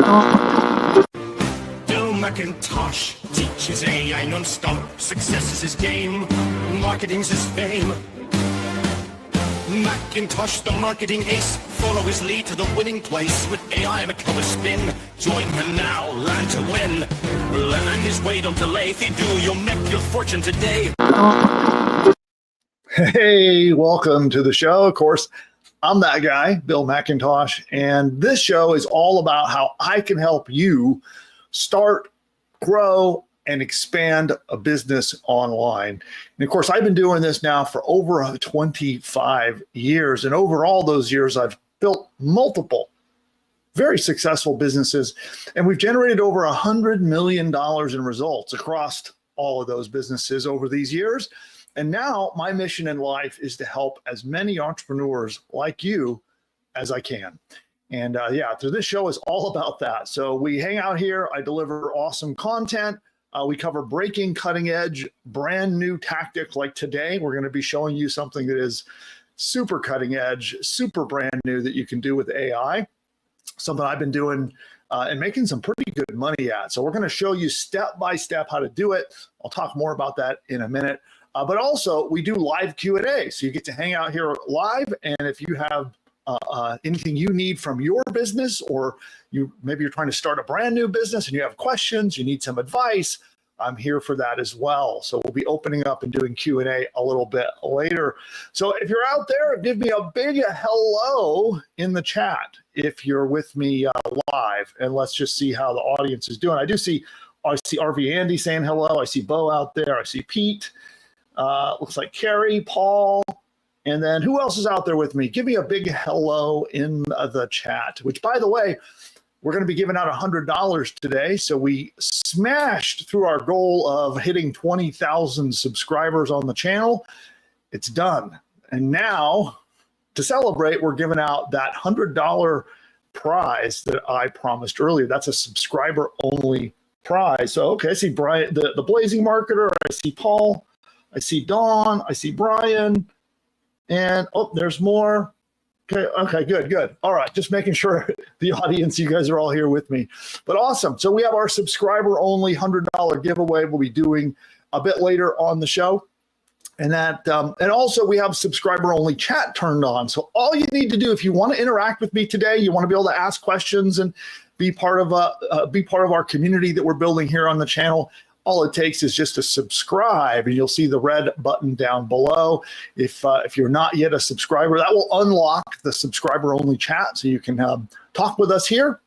Bill McIntosh teaches AI non-stop. Success is his game, marketing's his fame. McIntosh, the marketing ace, follow his lead to the winning place. With AI become a spin, join him now, learn to win. Learn his way, don't delay. If you do, you'll make your fortune today. Hey, welcome to the show. Of course, I'm that guy, Bill McIntosh, and this show is all about how I can help you start, grow, and expand a business online. And of course, I've been doing this now for over 25 years. And over all those years, I've built multiple very successful businesses. And we've generated over $100 million in results across all of those businesses over these years. And now my mission in life is to help as many entrepreneurs like you as I can. And so this show is all about that. So we hang out here. I deliver awesome content. We cover breaking, cutting edge, brand new tactics. Like today, we're going to be showing you something that is super cutting edge, super brand new that you can do with AI, something I've been doing and making some pretty good money at. So we're going to show you step by step how to do it. I'll talk more about that in a minute. But also, we do live Q&A. So you get to hang out here live. And if you have anything you need from your business, or maybe you're trying to start a brand new business and you have questions, you need some advice, I'm here for that as well. So we'll be opening up and doing Q&A a little bit later. So if you're out there, give me a big hello in the chat if you're with me live, and let's just see how the audience is doing. I see RV Andy saying hello. I see Bo out there. I see Pete. Looks like Carrie, Paul. And then who else is out there with me? Give me a big hello in the chat, which, by the way, we're going to be giving out $100 today. So we smashed through our goal of hitting 20,000 subscribers on the channel. It's done. And now, to celebrate, we're giving out that $100 prize that I promised earlier. That's a subscriber-only prize. So, okay, I see Brian, the Blazing Marketer. I see Paul. I see Dawn. I see Brian. And, oh, there's more. Okay, good. All right, just making sure the audience, you guys are all here with me. But awesome. So we have our subscriber-only $100 giveaway we'll be doing a bit later on the show. And and also we have subscriber-only chat turned on. So all you need to do, if you want to interact with me today, you want to be able to ask questions and be part of our community that we're building here on the channel, all it takes is just to subscribe, and you'll see the red button down below. If you're not yet a subscriber, that will unlock the subscriber-only chat, so you can talk with us here.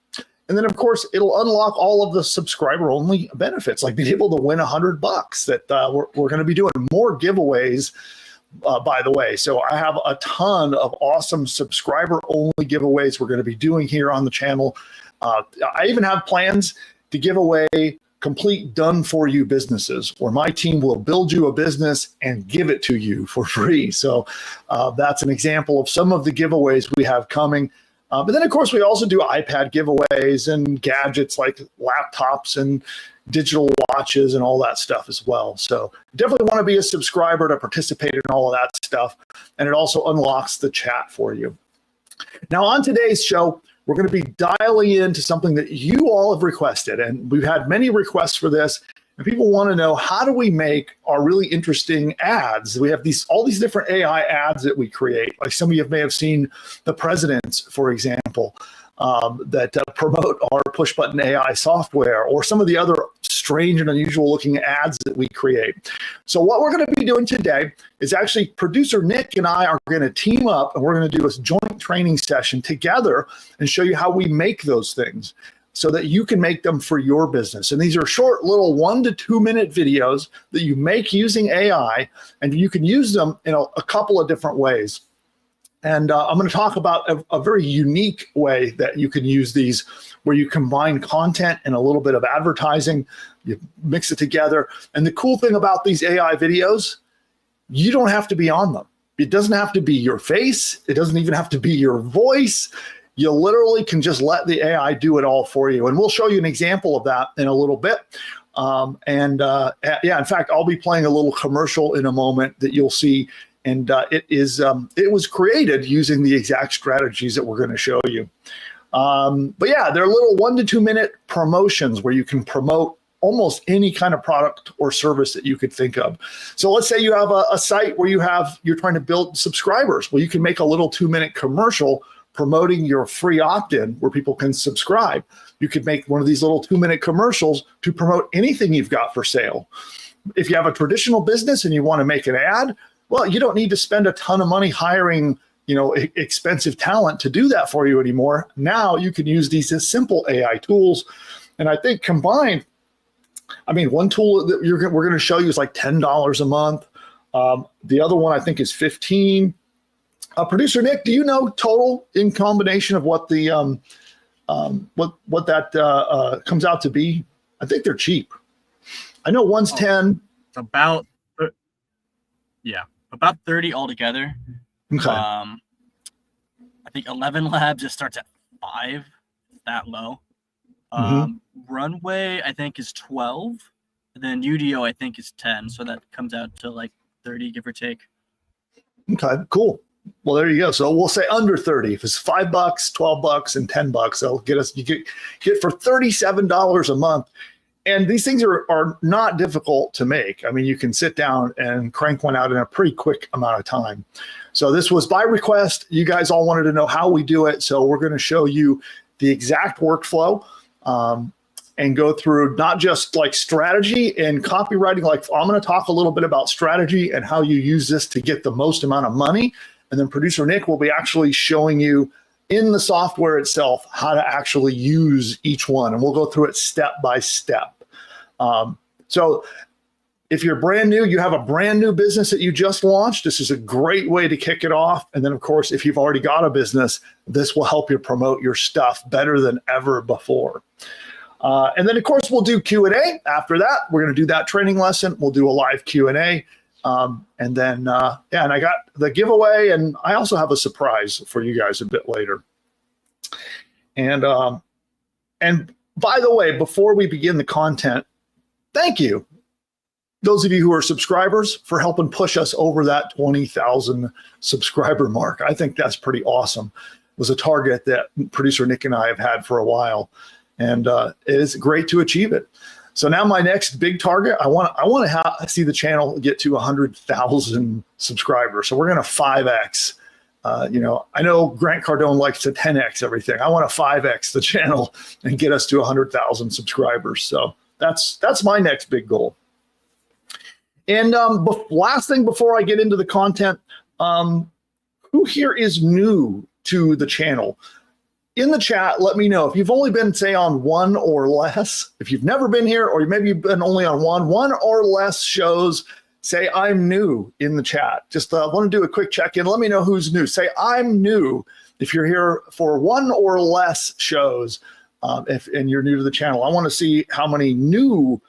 And then, of course, it'll unlock all of the subscriber-only benefits, like being able to win $100 that we're going to be doing more giveaways, by the way. So I have a ton of awesome subscriber-only giveaways we're going to be doing here on the channel. I even have plans to give away complete done-for-you businesses, where my team will build you a business and give it to you for free. So that's an example of some of the giveaways we have coming. But then, of course, we also do iPad giveaways and gadgets like laptops and digital watches and all that stuff as well. So definitely want to be a subscriber to participate in all of that stuff. And it also unlocks the chat for you. Now, on today's show, we're going to be dialing into something that you all have requested, and we've had many requests for this, and people want to know, how do we make our really interesting ads? We have all these different AI ads that we create. Like some of you may have seen the presidents, for example, that promote our PushButton AI software, or some of the other strange and unusual looking ads that we create. So what we're going to be doing today is actually producer Nick and I are going to team up, and we're going to do a joint training session together and show you how we make those things so that you can make them for your business. And these are short little 1 to 2 minute videos that you make using AI, and you can use them in a couple of different ways. And I'm going to talk about a very unique way that you can use these, where you combine content and a little bit of advertising, you mix it together. And the cool thing about these AI videos, you don't have to be on them. It doesn't have to be your face. It doesn't even have to be your voice. You literally can just let the AI do it all for you. And we'll show you an example of that in a little bit. In fact, I'll be playing a little commercial in a moment that you'll see. And it was created using the exact strategies that we're going to show you. But yeah, they're little 1 to 2 minute promotions where you can promote almost any kind of product or service that you could think of. So let's say you have a site where you're trying to build subscribers. Well, you can make a little 2-minute commercial promoting your free opt-in where people can subscribe. You could make one of these little 2-minute commercials to promote anything you've got for sale. If you have a traditional business and you want to make an ad, well, you don't need to spend a ton of money hiring expensive talent to do that for you anymore. Now you can use these as simple AI tools. And I think combined, one tool that we're going to show you is like $10 a month. The other one I think is $15. Producer Nick, do you know total in combination of what the what that comes out to be? I think they're cheap. I know one's 10. It's about 30 altogether. Okay. I think 11 Labs just starts at 5. That low. Runway I think is 12. And then UDO I think is 10. So that comes out to like 30, give or take. Okay, cool. Well, there you go. So we'll say under 30. If it's $5, $12, and $10, that'll get us. You get for $37 a month. And these things are not difficult to make. You can sit down and crank one out in a pretty quick amount of time. So this was by request. You guys all wanted to know how we do it. So we're going to show you the exact workflow and go through not just like strategy and copywriting. Like I'm going to talk a little bit about strategy and how you use this to get the most amount of money. And then producer Nick will be actually showing you in the software itself how to actually use each one. And we'll go through it step by step. So if you're brand new, you have a brand new business that you just launched, this is a great way to kick it off. And then of course, if you've already got a business, this will help you promote your stuff better than ever before. And then of course, we'll do Q&A after that. We're going to do that training lesson. We'll do a live Q&A. And then, and I got the giveaway, and I also have a surprise for you guys a bit later. And by the way, before we begin the content, thank you, those of you who are subscribers, for helping push us over that 20,000 subscriber mark. I think that's pretty awesome. It was a target that producer Nick and I have had for a while, and it is great to achieve it. So now my next big target, I want to see the channel get to 100,000 subscribers. So we're going to 5x. I know Grant Cardone likes to 10x everything. I want to 5x the channel and get us to 100,000 subscribers. So that's my next big goal. And last thing before I get into the content, who here is new to the channel? In the chat, let me know if you've only been, say, on one or less. If you've never been here, or maybe you've been only on one or less shows, say and new in the chat. Just want to do a quick check-in. Let me know who's new. Say I'm new if you're here for one or less shows, and you're new to the channel. I want to see how many new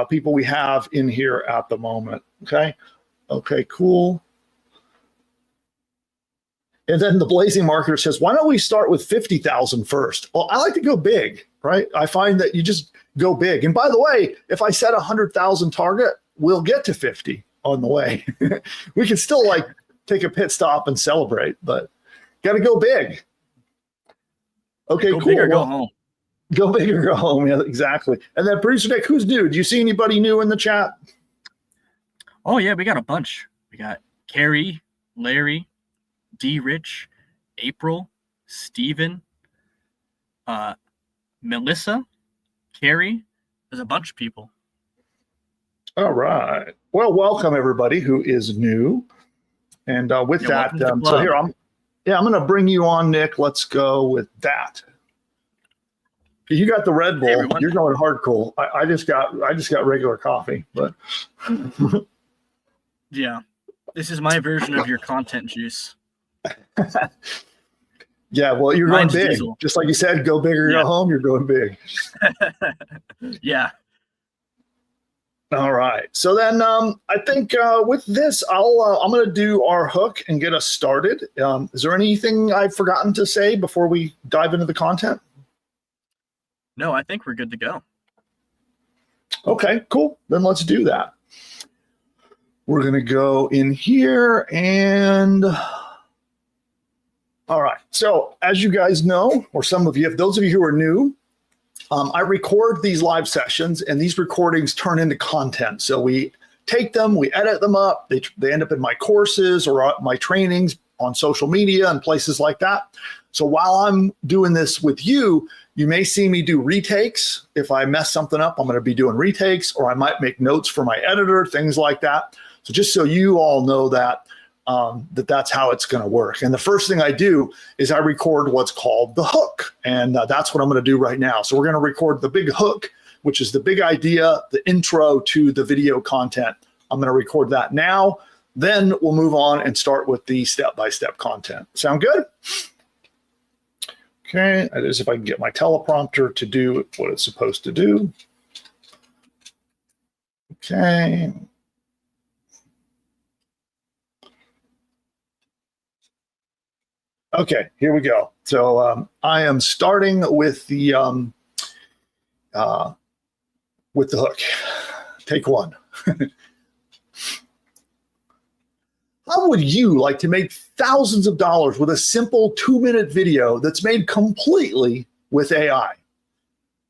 people we have in here at the moment. Okay, cool. And then the Blazing Marketer says, why don't we start with 50,000 first? Well, I like to go big, right? I find that you just go big. And by the way, if I set a 100,000 target, we'll get to 50 on the way. We can still like take a pit stop and celebrate, but got to go big. Okay, go cool. Big or go home. Go big or go home. Yeah, exactly. And then producer Nick, who's new? Do you see anybody new in the chat? Oh yeah, we got a bunch. We got Carrie, Larry, D. Rich, April, Steven, Melissa, Carrie. There's a bunch of people. All right. Well, welcome everybody who is new. And with that, so here I'm going to bring you on, Nick. Let's go with that. You got the Red Bull. Hey, you're going hardcore. I just got regular coffee, but yeah, this is my version of your content juice. Yeah, well, you're Mine's going big. diesel. Just like you said, go big or go home, you're going big. Yeah. All right. So then I think with this, I'm going to do our hook and get us started. Is there anything I've forgotten to say before we dive into the content? No, I think we're good to go. Okay, cool. Then let's do that. We're going to go in here and All right. So as you guys know, or some of you, if those of you who are new, I record these live sessions, and these recordings turn into content. So we take them, we edit them up. They end up in my courses or my trainings on social media and places like that. So while I'm doing this with you, you may see me do retakes. If I mess something up, I'm going to be doing retakes, or I might make notes for my editor, things like that. So just so you all know that, that's how it's going to work. And the first thing I do is I record what's called the hook. And that's what I'm going to do right now. So we're going to record the big hook, which is the big idea, the intro to the video content. I'm going to record that now. Then we'll move on and start with the step-by-step content. Sound good? Okay, that is if I can get my teleprompter to do what it's supposed to do. Okay. Okay, here we go. So I am starting with the hook. Take one. How would you like to make thousands of dollars with a simple 2-minute video that's made completely with AI?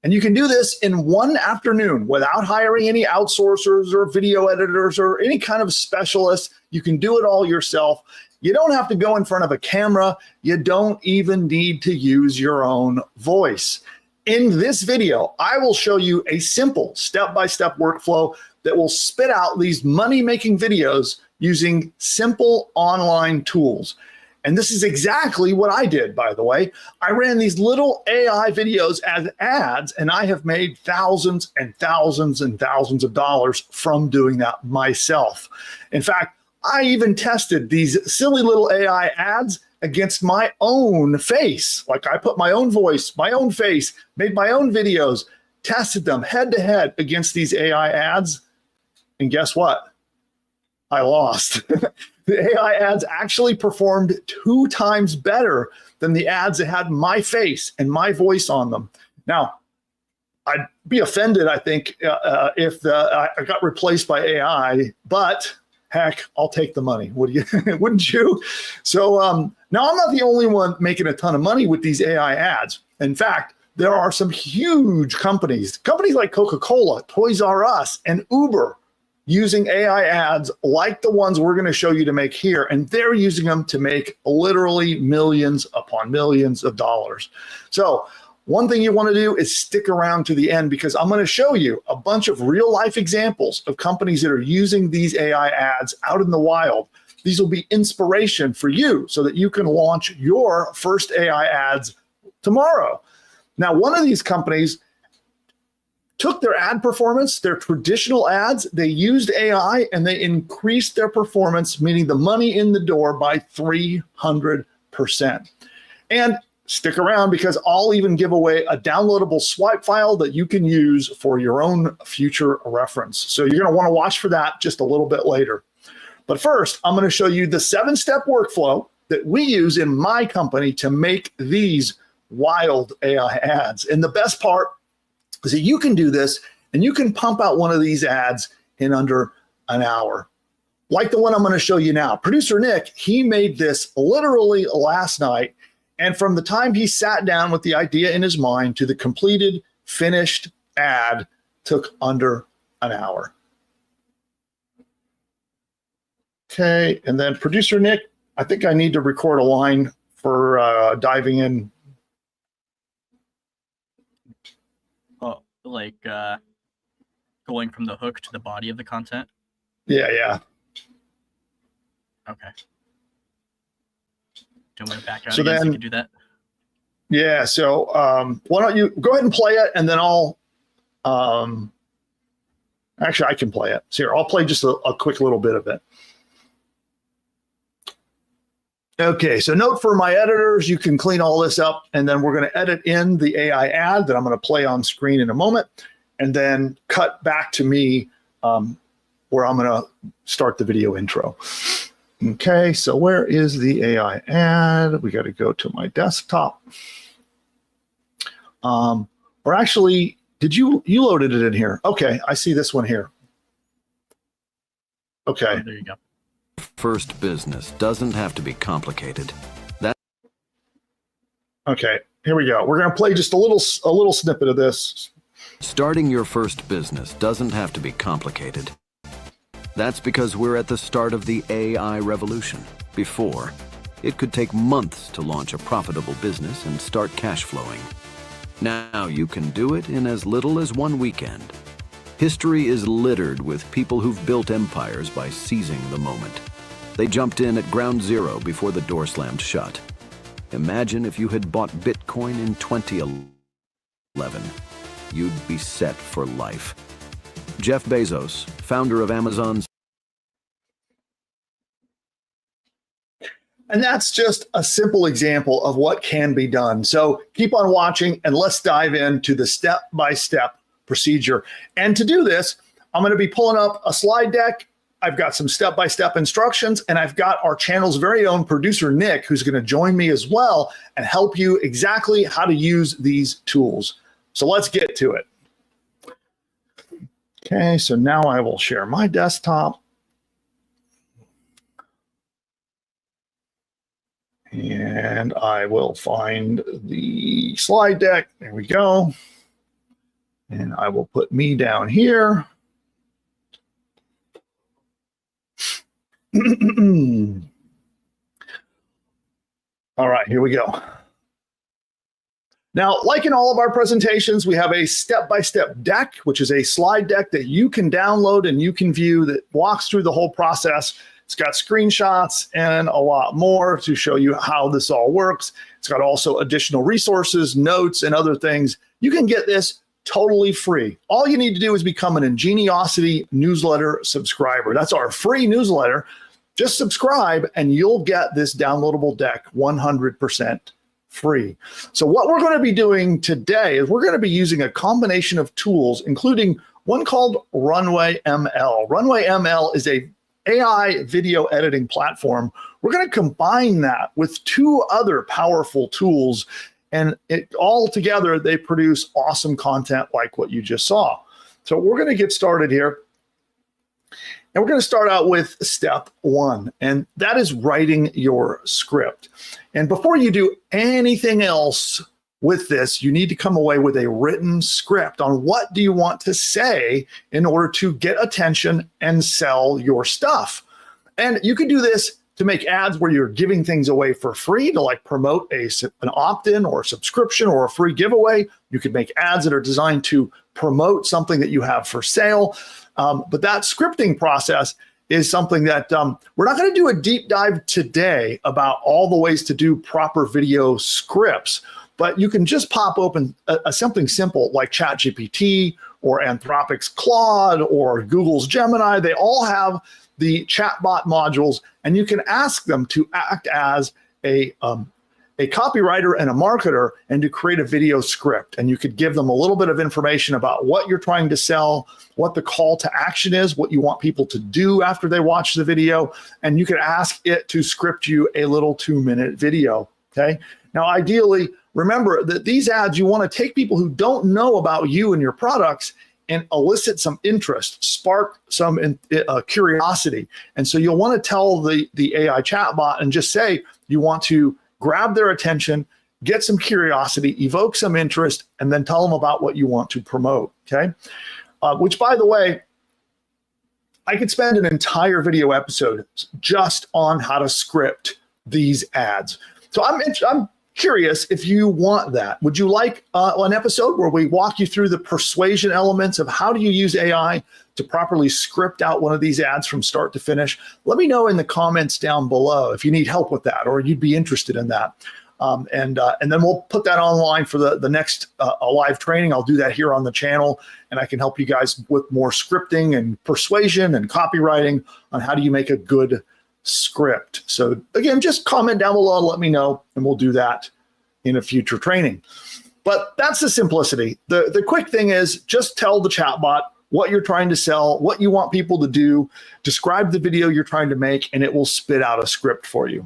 And you can do this in one afternoon without hiring any outsourcers or video editors or any kind of specialist. You can do it all yourself. You don't have to go in front of a camera. You don't even need to use your own voice. In this video, I will show you a simple step-by-step workflow that will spit out these money-making videos using simple online tools. And this is exactly what I did, by the way. I ran these little AI videos as ads, and I have made thousands and thousands and thousands of dollars from doing that myself. In fact, I even tested these silly little AI ads against my own face. Like I put my own voice, my own face, made my own videos, tested them head to head against these AI ads. And guess what? I lost. The AI ads actually performed 2 times better than the ads that had my face and my voice on them. Now, I'd be offended, I think, if I got replaced by AI, but heck, I'll take the money. Wouldn't you? So now I'm not the only one making a ton of money with these AI ads. In fact, there are some huge companies like Coca-Cola, Toys R Us, and Uber using AI ads like the ones we're going to show you to make here. And they're using them to make literally millions upon millions of dollars. So one thing you want to do is stick around to the end, because I'm going to show you a bunch of real life examples of companies that are using these AI ads out in the wild. These will be inspiration for you so that you can launch your first AI ads tomorrow. Now, one of these companies took their ad performance, their traditional ads, they used AI and they increased their performance, meaning the money in the door, by 300%. And stick around, because I'll even give away a downloadable swipe file that you can use for your own future reference. So you're going to want to watch for that just a little bit later. But first, I'm going to show you the 7-step workflow that we use in my company to make these wild AI ads. And the best part is that you can do this and you can pump out one of these ads in under an hour. Like the one I'm going to show you now. Producer Nick, he made this literally last night. And from the time he sat down with the idea in his mind to the completed, finished ad took under an hour. Okay, and then Producer Nick, I think I need to record a line for diving in. Oh, like going from the hook to the body of the content? Yeah. Okay. Do you want to back out so again then, so you can do that? Yeah, so why don't you go ahead and play it, and then I'll actually I can play it. So here, I'll play just a quick little bit of it. Okay, so note for my editors, you can clean all this up, and then we're going to edit in the AI ad that I'm going to play on screen in a moment, and then cut back to me where I'm going to start the video intro. Okay, so where is the AI ad? We got to go to my desktop. Or actually, you loaded it in here? Okay, I see this one here. Okay. Oh, there you go. First business doesn't have to be complicated. Okay, here we go. We're going to play just a little snippet of this. Starting your first business doesn't have to be complicated. That's because we're at the start of the AI revolution. Before, it could take months to launch a profitable business and start cash flowing. Now you can do it in as little as one weekend. History is littered with people who've built empires by seizing the moment. They jumped in at ground zero before the door slammed shut. Imagine if you had bought Bitcoin in 2011. You'd be set for life. Jeff Bezos, founder of Amazon's. And that's just a simple example of what can be done. So keep on watching and let's dive into the step-by-step procedure. And to do this, I'm going to be pulling up a slide deck. I've got some step-by-step instructions, and I've got our channel's very own producer, Nick, who's going to join me as well and help you exactly how to use these tools. So let's get to it. Okay, so now I will share my desktop. And I will find the slide deck. There we go. And I will put me down here. All right, here we go. Now, like in all of our presentations, we have a step-by-step deck, which is a slide deck that you can download and you can view that walks through the whole process. It's got screenshots and a lot more to show you how this all works. It's got also additional resources, notes, and other things. You can get this totally free. All you need to do is become an Ingeniosity newsletter subscriber. That's our free newsletter. Just subscribe and you'll get this downloadable deck 100% free. So what we're going to be doing today is we're going to be using a combination of tools, including one called RunwayML. RunwayML is a AI video editing platform. We're going to combine that with two other powerful tools, and it all together, they produce awesome content like what you just saw. So we're going to get started here. And we're going to start out with step one, and that is writing your script. And before you do anything else with this, you need to come away with a written script on what do you want to say in order to get attention and sell your stuff. And you can do this to make ads where you're giving things away for free to like promote an opt-in or a subscription or a free giveaway. You could make ads that are designed to promote something that you have for sale. But that scripting process is something that we're not going to do a deep dive today about all the ways to do proper video scripts. But you can just pop open something simple like ChatGPT or Anthropic's Claude or Google's Gemini. They all have the chatbot modules, and you can ask them to act as a copywriter and a marketer and to create a video script. And you could give them a little bit of information about what you're trying to sell, what the call to action is, what you want people to do after they watch the video. And you could ask it to script you a little 2-minute video. Okay. Now, ideally, remember that these ads, you want to take people who don't know about you and your products and elicit some interest, spark some curiosity. And so you'll want to tell the AI chatbot and just say you want to grab their attention, get some curiosity, evoke some interest, and then tell them about what you want to promote, okay? Which, by the way, I could spend an entire video episode just on how to script these ads. So I'm curious if you want that. Would you like an episode where we walk you through the persuasion elements of how do you use AI to properly script out one of these ads from start to finish? Let me know in the comments down below if you need help with that or you'd be interested in that. And then we'll put that online for the next live training. I'll do that here on the channel, and I can help you guys with more scripting and persuasion and copywriting on how do you make a good script. So again, just comment down below and let me know, and we'll do that in a future training. But that's the simplicity. The quick thing is just tell the chatbot what you're trying to sell, what you want people to do, describe the video you're trying to make, and it will spit out a script for you.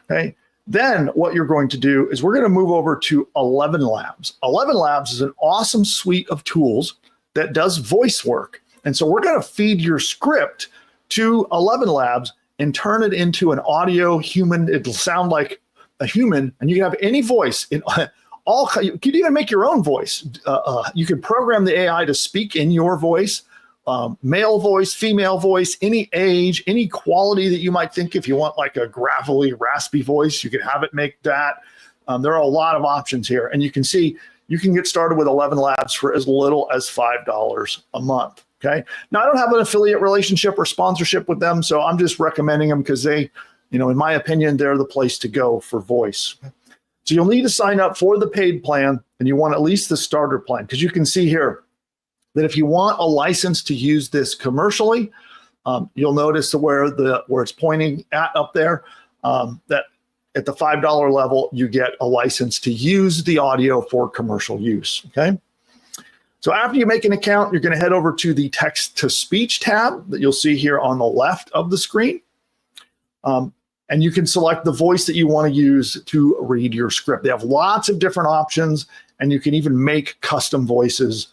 Okay. Then what you're going to do is we're going to move over to 11 Labs. 11 Labs is an awesome suite of tools that does voice work. And so we're going to feed your script to 11 Labs and turn it into an audio human. It'll sound like a human, and you can have any voice in all. You can even make your own voice. You can program the AI to speak in your voice, male voice, female voice, any age, any quality that you might think. If you want like a gravelly, raspy voice, you can have it make that. There are a lot of options here, and you can see you can get started with 11 Labs for as little as $5 a month. Okay. Now, I don't have an affiliate relationship or sponsorship with them, so I'm just recommending them because they, in my opinion, they're the place to go for voice. So you'll need to sign up for the paid plan, and you want at least the starter plan, because you can see here that if you want a license to use this commercially, you'll notice where it's pointing at up there, that at the $5 level, you get a license to use the audio for commercial use. Okay. So after you make an account, you're going to head over to the text-to-speech tab that you'll see here on the left of the screen. And you can select the voice that you want to use to read your script. They have lots of different options, and you can even make custom voices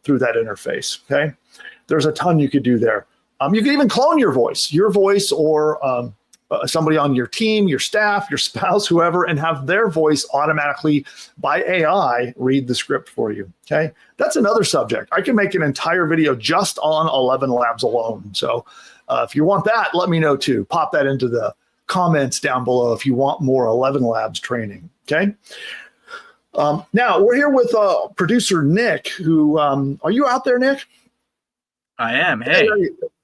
through that interface. Okay, there's a ton you could do there. You can even clone your voice or somebody on your team, your staff, your spouse, whoever, and have their voice automatically by AI read the script for you. Okay, that's another subject. I can make an entire video just on 11 Labs alone. So if you want that, let me know too. Pop that into the comments down below if you want more 11 Labs training. Okay. Now we're here with producer Nick, who are you out there, Nick? I am. Hey.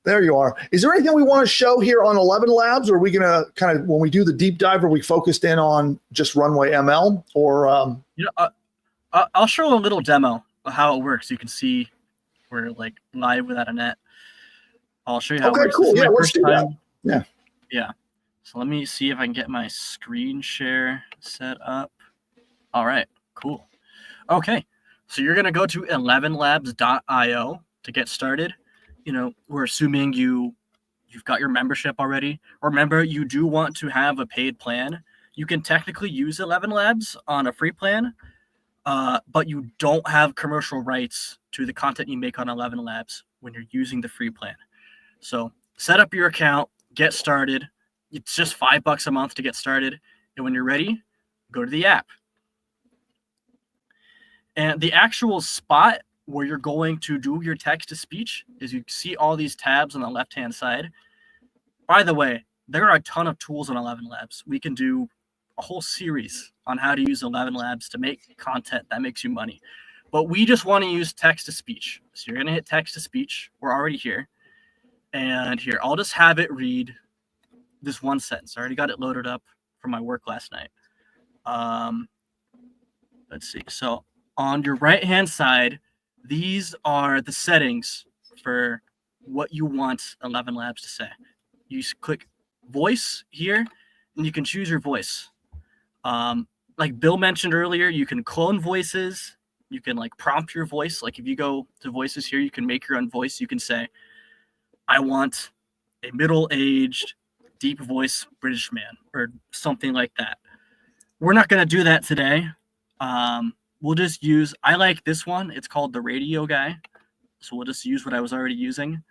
There you are. Is there anything we want to show here on 11 Labs, or are we going to kind of, when we do the deep dive, are we focused in on just RunwayML, or? I'll show a little demo of how it works. You can see we're like live without a net. I'll show you how it works. Cool. Yeah, let's do that. Yeah. Yeah. So let me see if I can get my screen share set up. All right, cool. Okay. So you're going to go to 11labs.io to get started. We're assuming you've got your membership already. Remember, you do want to have a paid plan. You can technically use 11 Labs on a free plan, but you don't have commercial rights to the content you make on 11 Labs when you're using the free plan. So set up your account, get started. It's just $5 a month to get started. And when you're ready, go to the app. And the actual spot where you're going to do your text-to-speech is you see all these tabs on the left-hand side. By the way, there are a ton of tools on 11 Labs. We can do a whole series on how to use 11 Labs to make content that makes you money. But we just want to use text-to-speech. So you're going to hit text-to-speech. We're already here. And here, I'll just have it read this one sentence. I already got it loaded up from my work last night. Let's see. So on your right-hand side, these are the settings for what you want 11 Labs to say. You click voice here, and you can choose your voice. Like Bill mentioned earlier, you can clone voices. You can like prompt your voice. Like if you go to voices here, you can make your own voice. You can say, I want a middle-aged, deep voice British man, or something like that. We're not going to do that today. We'll just use, I like this one. It's called the radio guy. So we'll just use what I was already using.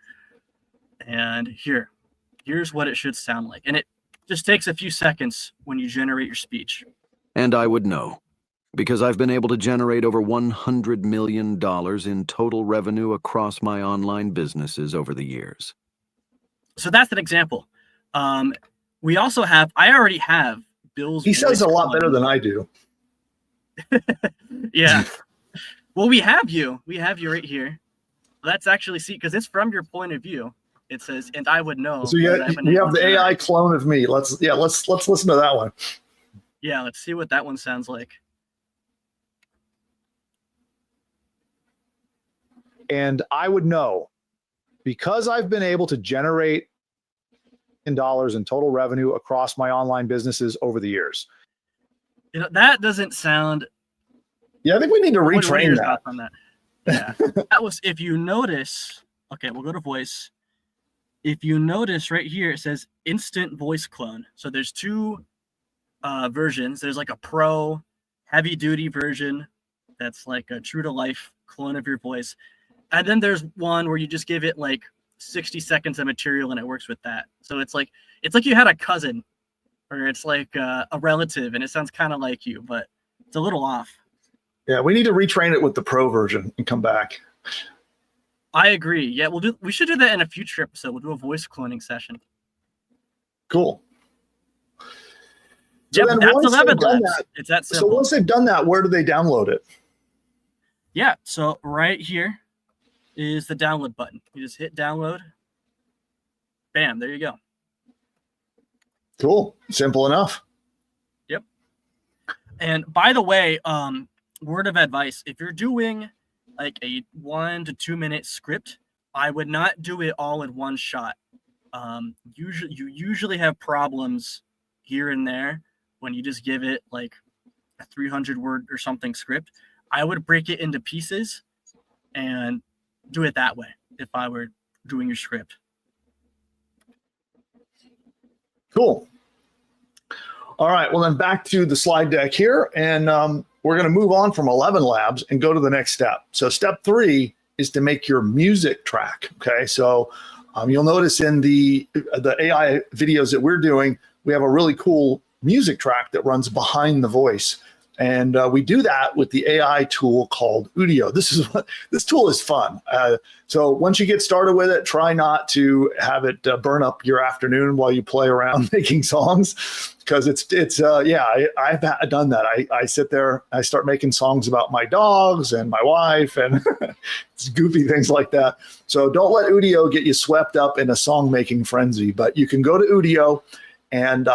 And here's what it should sound like. And it just takes a few seconds when you generate your speech. And I would know, because I've been able to generate over $100 million in total revenue across my online businesses over the years. So that's an example. We also have, I already have Bill's. He says it a lot better than I do. Yeah. Well, we have you right here. That's actually, see, because it's from your point of view. It says, and I would know. So you have the AI clone of me. Let's listen to that one. Yeah, let's see what that one sounds like. And I would know, because I've been able to generate dollars in total revenue across my online businesses over the years. That doesn't sound. Yeah, I think we need to retrain that. On that. Yeah, that was, if you notice. Okay, we'll go to voice. If you notice right here, it says instant voice clone. So there's two versions. There's like a pro heavy duty version that's like a true to life clone of your voice. And then there's one where you just give it like 60 seconds of material and it works with that. So it's like you had a cousin or it's like a relative and it sounds kind of like you, but it's a little off. Yeah, we need to retrain it with the pro version and come back. I agree. Yeah, we should do that in a future episode. We'll do a voice cloning session. Cool. So yeah, that's 11 labs. It's that simple. So once they've done that, where do they download it? Yeah, so right here is the download button. You just hit download. Bam, there you go. Cool. Simple enough. Yep. And by the way, word of advice, if you're doing like a 1 to 2 minute script, I would not do it all in one shot. You usually have problems here and there when you just give it like a 300 word or something script. I would break it into pieces and do it that way if I were doing your script. Cool. All right. Well, then back to the slide deck here. And we're going to move on from 11 labs and go to the next step. So step 3 is to make your music track. Okay. So you'll notice in the AI videos that we're doing, we have a really cool music track that runs behind the voice. And we do that with the AI tool called Udio. This tool is fun. So once you get started with it, try not to have it burn up your afternoon while you play around making songs, because I've done that. I sit there, I start making songs about my dogs and my wife and it's goofy things like that. So don't let Udio get you swept up in a song making frenzy. But you can go to Udio and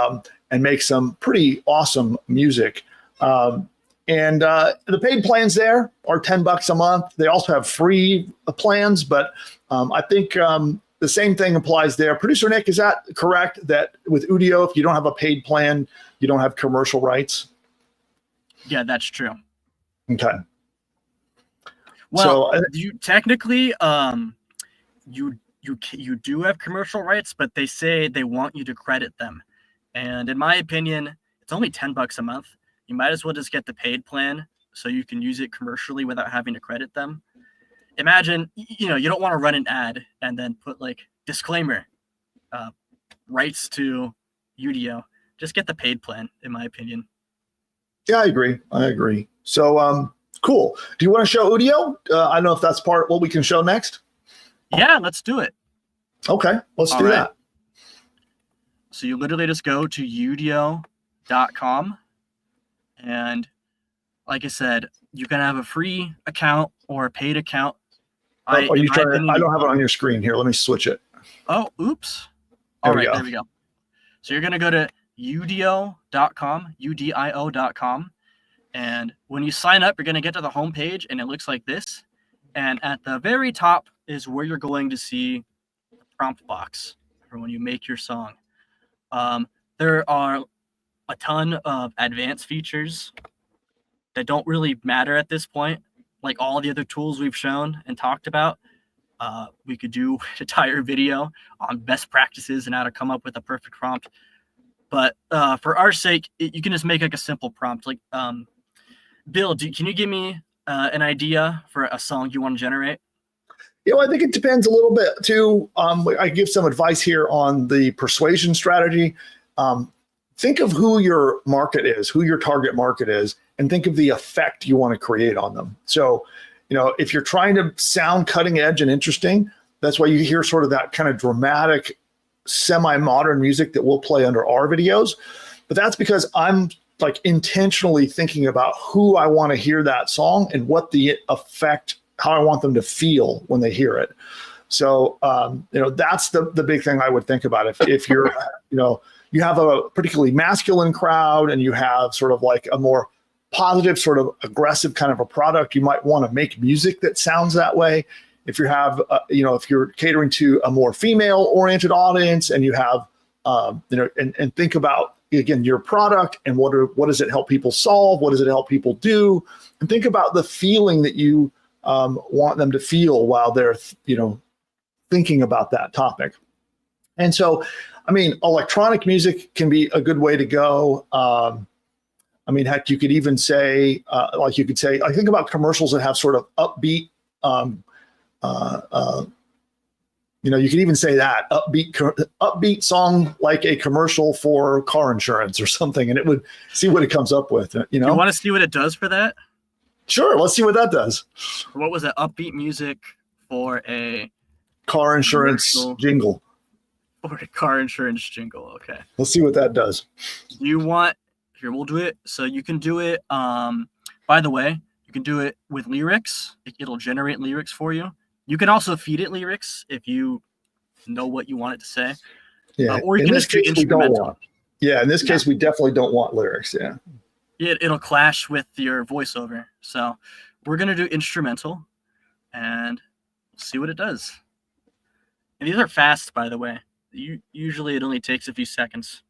make some pretty awesome music. And the paid plans there are $10 a month. They also have free plans, but I think the same thing applies there. Producer Nick, is that correct? That with Udio, if you don't have a paid plan, you don't have commercial rights? Yeah, that's true. Okay. Well, so, you technically, you do have commercial rights, but they say they want you to credit them. And in my opinion, it's only $10 a month. You might as well just get the paid plan so you can use it commercially without having to credit them. Imagine, you don't want to run an ad and then put like disclaimer, rights to Udio. Just get the paid plan, in my opinion. Yeah, I agree. So, cool. Do you want to show Udio? I don't know if that's part of what we can show next. Yeah, let's do it. Okay, let's do that. So you literally just go to udio.com. And like I said, you can have a free account or a paid account. I don't have it on your screen here. Let me switch it. Oh, oops. All right, there we go. So you're going to go to udio.com, udio.com. And when you sign up, you're going to get to the homepage and it looks like this. And at the very top is where you're going to see the prompt box for when you make your song. There are a ton of advanced features that don't really matter at this point. Like all the other tools we've shown and talked about, we could do an entire video on best practices and how to come up with a perfect prompt. But for our sake, you can just make like a simple prompt. Like, Bill, can you give me an idea for a song you want to generate? I think it depends a little bit too. I give some advice here on the persuasion strategy. Think of who your market is, who your target market is, and think of the effect you want to create on them. So, if you're trying to sound cutting edge and interesting, that's why you hear sort of that kind of dramatic, semi-modern music that we'll play under our videos. But that's because I'm like intentionally thinking about who I want to hear that song and what the effect, how I want them to feel when they hear it. So, that's the big thing I would think about. If you're, you have a particularly masculine crowd and you have sort of like a more positive, sort of aggressive kind of a product, you might want to make music that sounds that way. If you have, if you're catering to a more female oriented audience and you have, and think about, again, your product and what does it help people solve? What does it help people do? And think about the feeling that you want them to feel while they're, thinking about that topic. And so, electronic music can be a good way to go. Heck, you could even say, I think about commercials that have sort of upbeat, You know, you can even say that upbeat song like a commercial for car insurance or something, and it would see what it comes up with. You know, You want to see what it does for that? Sure, let's see what that does. What was it? Upbeat music for a Car insurance commercial jingle. or a car insurance jingle. Okay. Let's see what that does. You want here? We'll do it. So you can do it. By the way, you can do it with lyrics. It'll generate lyrics for you. You can also feed it lyrics if you know what you want it to say. Yeah. Or you in can this just do case, we don't instrumental. want. Yeah. In this case, we definitely don't want lyrics. Yeah. It'll clash with your voiceover. So we're gonna do instrumental, and see what it does. And these are fast, by the way. Usually it only takes a few seconds.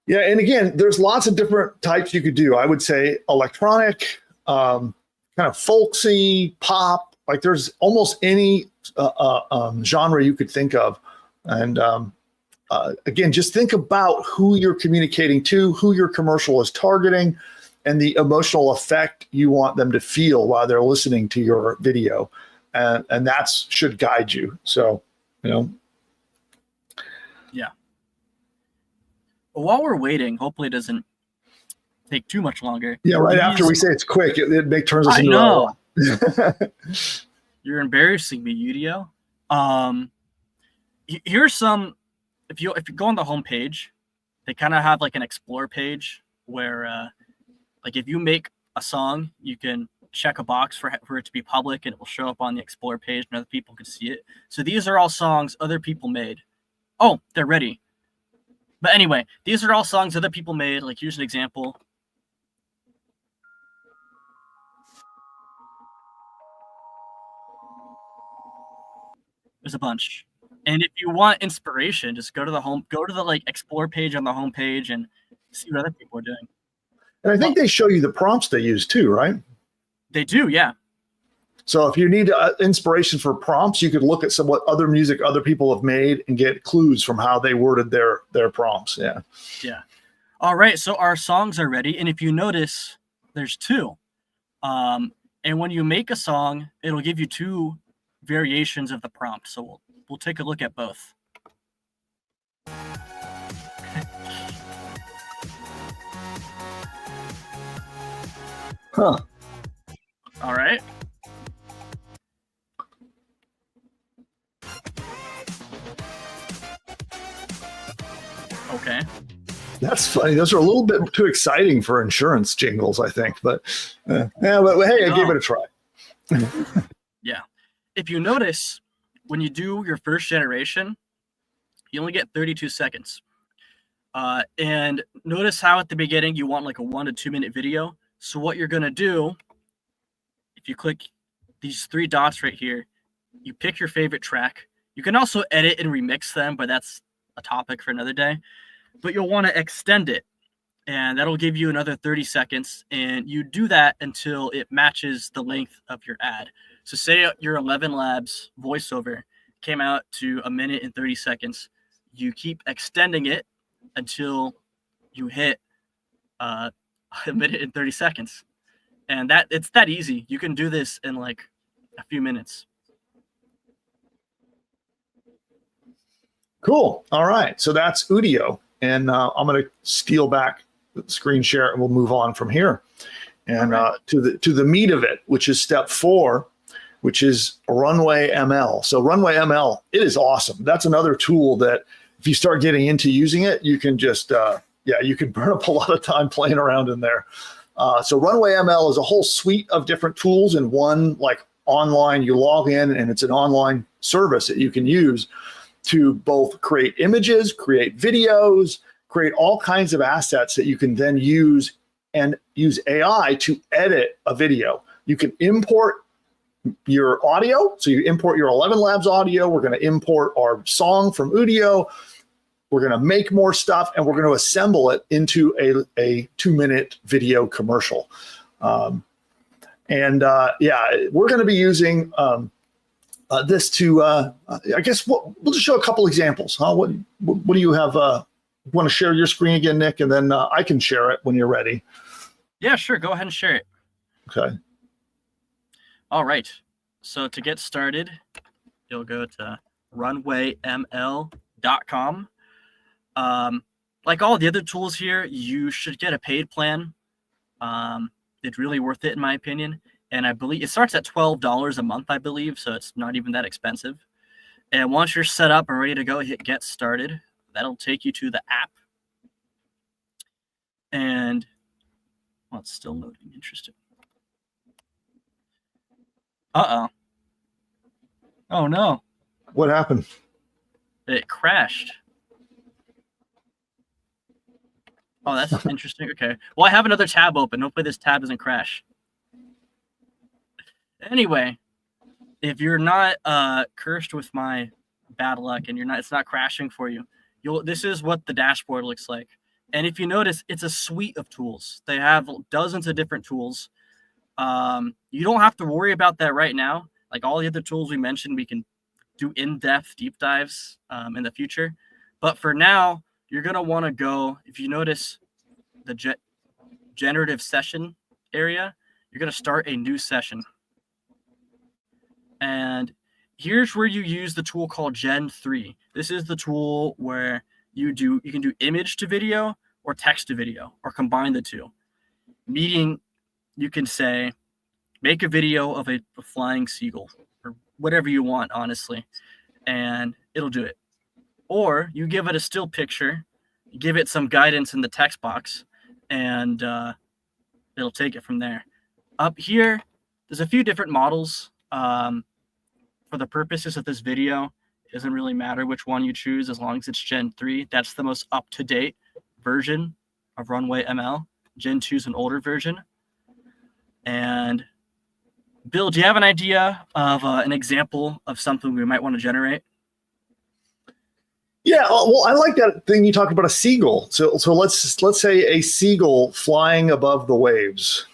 Yeah, and again, there's lots of different types you could do. I would say electronic, kind of folksy, pop. Like there's almost any genre you could think of. And again, just think about who you're communicating to, who your commercial is targeting, and the emotional effect you want them to feel while they're listening to your video. And that should guide you. So, you know. Yeah. Well, while we're waiting, hopefully it doesn't take too much longer. Yeah, right after we say it's quick, it turns us I into know. a You're embarrassing me, Udio. Here's some. If you go on the homepage, they kind of have like an explore page where, like, if you make a song, you can check a box for it to be public, and it will show up on the explore page, and other people can see it. So these are all songs other people made. Oh, they're ready. But anyway, these are all songs other people made. Like, here's an example. There's a bunch. And if you want inspiration, just go to the like explore page on the homepage and see what other people are doing. And I think they show you the prompts they use too, right? They do, yeah. So if you need inspiration for prompts, you could look at what other music other people have made and get clues from how they worded their prompts. Yeah. Yeah. All right. So our songs are ready. And if you notice, there's two. And when you make a song, it'll give you two variations of the prompt. So we'll take a look at both. Huh. All right. Okay. That's funny. Those are a little bit too exciting for insurance jingles, I think. But yeah, but hey, I gave it a try. Yeah. If you notice, when you do your first generation, you only get 32 seconds. And notice how at the beginning you want like a 1 to 2 minute video. So what you're going to do, if you click these three dots right here, you pick your favorite track. You can also edit and remix them, but that's a topic for another day. But you'll want to extend it, and that'll give you another 30 seconds. And you do that until it matches the length of your ad. So say your 11 Labs voiceover came out to 1 minute and 30 seconds. You keep extending it until you hit 1 minute and 30 seconds. And it's that easy. You can do this in like a few minutes. Cool. All right. So that's Udio. And I'm going to steal back the screen share and we'll move on from here. And to the meat of it, which is step 4, which is RunwayML. So RunwayML, it is awesome. That's another tool that if you start getting into using it, you can just, you can burn up a lot of time playing around in there. So RunwayML is a whole suite of different tools in one, like online, you log in and it's an online service that you can use to both create images, create videos, create all kinds of assets that you can then use and use AI to edit a video. You can import your audio. So you import your 11 Labs audio. We're going to import our song from Udio. We're going to make more stuff and we're going to assemble it into a 2-minute video commercial. We're going to be using this to, I guess we'll just show a couple examples. Huh? What do you have? Want to share your screen again, Nick? And then I can share it when you're ready. Yeah, sure. Go ahead and share it. Okay. All right. So to get started, you'll go to runwayml.com. Like all the other tools here, you should get a paid plan. It's really worth it in my opinion. And I believe it starts at $12 a month, I believe. So it's not even that expensive. And once you're set up and ready to go, hit get started. That'll take you to the app. And well, it's still loading. Interesting. Uh-oh. Oh no. What happened? It crashed. Oh, that's interesting. Okay. Well, I have another tab open. Hopefully this tab doesn't crash. Anyway, if you're not cursed with my bad luck and it's not crashing for you, this is what the dashboard looks like. And if you notice, it's a suite of tools. They have dozens of different tools. You don't have to worry about that right now. Like all the other tools we mentioned, we can do in-depth deep dives in the future. But for now, you're going to want to go, if you notice the generative session area, you're going to start a new session. And here's where you use the tool called Gen 3. This is the tool where you can do image to video or text to video or combine the two. Meaning you can say, make a video of a flying seagull or whatever you want, honestly, and it'll do it. Or you give it a still picture, give it some guidance in the text box, and it'll take it from there. Up here, there's a few different models. For the purposes of this video, it doesn't really matter which one you choose as long as it's Gen 3. That's the most up-to-date version of RunwayML. Gen 2 is an older version. And Bill, do you have an idea of an example of something we might want to generate? Yeah, well, I like that thing you talked about, a seagull. So let's say a seagull flying above the waves.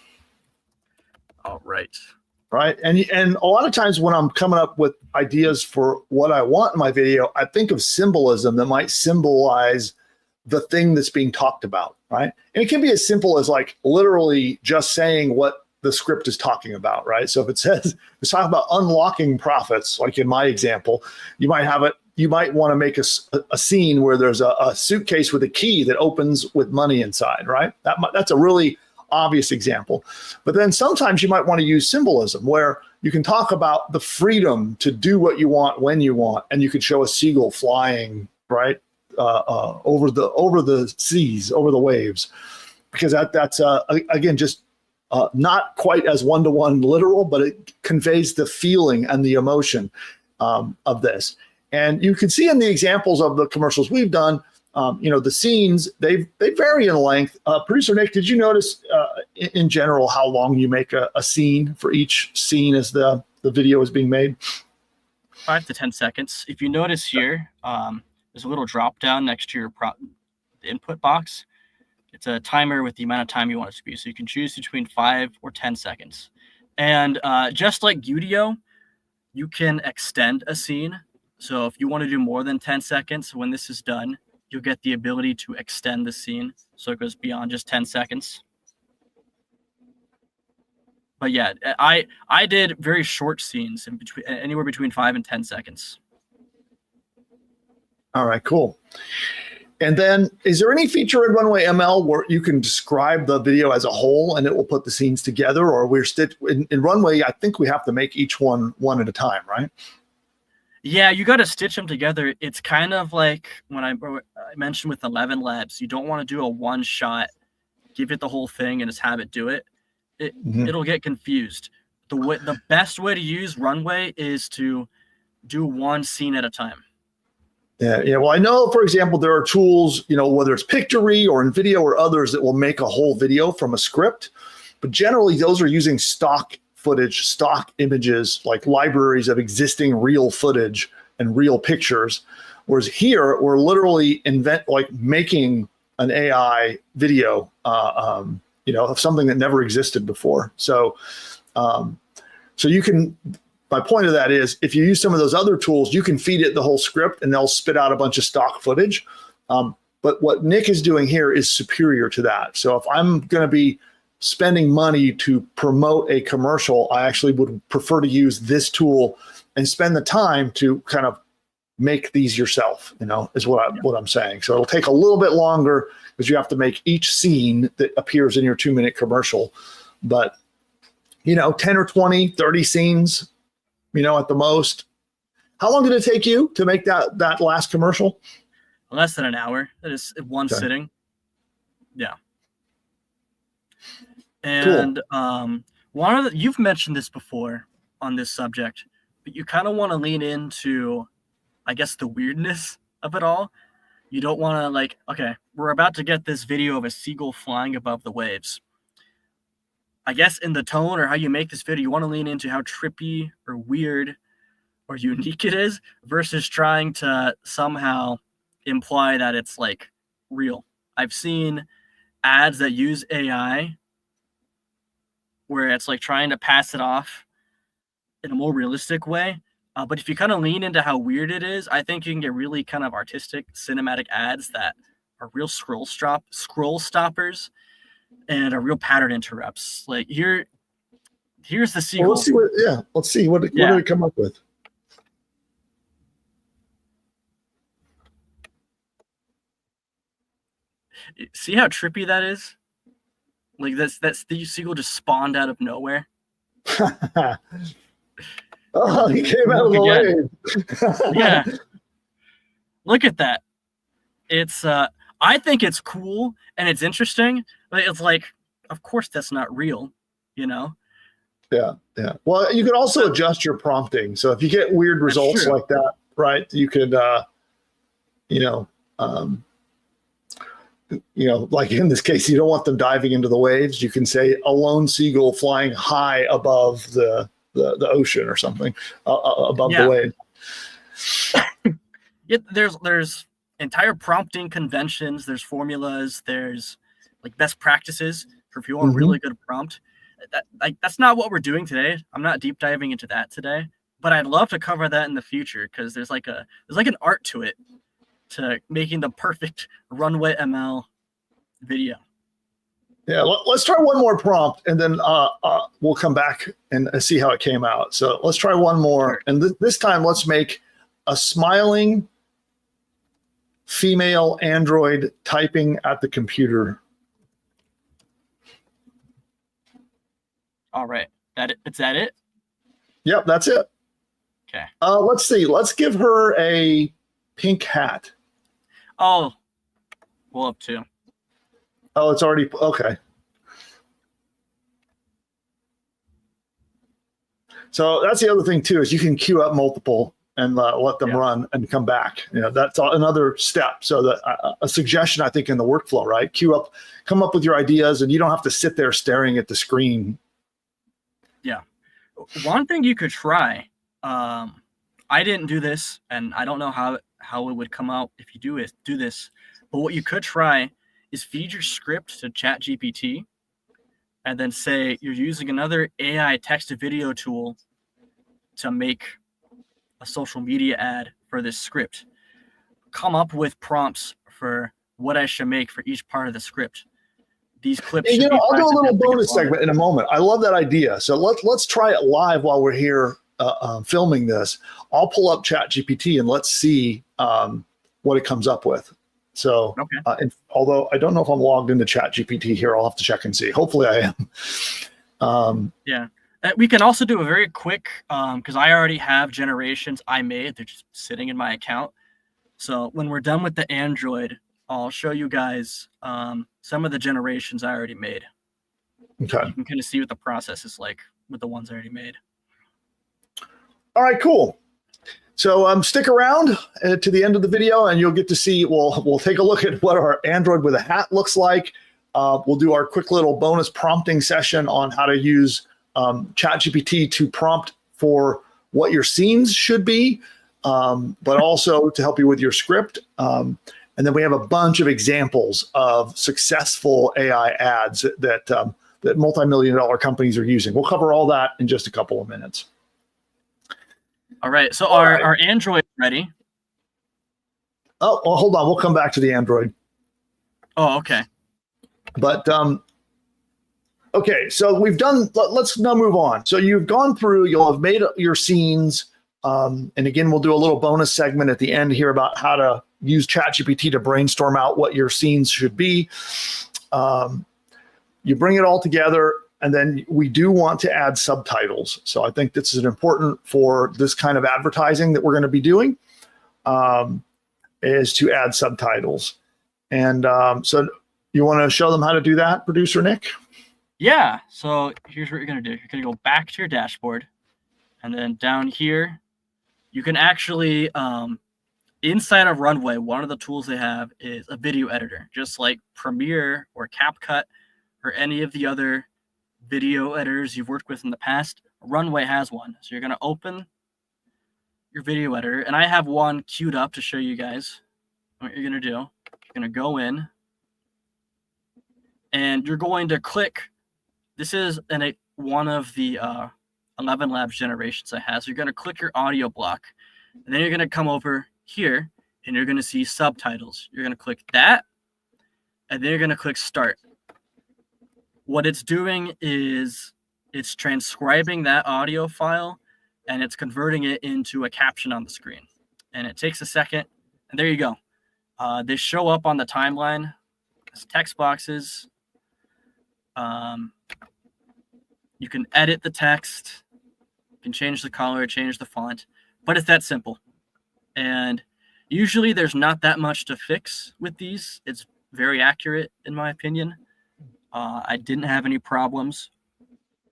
All right. Right. And a lot of times when I'm coming up with ideas for what I want in my video, I think of symbolism that might symbolize the thing that's being talked about. Right. And it can be as simple as like literally just saying what the script is talking about. Right. So if it says it's talking about unlocking profits, like in my example, you might want to make a scene where there's a suitcase with a key that opens with money inside. Right. That's a really obvious example. But then sometimes you might want to use symbolism where you can talk about the freedom to do what you want when you want, and you could show a seagull flying right over the seas, over the waves, because that's again just not quite as one-to-one literal, but it conveys the feeling and the emotion of this. And you can see in the examples of the commercials we've done, the scenes, they vary in length. Producer Nick, did you notice in general how long you make a scene for each scene as the video is being made? 5 to 10 seconds. If you notice here, there's a little drop down next to your input box. It's a timer with the amount of time you want it to be. So you can choose between 5 or 10 seconds. And just like Udio, you can extend a scene. So if you want to do more than 10 seconds, when this is done, you'll get the ability to extend the scene. So it goes beyond just 10 seconds. But yeah, I did very short scenes in between, anywhere between 5 and 10 seconds. All right, cool. And then is there any feature in RunwayML where you can describe the video as a whole and it will put the scenes together? Or we're in Runway, I think we have to make each one at a time, right? Yeah, you got to stitch them together. It's kind of like when I mentioned with 11 Labs, you don't want to do a one shot, give it the whole thing and just have it do it. It'll get confused. The best way to use Runway is to do one scene at a time. Yeah. Well, I know, for example, there are tools, whether it's Pictory or in video or others that will make a whole video from a script, but generally those are using stock footage, stock images, like libraries of existing real footage and real pictures. Whereas here, we're literally making an AI video, of something that never existed before. So you can. My point of that is, if you use some of those other tools, you can feed it the whole script and they'll spit out a bunch of stock footage. But what Nick is doing here is superior to that. So if I'm going to be spending money to promote a commercial, I actually would prefer to use this tool and spend the time to kind of make these yourself, is what I'm saying. So it'll take a little bit longer because you have to make each scene that appears in your 2-minute commercial. But, 10 or 20, 30 scenes, at the most. How long did it take you to make that last commercial? Less than an hour. That is one sitting. Yeah. And cool. You've mentioned this before on this subject, but you kind of want to lean into, I guess, the weirdness of it all. You don't want to okay, we're about to get this video of a seagull flying above the waves. I guess in the tone or how you make this video, you want to lean into how trippy or weird or unique it is versus trying to somehow imply that it's real. I've seen ads that use AI where it's trying to pass it off in a more realistic way. But if you kind of lean into how weird it is, I think you can get really kind of artistic cinematic ads that are real scroll stoppers and are real pattern interrupts. Here's the sequel. Well, let's see what did it come up with. See how trippy that is? That's the seagull just spawned out of nowhere. Oh, he came out of the wave. Yeah. Look at that. It's I think it's cool and it's interesting, but it's of course that's not real, Yeah. Well, you can also adjust your prompting. So if you get weird results like that, right, you could like in this case, you don't want them diving into the waves. You can say a lone seagull flying high above the ocean or something above the wave. Yeah, there's entire prompting conventions. There's formulas. There's best practices for if you want a really good prompt. That's not what we're doing today. I'm not deep diving into that today, but I'd love to cover that in the future because there's an art to it, to making the perfect RunwayML video. Yeah, let's try one more prompt, and then we'll come back and see how it came out. So let's try one more, and this time let's make a smiling female android typing at the computer. All right, is that it? Yep, that's it. Okay. Let's see. Let's give her a pink hat. Oh, we'll have two. Oh, it's already okay. So that's the other thing too, is you can queue up multiple and let them run and come back. That's another step. So that a suggestion, I think, in the workflow, right? Come up with your ideas, and you don't have to sit there staring at the screen. Yeah. One thing you could try. I didn't do this, and I don't know how it would come out if you do this. But what you could try is feed your script to ChatGPT, and then say you're using another AI text-to-video tool to make a social media ad for this script. Come up with prompts for what I should make for each part of the script. These clips. I'll do a little bonus segment in a moment. I love that idea. So let's try it live while we're here filming this. I'll pull up ChatGPT and let's see what it comes up with. So, although I don't know if I'm logged into ChatGPT here, I'll have to check and see. Hopefully I am. Yeah. We can also do a very quick, because I already have generations I made. They're just sitting in my account. So when we're done with the Android, I'll show you guys some of the generations I already made. Okay. You can kind of see what the process is like with the ones I already made. All right, cool. So stick around to the end of the video, and you'll get to see. We'll take a look at what our Android with a hat looks like. We'll do our quick little bonus prompting session on how to use ChatGPT to prompt for what your scenes should be, but also to help you with your script. And then we have a bunch of examples of successful AI ads that multi-million-dollar companies are using. We'll cover all that in just a couple of minutes. All right. So our Android ready? Oh, well, hold on. We'll come back to the Android. Oh, okay. But Okay, so we've done, let's now move on. So you've gone through, you'll have made your scenes. And again, we'll do a little bonus segment at the end here about how to use ChatGPT to brainstorm out what your scenes should be. You bring it all together, and then we do want to add subtitles. So I think this is important for this kind of advertising that we're going to be doing, is to add subtitles. And so you want to show them how to do that, producer Nick? Yeah, so here's what you're going to do. You're going to go back to your dashboard, and then down here, you can actually, inside of Runway, one of the tools they have is a video editor, just like Premiere or CapCut or any of the other video editors you've worked with in the past. Runway has one. So you're going to open your video editor, and I have one queued up to show you guys what you're going to do. You're going to go in, and you're going to click. This is one of the 11 Labs generations I have. So you're going to click your audio block, and then you're going to come over here, and you're going to see subtitles. You're going to click that, and then you're going to click start. What it's doing is it's transcribing that audio file, and it's converting it into a caption on the screen. And it takes a second, and there you go. They show up on the timeline as text boxes. You can edit the text, you can change the color, change the font, but it's that simple. And usually there's not that much to fix with these. It's very accurate, in my opinion. I didn't have any problems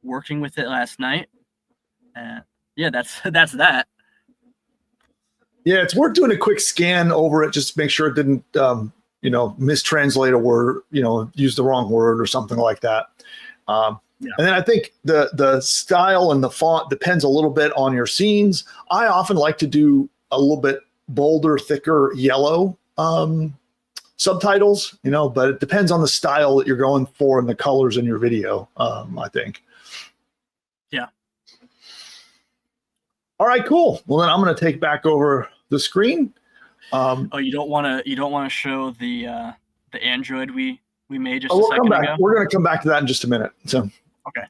working with it last night. And yeah, that's that. Yeah, it's worth doing a quick scan over it just to make sure it didn't, mistranslate a word, use the wrong word or something like that. Yeah. And then I think the style and the font depends a little bit on your scenes. I often like to do a little bit bolder, thicker yellow subtitles, but it depends on the style that you're going for and the colors in your video, I think. Yeah. All right, cool. Well, then I'm going to take back over the screen. You don't want to show the Android we made just a second ago? We're going to come back to that in just a minute. So. Okay.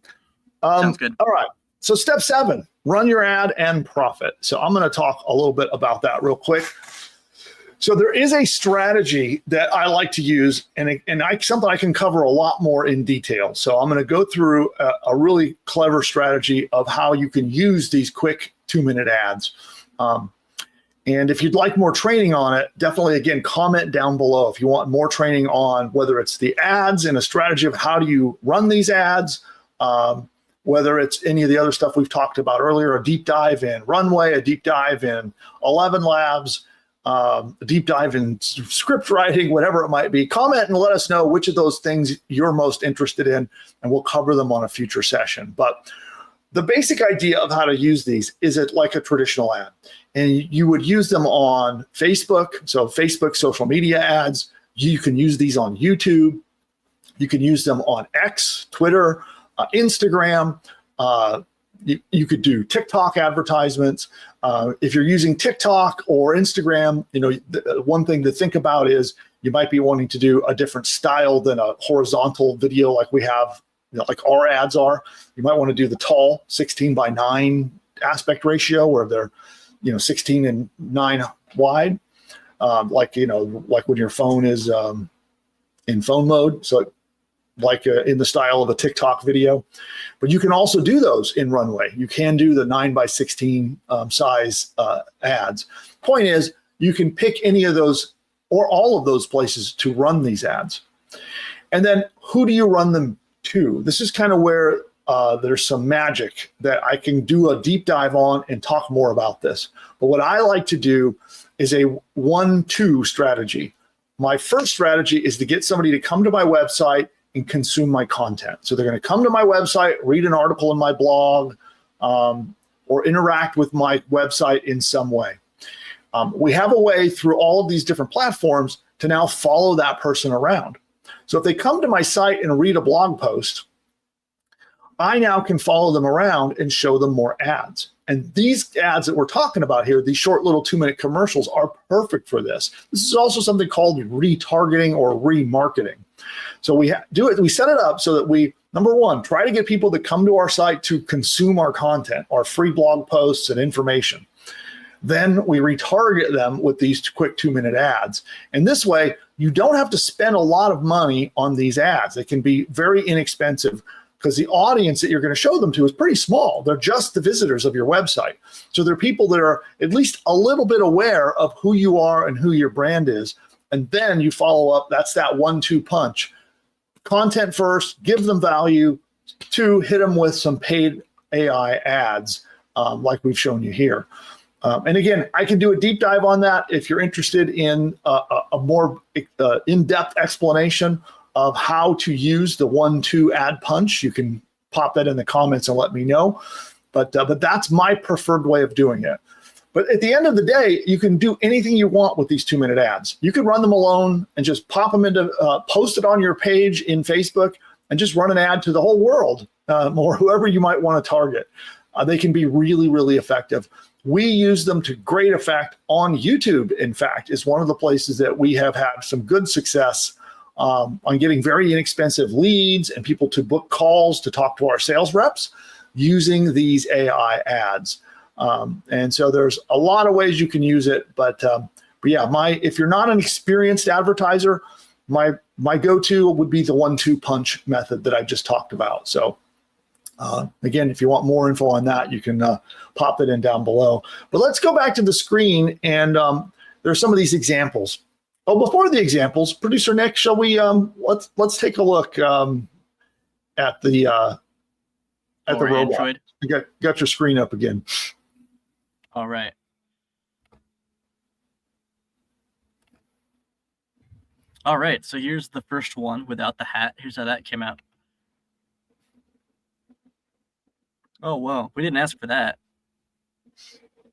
Sounds good. All right. So step 7, run your ad and profit. So I'm going to talk a little bit about that real quick. So there is a strategy that I like to use, and something I can cover a lot more in detail. So I'm going to go through a really clever strategy of how you can use these quick 2-minute ads. And if you'd like more training on it, definitely, again, comment down below if you want more training on whether it's the ads and a strategy of how do you run these ads, whether it's any of the other stuff we've talked about earlier, a deep dive in Runway, a deep dive in 11 Labs, a deep dive in script writing, whatever it might be. Comment and let us know which of those things you're most interested in, and we'll cover them on a future session. But the basic idea of how to use these is it like a traditional ad. And you would use them on Facebook, so Facebook social media ads. You can use these on YouTube. You can use them on X, Twitter, Instagram. You could do TikTok advertisements. If you're using TikTok or Instagram, one thing to think about is you might be wanting to do a different style than a horizontal video like we have, like our ads are. You might want to do the tall 16:9 aspect ratio where they're 16 and 9 wide, like when your phone is in phone mode. So like in the style of a TikTok video, but you can also do those in Runway. You can do the 9:16 size ads. Point is, you can pick any of those or all of those places to run these ads. And then who do you run them to? This is kind of where there's some magic that I can do a deep dive on and talk more about this. But what I like to do is a 1-2 strategy. My first strategy is to get somebody to come to my website and consume my content. So they're going to come to my website, read an article in my blog, or interact with my website in some way. We have a way through all of these different platforms to now follow that person around. So if they come to my site and read a blog post, I now can follow them around and show them more ads. And these ads that we're talking about here, these short little 2-minute commercials, are perfect for this. This is also something called retargeting or remarketing. So we set it up so that we Number one, try to get people to come to our site to consume our content, our free blog posts and information. Then we retarget them with these quick 2-minute ads. And this way, you don't have to spend a lot of money on these ads. They can be very inexpensive because the audience that you're going to show them to is pretty small. They're just the visitors of your website. So they're people that are at least a little bit aware of who you are and who your brand is. And then you follow up. That's that 1-2 punch. Content first, give them value. 2, hit them with some paid AI ads like we've shown you here. And again, I can do a deep dive on that if you're interested in a more in-depth explanation of how to use the 1-2 ad punch. You can pop that in the comments and let me know. But that's my preferred way of doing it. But at the end of the day, you can do anything you want with these 2-minute ads. You can run them alone and just pop them into, post it on your page in Facebook and just run an ad to the whole world or whoever you might want to target. They can be really, really effective. We use them to great effect on YouTube, in fact, is one of the places that we have had some good success on getting very inexpensive leads and people to book calls to talk to our sales reps using these AI ads. And so there's a lot of ways you can use it, but yeah, if you're not an experienced advertiser, my go-to would be the 1-2 punch method that I just talked about. So again, if you want more info on that, you can pop it in down below. But let's go back to the screen, and there's some of these examples. Oh, before the examples, producer Nick, shall we let's take a look at the robot. Android. You got your screen up again. All right. All right, so here's the first one without the hat. Here's how that came out. Oh, whoa, we didn't ask for that.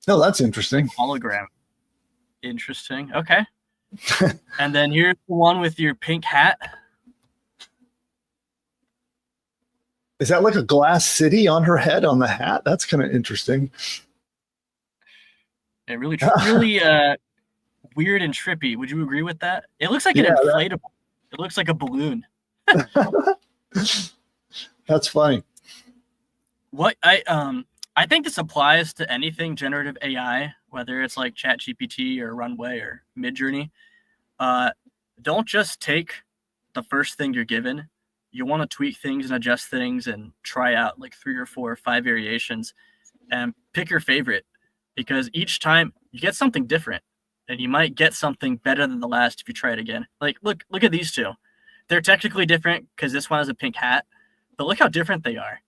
Oh, that's interesting. Hologram. Interesting. Okay. And then here's the one with your pink hat. Is that like a glass city on her head on the hat? That's kind of interesting. It really weird and trippy. Would you agree with that? It looks like an inflatable. It looks like a balloon. That's funny. What I think this applies to anything generative AI, whether it's like ChatGPT or Runway or Midjourney. Don't just take the first thing you're given. You want to tweak things and adjust things and try out like 3 or 4 or 5 variations and pick your favorite, because each time you get something different and you might get something better than the last if you try it again. Like, look at these two. They're technically different because this one has a pink hat, but look how different they are.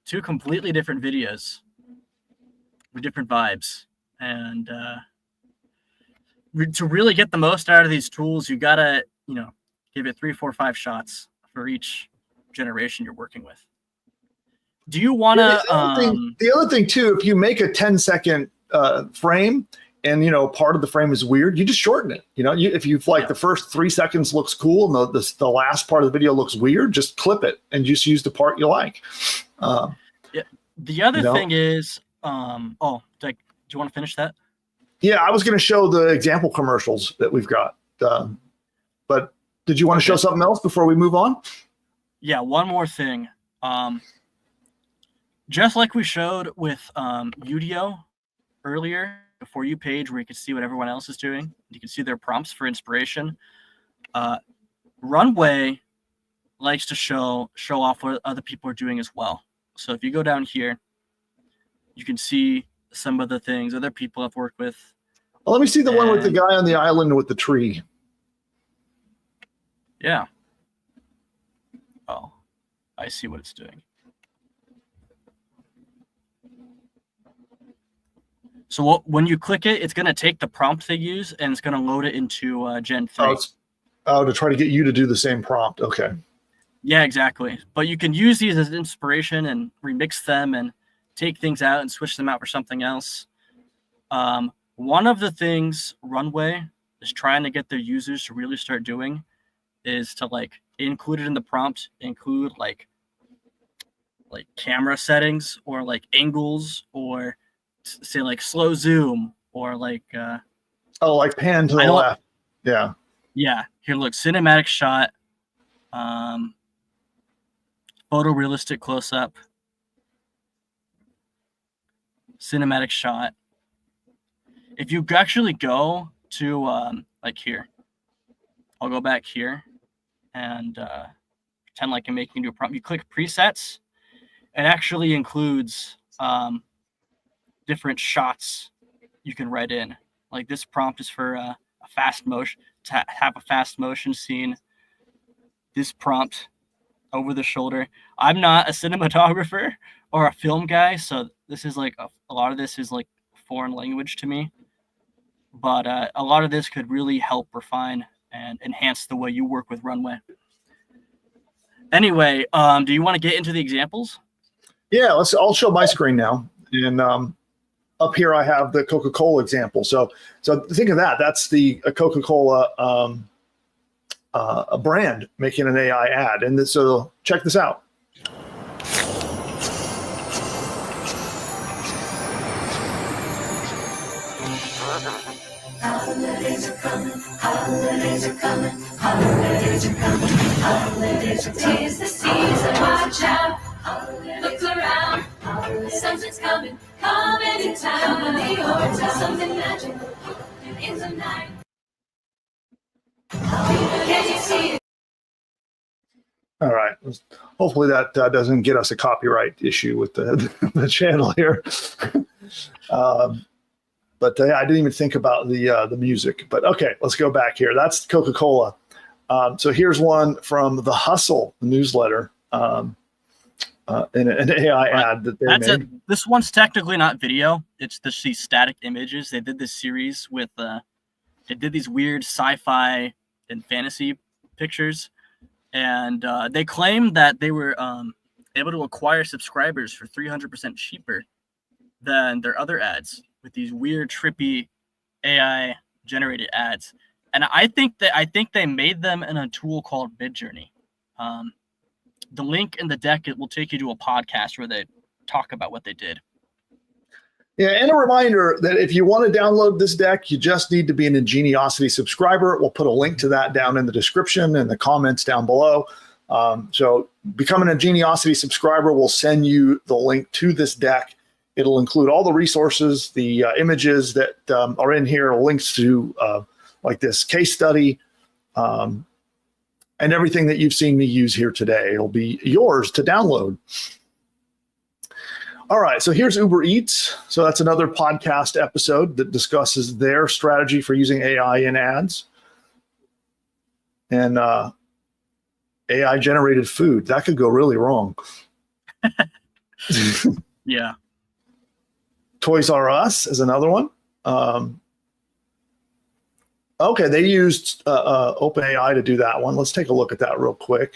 2 completely different videos with different vibes. And to really get the most out of these tools, you gotta, give it 3, 4, 5 shots for each generation you're working with. Do you want to? The other thing too, if you make a 10-second frame, and part of the frame is weird, you just shorten it. If you've the first 3 seconds looks cool and the last part of the video looks weird, just clip it and just use the part you like. Yeah. The other thing is, do you want to finish that? Yeah, I was going to show the example commercials that we've got. But did you want to show something else before we move on? Yeah, one more thing. Just like we showed with Udio earlier, the For You page where you can see what everyone else is doing. You can see their prompts for inspiration. Runway likes to show off what other people are doing as well. So if you go down here, you can see some of the things other people have worked with. Well, let me see the one with the guy on the island with the tree. Yeah. Oh, I see what it's doing. So when you click it, it's going to take the prompt they use and it's going to load it into Gen 3. To try to get you to do the same prompt. Okay. Yeah, exactly. But you can use these as inspiration and remix them and take things out and switch them out for something else. One of the things Runway is trying to get their users to really start doing is to include it in the prompt, include like camera settings or angles or say slow zoom or pan to the left. Yeah. Yeah. Here, look, cinematic shot. photorealistic close-up, cinematic shot. If you actually go to like here, I'll go back here and pretend like I'm making a prompt. You click presets. It actually includes different shots you can write in. Like this prompt is for a fast motion, to have a fast motion scene. This prompt over the shoulder. I'm not a cinematographer or a film guy, so this is like a lot of this is like foreign language to me. But a lot of this could really help refine and enhance the way you work with Runway. Anyway, do you want to get into the examples? Yeah, I'll show my screen now. And up here I have the Coca-Cola example. So think of that. That's the Coca-Cola a brand making an AI ad. And so check this out. Holidays are coming, holidays are coming, holidays are coming, holidays are coming. 'Tis the season, watch out, look around, something's coming, coming in town, the order, something magical, in the night. Can you see it? All right. Hopefully that doesn't get us a copyright issue with the channel here. But I didn't even think about the music. But okay, let's go back here. That's Coca-Cola. So here's one from The Hustle, the newsletter, in an AI ad that they made. This one's technically not video. It's these static images. They did this series with, they did these weird sci-fi and fantasy pictures. And they claimed that they were able to acquire subscribers for 300% cheaper than their other ads with these weird, trippy AI-generated ads. And I think they made them in a tool called Midjourney. The link in the deck, it will take you to a podcast where they talk about what they did. Yeah, and a reminder that if you want to download this deck, you just need to be an Ingeniosity subscriber. We'll put a link to that down in the description and the comments down below. So becoming an Ingeniosity subscriber will send you the link to this deck. It'll include all the resources, the images that are in here, links to like this case study, and everything that you've seen me use here today. It'll be yours to download. All right, so here's Uber Eats. So that's another podcast episode that discusses their strategy for using AI in ads. And AI-generated food, that could go really wrong. Yeah. Toys R Us is another one. Okay, they used OpenAI to do that one. Let's take a look at that real quick.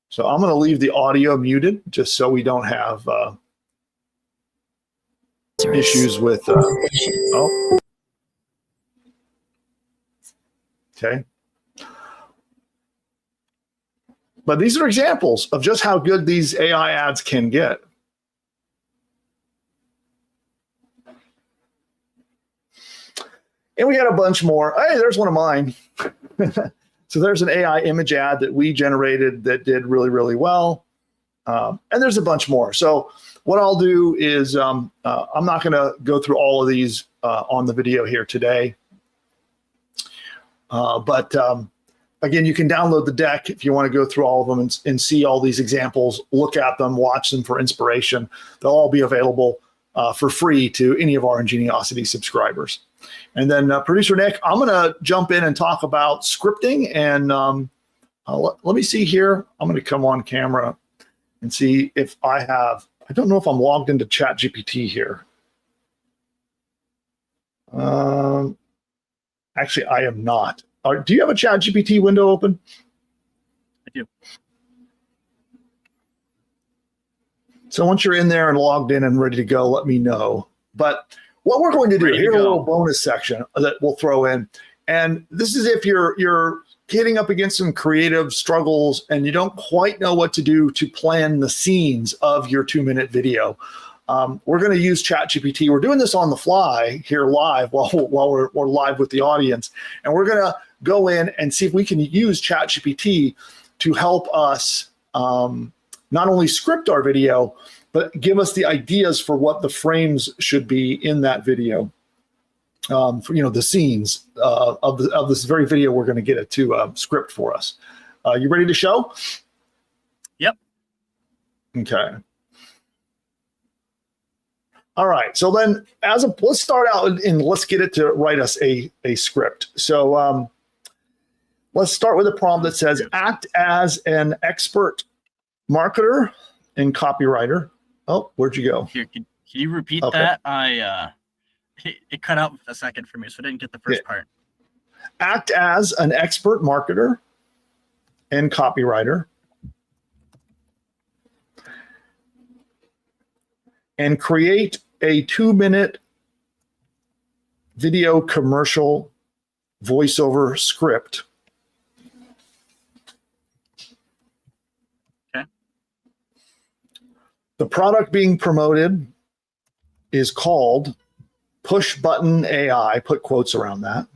So I'm going to leave the audio muted just so we don't have issues with. Oh, okay. But these are examples of just how good these AI ads can get. And we got a bunch more. Hey, there's one of mine. So there's an AI image ad that we generated that did really, really well. And there's a bunch more. So what I'll do is I'm not going to go through all of these on the video here today. But again, you can download the deck if you want to go through all of them and see all these examples, look at them, watch them for inspiration. They'll all be available for free to any of our Ingeniosity subscribers. And then Producer Nick, I'm going to jump in and talk about scripting. And let me see here. I'm going to come on camera and see if I don't know if I'm logged into ChatGPT here. Actually, I am not. Do you have a ChatGPT window open? I do. So once you're in there and logged in and ready to go, let me know. But what we're going to do, here's a little bonus section that we'll throw in. And this is if you're getting up against some creative struggles and you don't quite know what to do to plan the scenes of your 2-minute video. We're going to use ChatGPT. We're doing this on the fly here live while we're live with the audience. And we're going to go in and see if we can use ChatGPT to help us not only script our video, but give us the ideas for what the frames should be in that video. For, the scenes of this very video we're going to get it to script for us. You ready to show? Yep. Okay. All right. So then let's start out and let's get it to write us a script. So let's start with a prompt that says, act as an expert marketer and copywriter. Oh, where'd you go? Here, can you repeat that? It cut out a second for me, so I didn't get the first part. Act as an expert marketer and copywriter and create a 2-minute video commercial voiceover script. Okay. The product being promoted is called PushButton AI. Put quotes around that.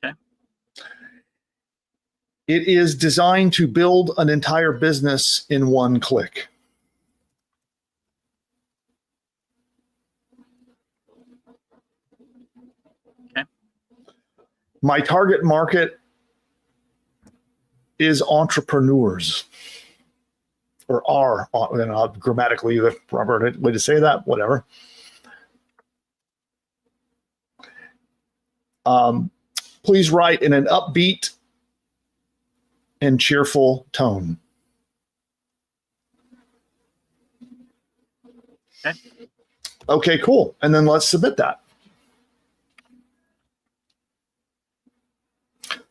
Okay. It is designed to build an entire business in one click. Okay. My target market is entrepreneurs. Or are, grammatically the proper way to say that, whatever. Please write in an upbeat and cheerful tone. Okay. Okay, cool. And then let's submit that.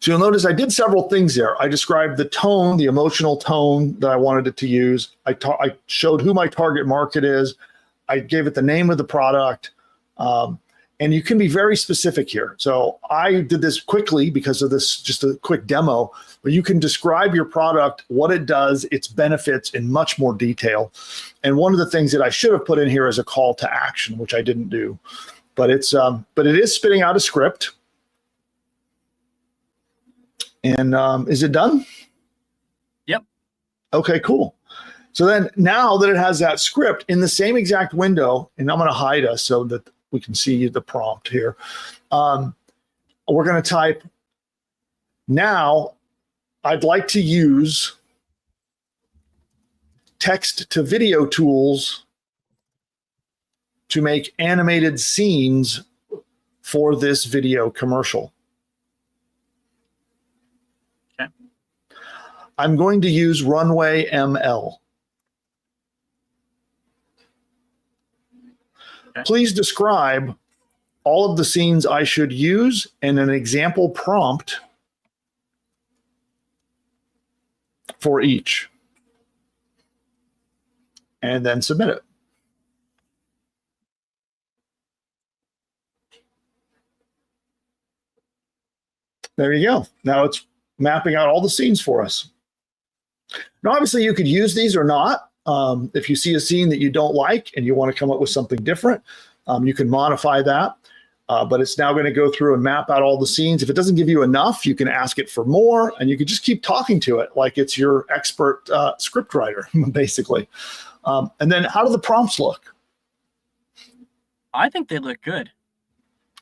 So you'll notice I did several things there. I described the tone, the emotional tone that I wanted it to use. I showed who my target market is. I gave it the name of the product. And you can be very specific here. So I did this quickly because of this, just a quick demo, but you can describe your product, what it does, its benefits in much more detail. And one of the things that I should have put in here is a call to action, which I didn't do, but it is spitting out a script. And is it done? Yep. Okay, cool. So then now that it has that script in the same exact window, and I'm going to hide us so that we can see the prompt here. We're going to type, now I'd like to use text to video tools to make animated scenes for this video commercial. Okay. I'm going to use RunwayML. Please describe all of the scenes I should use and an example prompt for each. And then submit it. There you go. Now it's mapping out all the scenes for us. Now, obviously, you could use these or not. If you see a scene that you don't like and you want to come up with something different, you can modify that. But it's now going to go through and map out all the scenes. If it doesn't give you enough, you can ask it for more, and you can just keep talking to it like it's your expert script writer, basically. And then how do the prompts look? I think they look good.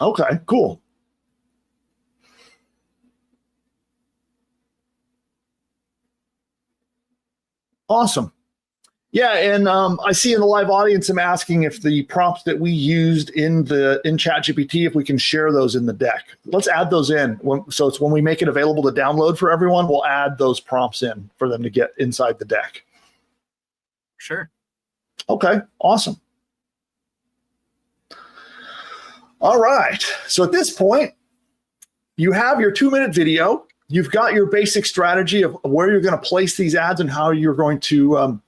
Okay, cool. Awesome. Yeah, and I see in the live audience, I'm asking if the prompts that we used in ChatGPT, if we can share those in the deck. Let's add those in. So it's when we make it available to download for everyone, we'll add those prompts in for them to get inside the deck. Sure. Okay, awesome. All right, so at this point, you have your 2-minute video. You've got your basic strategy of where you're going to place these ads and how you're going to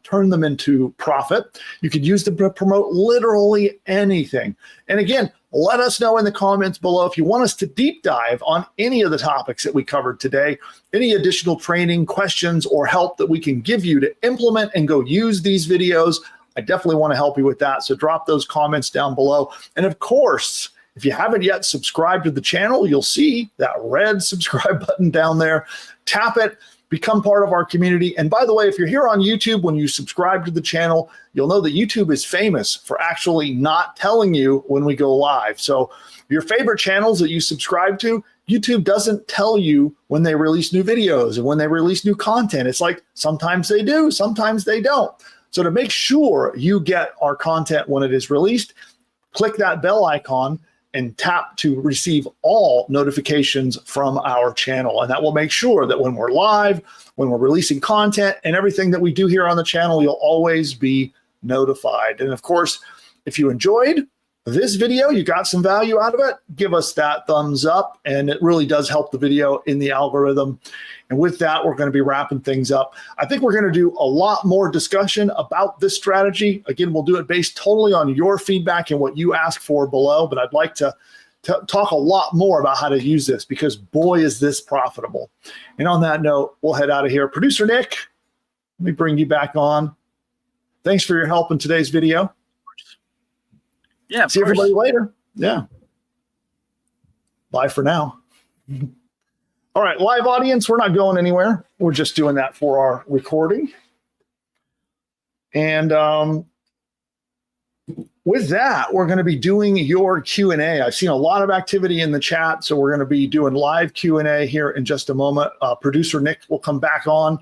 turn them into profit. You could use them to promote literally anything. And again, let us know in the comments below if you want us to deep dive on any of the topics that we covered today, any additional training, questions, or help that we can give you to implement and go use these videos. I definitely want to help you with that. So drop those comments down below. And of course, If you haven't yet subscribed to the channel, you'll see that red subscribe button down there. Tap it, become part of our community. And by the way, if you're here on YouTube, when you subscribe to the channel, you'll know that YouTube is famous for actually not telling you when we go live. So your favorite channels that you subscribe to, YouTube doesn't tell you when they release new videos and when they release new content. It's like sometimes they do, sometimes they don't. So to make sure you get our content when it is released, click that bell icon and tap to receive all notifications from our channel. And that will make sure that when we're live, when we're releasing content and everything that we do here on the channel, you'll always be notified. And of course, if you enjoyed this video, you got some value out of it, give us that thumbs up, and it really does help the video in the algorithm. And with that, we're going to be wrapping things up. I think we're going to do a lot more discussion about this strategy. Again, we'll do it based totally on your feedback and what you ask for below, but I'd like to talk a lot more about how to use this, because boy, is this profitable. And on that note, we'll head out of here. Producer Nick, let me bring you back on. Thanks for your help in today's video. Yeah. See everybody later. Yeah. Bye for now. All right, live audience, we're not going anywhere. We're just doing that for our recording. And with that, we're going to be doing your Q&A. I've seen a lot of activity in the chat, so we're going to be doing live Q&A here in just a moment. Producer Nick will come back on,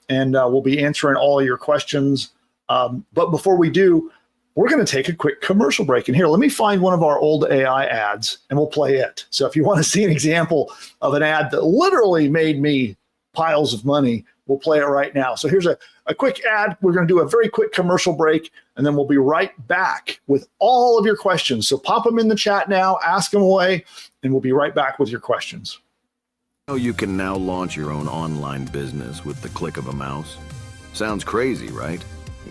and we'll be answering all your questions. But before we do, we're going to take a quick commercial break. And here, let me find one of our old AI ads, and we'll play it. So if you want to see an example of an ad that literally made me piles of money, we'll play it right now. So here's a quick ad. We're going to do a very quick commercial break, and then we'll be right back with all of your questions. So pop them in the chat now, ask them away, and we'll be right back with your questions. You can now launch your own online business with the click of a mouse. Sounds crazy, right?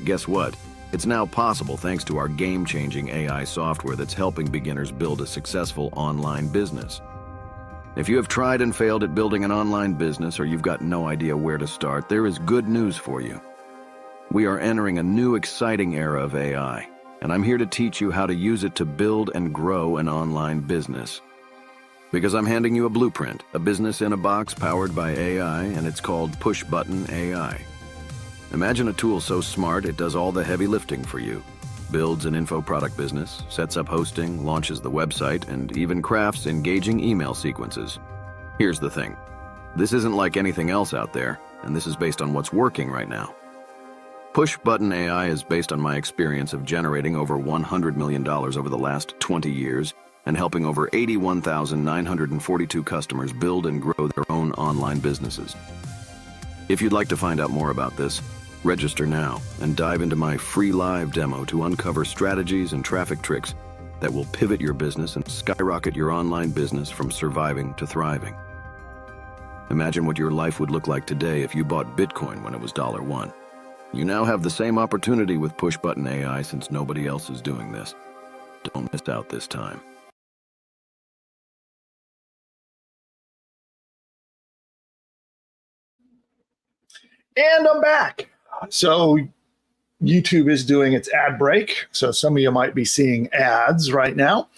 Guess what? It's now possible thanks to our game-changing AI software that's helping beginners build a successful online business. If you have tried and failed at building an online business, or you've got no idea where to start, there is good news for you. We are entering a new exciting era of AI, and I'm here to teach you how to use it to build and grow an online business. Because I'm handing you a blueprint, a business in a box powered by AI, and it's called PushButton AI. Imagine a tool so smart it does all the heavy lifting for you. Builds an info product business, sets up hosting, launches the website, and even crafts engaging email sequences. Here's the thing. This isn't like anything else out there, and this is based on what's working right now. PushButton AI is based on my experience of generating over $100 million over the last 20 years and helping over 81,942 customers build and grow their own online businesses. If you'd like to find out more about this, register now and dive into my free live demo to uncover strategies and traffic tricks that will pivot your business and skyrocket your online business from surviving to thriving. Imagine what your life would look like today if you bought Bitcoin when it was $1. You now have the same opportunity with PushButton AI since nobody else is doing this. Don't miss out this time. And I'm back. So YouTube is doing its ad break. So some of you might be seeing ads right now.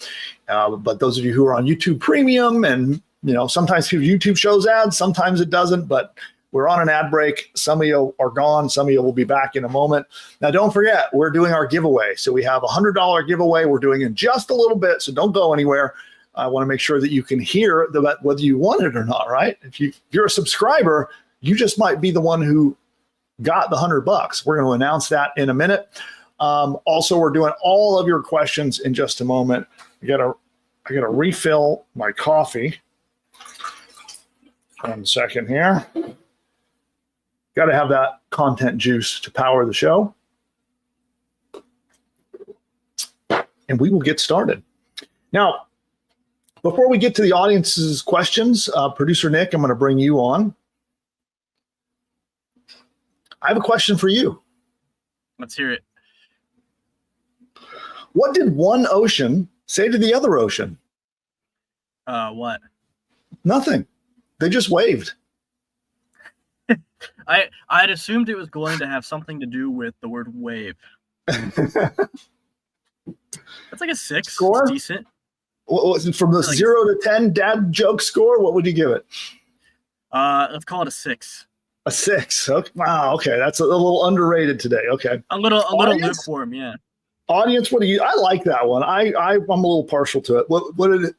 But those of you who are on YouTube Premium, and sometimes YouTube shows ads, sometimes it doesn't, but we're on an ad break. Some of you are gone. Some of you will be back in a moment. Now, don't forget, we're doing our giveaway. So we have a $100 giveaway. We're doing in just a little bit, so don't go anywhere. I want to make sure that you can hear whether you want it or not, right? If you're a subscriber, you just might be the one who got the $100. We're going to announce that in a minute. Also, we're doing all of your questions in just a moment. I gotta refill my coffee. 1 second here. Got to have that content juice to power the show. And we will get started. Now, before we get to the audience's questions, Producer Nick, I'm going to bring you on. I have a question for you. Let's hear it. What did one ocean say to the other ocean? What? Nothing. They just waved. I'd assumed it was going to have something to do with the word wave. That's like a 6. Score? It's decent. What was it, from the Like- 0 to 10 dad joke score? What would you give it? Let's call it a 6. A 6. Okay. Wow. Okay, that's a little underrated today. Okay. A little Audience? lukewarm, yeah. Audience, what do you? I like that one. I'm a little partial to it.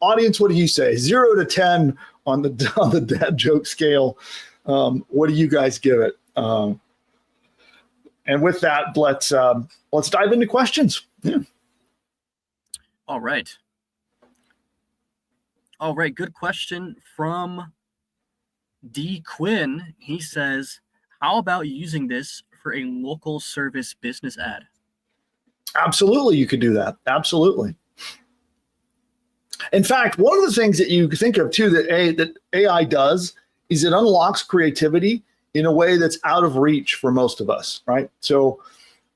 Audience? What do you say? 0 to 10 on the dad joke scale. What do you guys give it? And with that, let's dive into questions. Yeah. All right. Good question from D. Quinn. He says, how about using this for a local service business ad? Absolutely, you could do that. Absolutely. In fact, one of the things that you think of too that AI does is it unlocks creativity in a way that's out of reach for most of us, right? So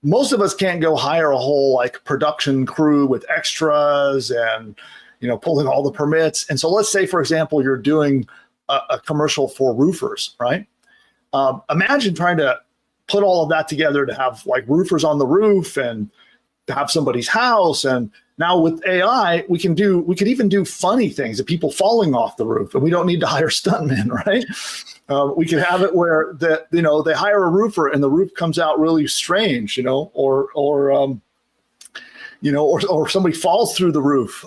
most of us can't go hire a whole like production crew with extras and pulling all the permits. And so let's say, for example, you're doing a commercial for roofers, right? Imagine trying to put all of that together to have like roofers on the roof and to have somebody's house. And now with AI, we could even do funny things of people falling off the roof, and we don't need to hire stuntmen, right? We can have it where they hire a roofer and the roof comes out really strange, or somebody falls through the roof.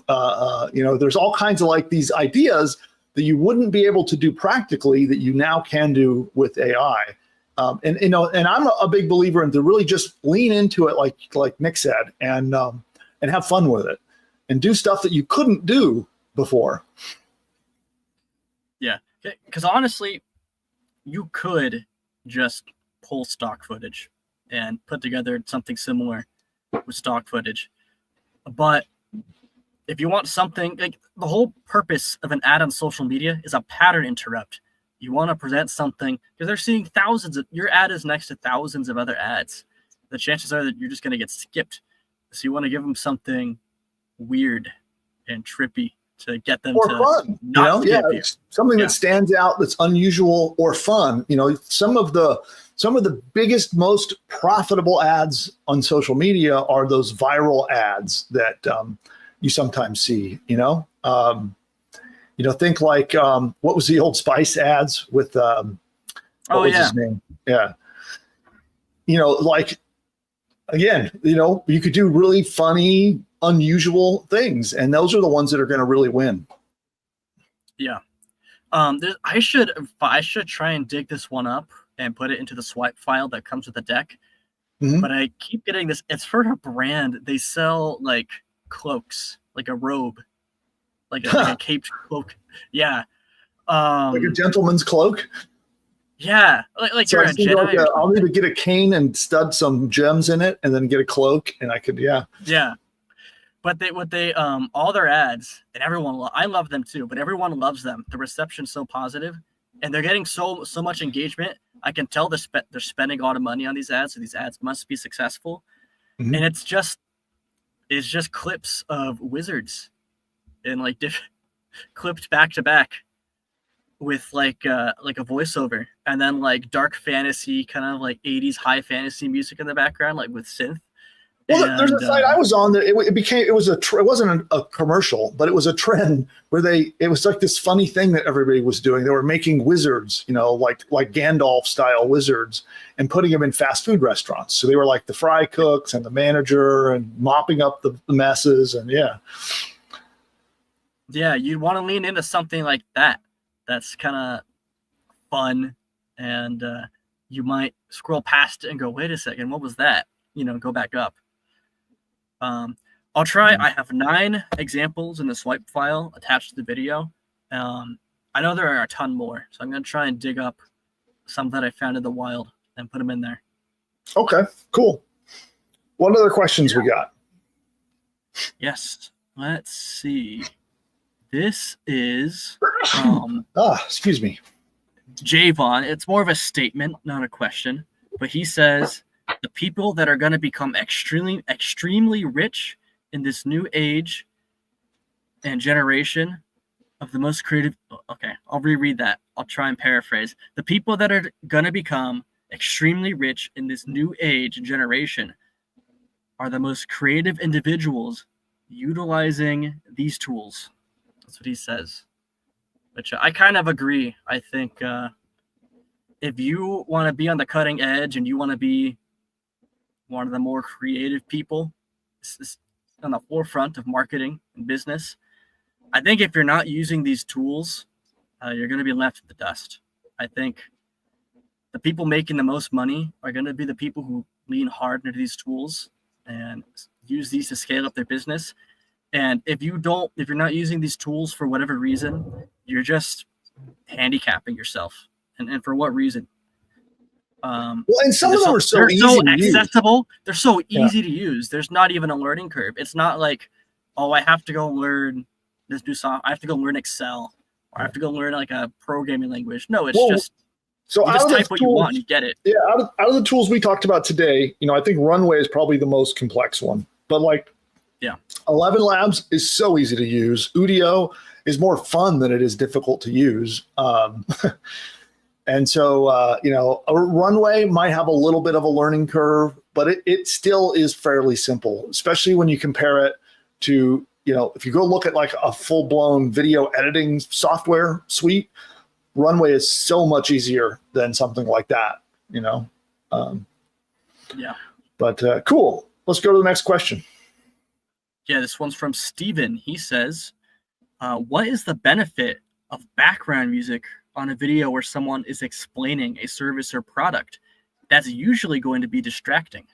There's all kinds of like these ideas that you wouldn't be able to do practically that you now can do with AI. And I'm a big believer in to really just lean into it, like Nick said, and have fun with it, and do stuff that you couldn't do before. Yeah, because honestly, you could just pull stock footage and put together something similar with stock footage, but if you want something like the whole purpose of an ad on social media is a pattern interrupt. You want to present something because they're seeing your ad is next to thousands of other ads. The chances are that you're just going to get skipped. So you want to give them something weird and trippy to get them or to fun, not skip you. Something that stands out, that's unusual or fun. Some of the biggest, most profitable ads on social media are those viral ads that you sometimes see. Think like what was the Old Spice ads with what was his name? Yeah. You could do really funny, unusual things, and those are the ones that are going to really win. Yeah. I should try and dig this one up and put it into the swipe file that comes with the deck. Mm-hmm. But I keep getting this. It's for a brand. They sell like cloaks, like a robe, like a caped cloak. Yeah. Like a gentleman's cloak. Yeah. Like So you're a Jedi. I'll need to get a cane and stud some gems in it, and then get a cloak, and I could, yeah. Yeah. But they all their ads, and I love them too, but everyone loves them. The reception's so positive, and they're getting so much engagement. I can tell they're spending a lot of money on these ads, so these ads must be successful. Mm-hmm. And it's just clips of wizards and like clipped back to back with like a voiceover, and then like dark fantasy, kind of like 80s high fantasy music in the background, like with synth. Well, there's a site I was on that it wasn't a commercial, but it was a trend where it was like this funny thing that everybody was doing. They were making wizards, like Gandalf style wizards, and putting them in fast food restaurants. So they were like the fry cooks and the manager and mopping up the messes, and yeah. Yeah, you'd want to lean into something like that. That's kind of fun, and you might scroll past it and go, "Wait a second, what was that?" Go back up. I'll try. I have 9 examples in the swipe file attached to the video. I know there are a ton more, so I'm going to try and dig up some that I found in the wild and put them in there. Okay, cool. What other questions we got? Yes. Let's see. This is excuse me. Javon. It's more of a statement, not a question. But he says, the people that are going to become extremely rich in this new age and generation of the most creative. Okay, I'll reread that. I'll try and paraphrase. The people that are going to become extremely rich in this new age and generation are the most creative individuals utilizing these tools. That's what he says, which I kind of agree. I think if you want to be on the cutting edge and you want to be one of the more creative people on the forefront of marketing and business, I think if you're not using these tools, you're going to be left in the dust. I think the people making the most money are going to be the people who lean hard into these tools and use these to scale up their business. And if you're not using these tools for whatever reason, you're just handicapping yourself. And for what reason? Well, and some of them are so easy so to accessible. Use. They're so easy to use. There's not even a learning curve. It's not like, oh, I have to go learn this new software. I have to go learn Excel, or I have to go learn like a programming language. No, it's just so you just type what you want and you get it. Yeah, out of the tools we talked about today, I think Runway is probably the most complex one. But 11 Labs is so easy to use. Udio is more fun than it is difficult to use. And so, a Runway might have a little bit of a learning curve, but it still is fairly simple, especially when you compare it to, if you go look at like a full-blown video editing software suite, Runway is so much easier than something like that, But cool. Let's go to the next question. Yeah, this one's from Steven. He says, what is the benefit of background music on a video where someone is explaining a service or product? That's usually going to be distracting.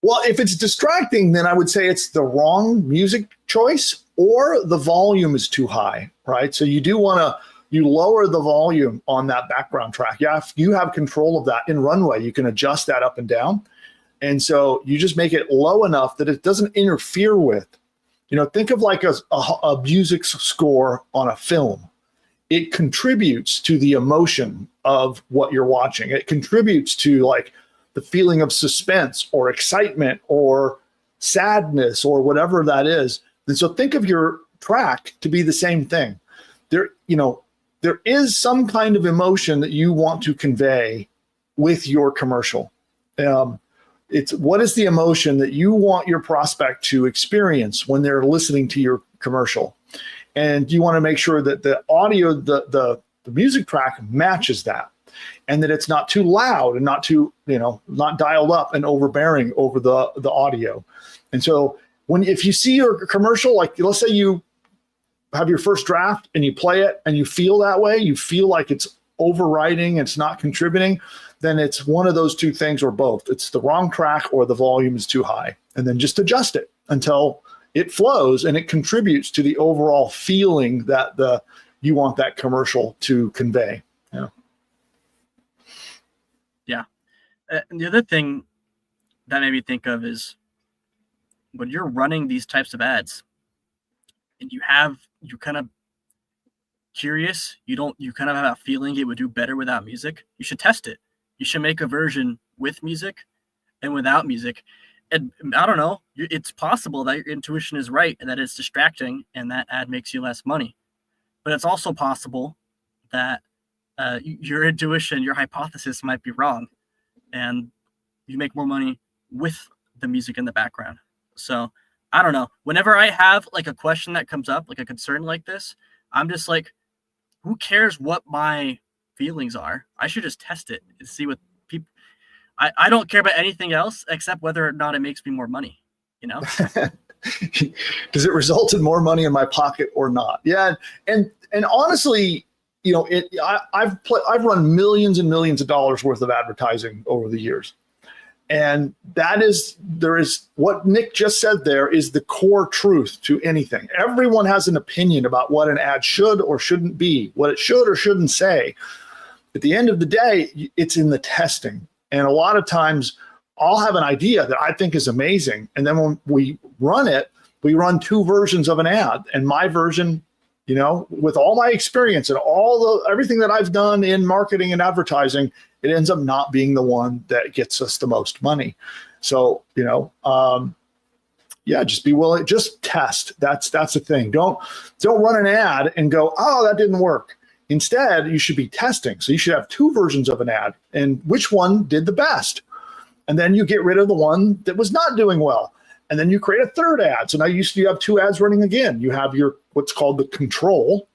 Well, if it's distracting, then I would say it's the wrong music choice or the volume is too high, right? So you do want to, you lower the volume on that background track. Yeah, if you have control of that in Runway, you can adjust that up and down. And so you just make it low enough that it doesn't interfere with, think of like a music score on a film. It contributes to the emotion of what you're watching. It contributes to like the feeling of suspense or excitement or sadness or whatever that is. And so think of your track to be the same thing. There is some kind of emotion that you want to convey with your commercial. It's what is the emotion that you want your prospect to experience when they're listening to your commercial? And you want to make sure that the audio, the music track matches that, and that it's not too loud and not too, not dialed up and overbearing over the audio. And so if you see your commercial, like let's say you have your first draft and you play it and you feel that way, you feel like it's overriding, it's not contributing, then it's one of those two things or both. It's the wrong track or the volume is too high. And then just adjust it until it flows and it contributes to the overall feeling that you want that commercial to convey. Yeah. And the other thing that made me think of is when you're running these types of ads and you're kind of curious, you kind of have a feeling it would do better without music, you should test it. You should make a version with music and without music. And I don't know, it's possible that your intuition is right and that it's distracting and that ad makes you less money. But it's also possible that your intuition, your hypothesis might be wrong and you make more money with the music in the background. So I don't know. Whenever I have like a question that comes up, like a concern like this, I'm just like, who cares what my feelings are? I should just test it and see what people. I don't care about anything else except whether or not it makes me more money. Does it result in more money in my pocket or not? Yeah, and honestly, I've run millions and millions of dollars worth of advertising over the years, and there is what Nick just said. There is the core truth to anything. Everyone has an opinion about what an ad should or shouldn't be, what it should or shouldn't say. At the end of the day, it's in the testing. And a lot of times I'll have an idea that I think is amazing. And then when we run it, we run two versions of an ad. And my version, with all my experience and everything that I've done in marketing and advertising, it ends up not being the one that gets us the most money. So, just be willing, just test. That's the thing. Don't run an ad and go, oh, that didn't work. Instead, you should be testing. So you should have two versions of an ad and which one did the best. And then you get rid of the one that was not doing well. and then you create a third ad. So now you have 2 ads running again. You have your what's called the control,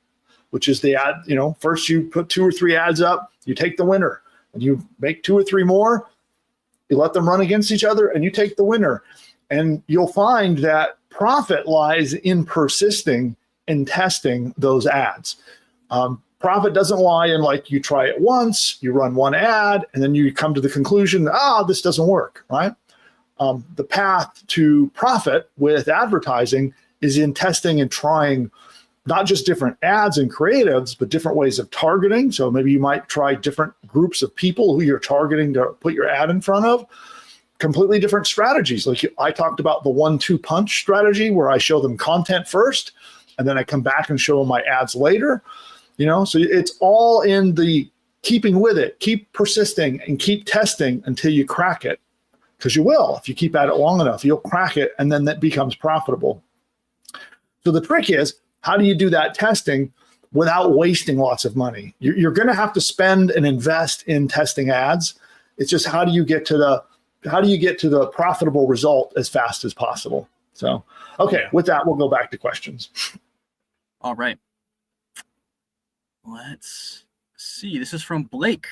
which is the ad. First you put 2 or 3 ads up, you take the winner, and you make 2 or 3 more. You let them run against each other, and you take the winner. And you'll find that profit lies in persisting and testing those ads. Profit doesn't lie in like you try it once, you run 1 ad, and then you come to the conclusion, this doesn't work, right? The path to profit with advertising is in testing and trying not just different ads and creatives, but different ways of targeting. So maybe you might try different groups of people who you're targeting to put your ad in front of. Completely different strategies. Like I talked about the 1-2 punch strategy, where I show them content first, and then I come back and show them my ads later. So it's all in the keeping with it, keep persisting and keep testing until you crack it. Because you will. If you keep at it long enough, you'll crack it, and then that becomes profitable. So the trick is, how do you do that testing without wasting lots of money? You're going to have to spend and invest in testing ads. It's just how do you get to the profitable result as fast as possible? So, okay, with that, we'll go back to questions. All right. Let's see. This is from Blake.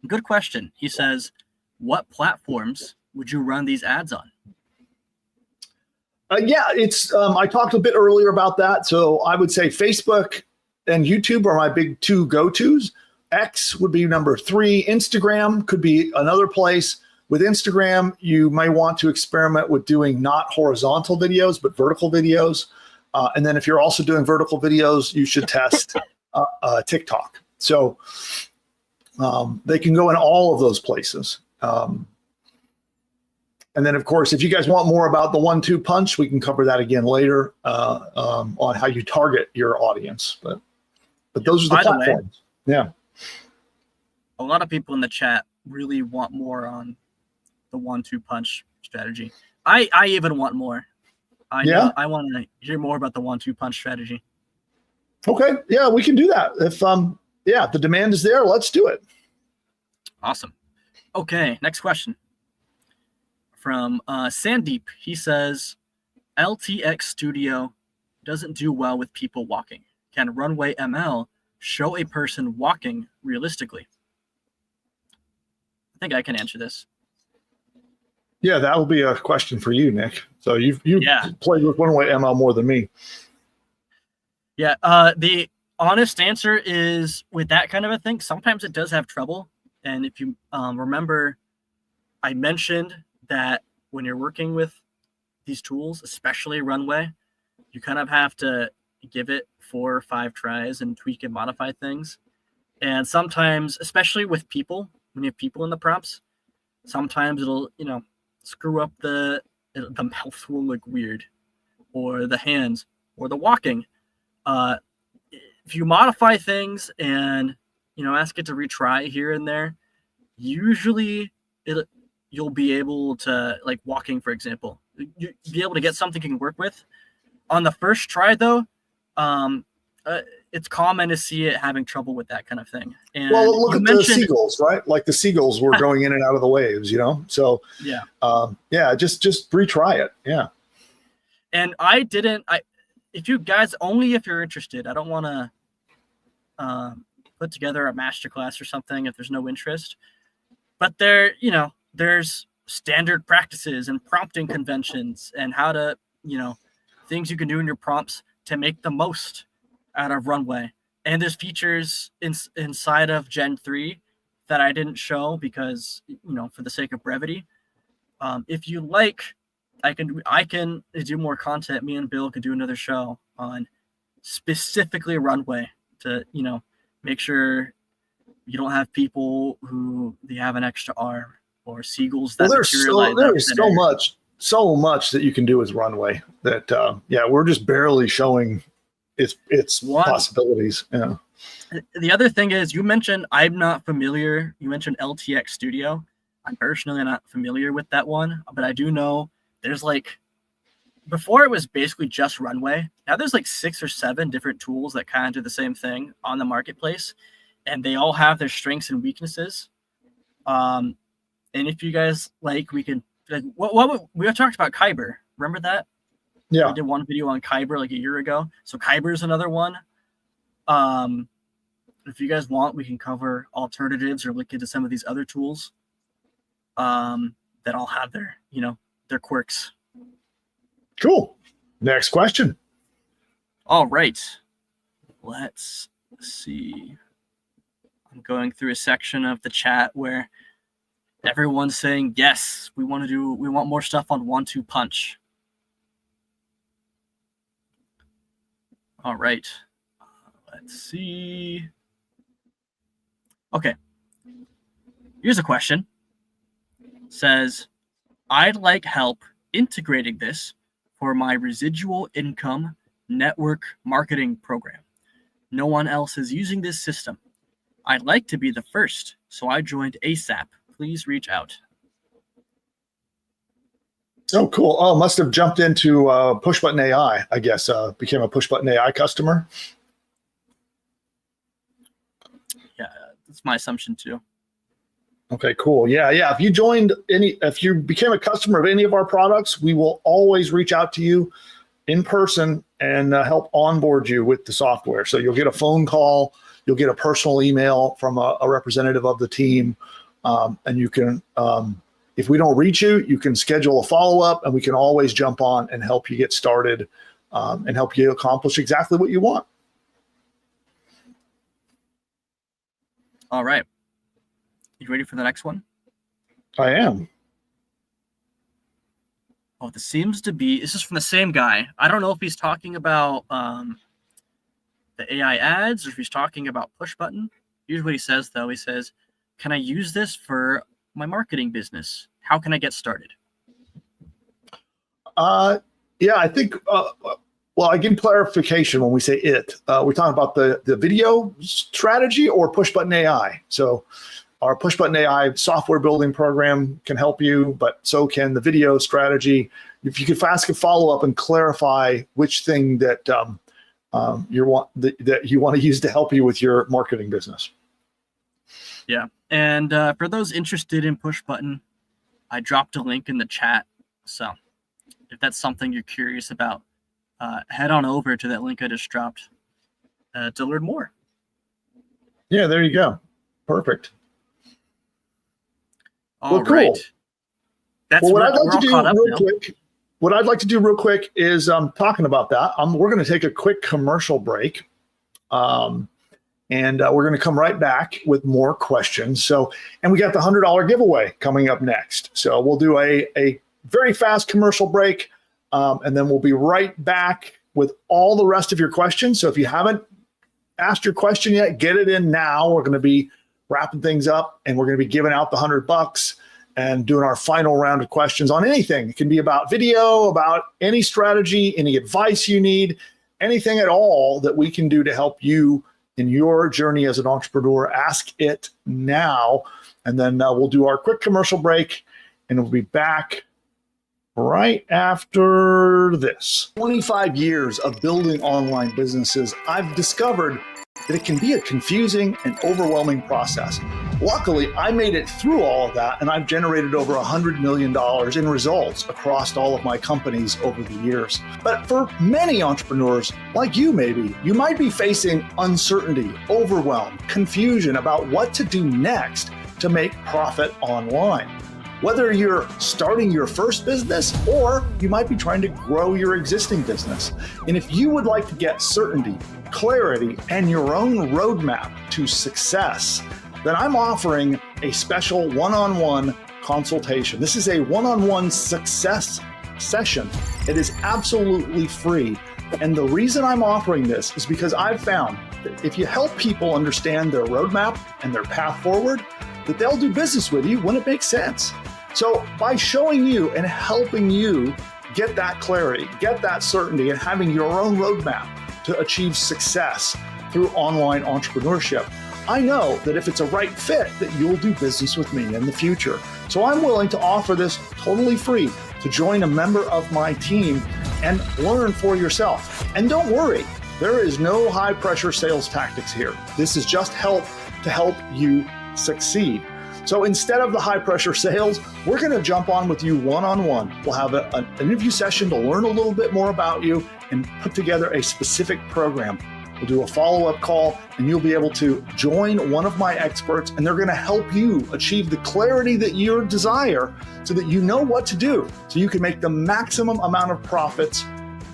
Good question. He says, what platforms would you run these ads on? It's I talked a bit earlier about that. So I would say Facebook and YouTube are my big 2 go-tos. X would be number 3. Instagram could be another place. With Instagram, you may want to experiment with doing not horizontal videos, but vertical videos. And then if you're also doing vertical videos, you should test TikTok. So they can go in all of those places. And then, of course, if you guys want more about the 1-2 punch, we can cover that again later on how you target your audience. But those are the platforms. Yeah. A lot of people in the chat really want more on the 1-2 punch strategy. I even want more. I want to hear more about the 1-2 punch strategy. Okay. Yeah, we can do that. If the demand is there, let's do it. Awesome. Okay, next question. From Sandeep, he says, LTX Studio doesn't do well with people walking. Can RunwayML show a person walking realistically? I think I can answer this. Yeah, that will be a question for you, Nick. So you've played with RunwayML more than me. Yeah, the honest answer is with that kind of a thing, sometimes it does have trouble. And if you remember, I mentioned that when you're working with these tools, especially Runway, you kind of have to give it 4 or 5 tries and tweak and modify things. And sometimes, especially with people, when you have people in the prompts, sometimes it'll, screw up the mouth will look weird, or the hands, or the walking. If you modify things and, ask it to retry here and there, usually you'll be able to, like walking, for example, you'll be able to get something you can work with. On the first try, though, it's common to see it having trouble with that kind of thing. And well, look at the seagulls, right? Like the seagulls were going in and out of the waves, So just retry it. Yeah. And if you guys, only if you're interested, I don't want to put together a masterclass or something if there's no interest. But there's standard practices and prompting conventions and how to, things you can do in your prompts to make the most out of Runway. And there's features inside of Gen 3 that I didn't show because, for the sake of brevity. If you like, I can do more content. Me and Bill could do another show on specifically Runway to, make sure you don't have people who they have an extra arm or seagulls that materialize. There's so much that you can do with Runway that we're just barely showing its possibilities. Yeah. The other thing is, you mentioned I'm not familiar. You mentioned LTX Studio. I'm personally not familiar with that one, but I do know there's before it was basically just Runway. Now there's 6 or 7 different tools that kind of do the same thing on the marketplace, and they all have their strengths and weaknesses. And if you guys we can, what we talked about Kyber. Remember that? Yeah. I did one video on Kyber like a year ago. So Kyber is another one. If you guys want, we can cover alternatives or look into some of these other tools that all have their, their quirks. Cool. Next question. All right. Let's see. I'm going through a section of the chat where everyone's saying, yes, we want more stuff on 1-2 punch. All right. Let's see. Okay. Here's a question. It says, I'd like help integrating this for my residual income network marketing program. No one else is using this system. I'd like to be the first, so I joined ASAP. Please reach out. Oh, cool. Oh, must have jumped into PushButton AI, I guess. Became a PushButton AI customer. Yeah, that's my assumption too. Okay, cool. Yeah. If you became a customer of any of our products, we will always reach out to you in person and help onboard you with the software. So you'll get a phone call, you'll get a personal email from a representative of the team, and you can, if we don't reach you, you can schedule a follow-up, and we can always jump on and help you get started and help you accomplish exactly what you want. All right. You ready for the next one? I am. Oh, this seems to be, this is from the same guy. I don't know if he's talking about the AI ads or if he's talking about PushButton. Here's what he says, though. He says, can I use this for my marketing business? How can I get started? Yeah, I think, well, I give clarification when we say it. We're talking about the video strategy or PushButton AI. So our PushButton AI software building program can help you, but so can the video strategy. If you could ask a follow-up and clarify which thing that you want to use to help you with your marketing business. Yeah, and for those interested in PushButton, I dropped a link in the chat. So if that's something you're curious about, head on over to that link I just dropped to learn more. Yeah, there you go. Perfect. All cool. right. That's what I'd like to do real quick is talking about that. We're going to take a quick commercial break, and we're going to come right back with more questions. And we got the $100 giveaway coming up next. So we'll do a very fast commercial break, and then we'll be right back with all the rest of your questions. So if you haven't asked your question yet, get it in now. We're going to be wrapping things up, and we're going to be giving out the $100 and doing our final round of questions on anything. It can be about video, about any strategy, any advice you need, anything at all that we can do to help you in your journey as an entrepreneur. Ask it now, and then we'll do our quick commercial break, and we'll be back right after this. 25 years of building online businesses, I've discovered that it can be a confusing and overwhelming process. Luckily, I made it through all of that, and I've generated over $100 million in results across all of my companies over the years. But for many entrepreneurs, like you maybe, you might be facing uncertainty, overwhelm, confusion about what to do next to make profit online. Whether you're starting your first business or you might be trying to grow your existing business. And if you would like to get certainty, clarity, and your own roadmap to success, then I'm offering a special one-on-one consultation. This is a one-on-one success session. It is absolutely free. And the reason I'm offering this is because I've found that if you help people understand their roadmap and their path forward, that they'll do business with you when it makes sense. So by showing you and helping you get that clarity, get that certainty, and having your own roadmap to achieve success through online entrepreneurship, I know that if it's a right fit, that you'll do business with me in the future. So I'm willing to offer this totally free to join a member of my team and learn for yourself. And don't worry, there is no high pressure sales tactics here. This is just help to help you succeed. So instead of the high pressure sales, we're going to jump on with you one-on-one. We'll have an interview session to learn a little bit more about you and put together a specific program. We'll do a follow-up call, and you'll be able to join one of my experts, and they're going to help you achieve the clarity that you desire so that you know what to do, so you can make the maximum amount of profits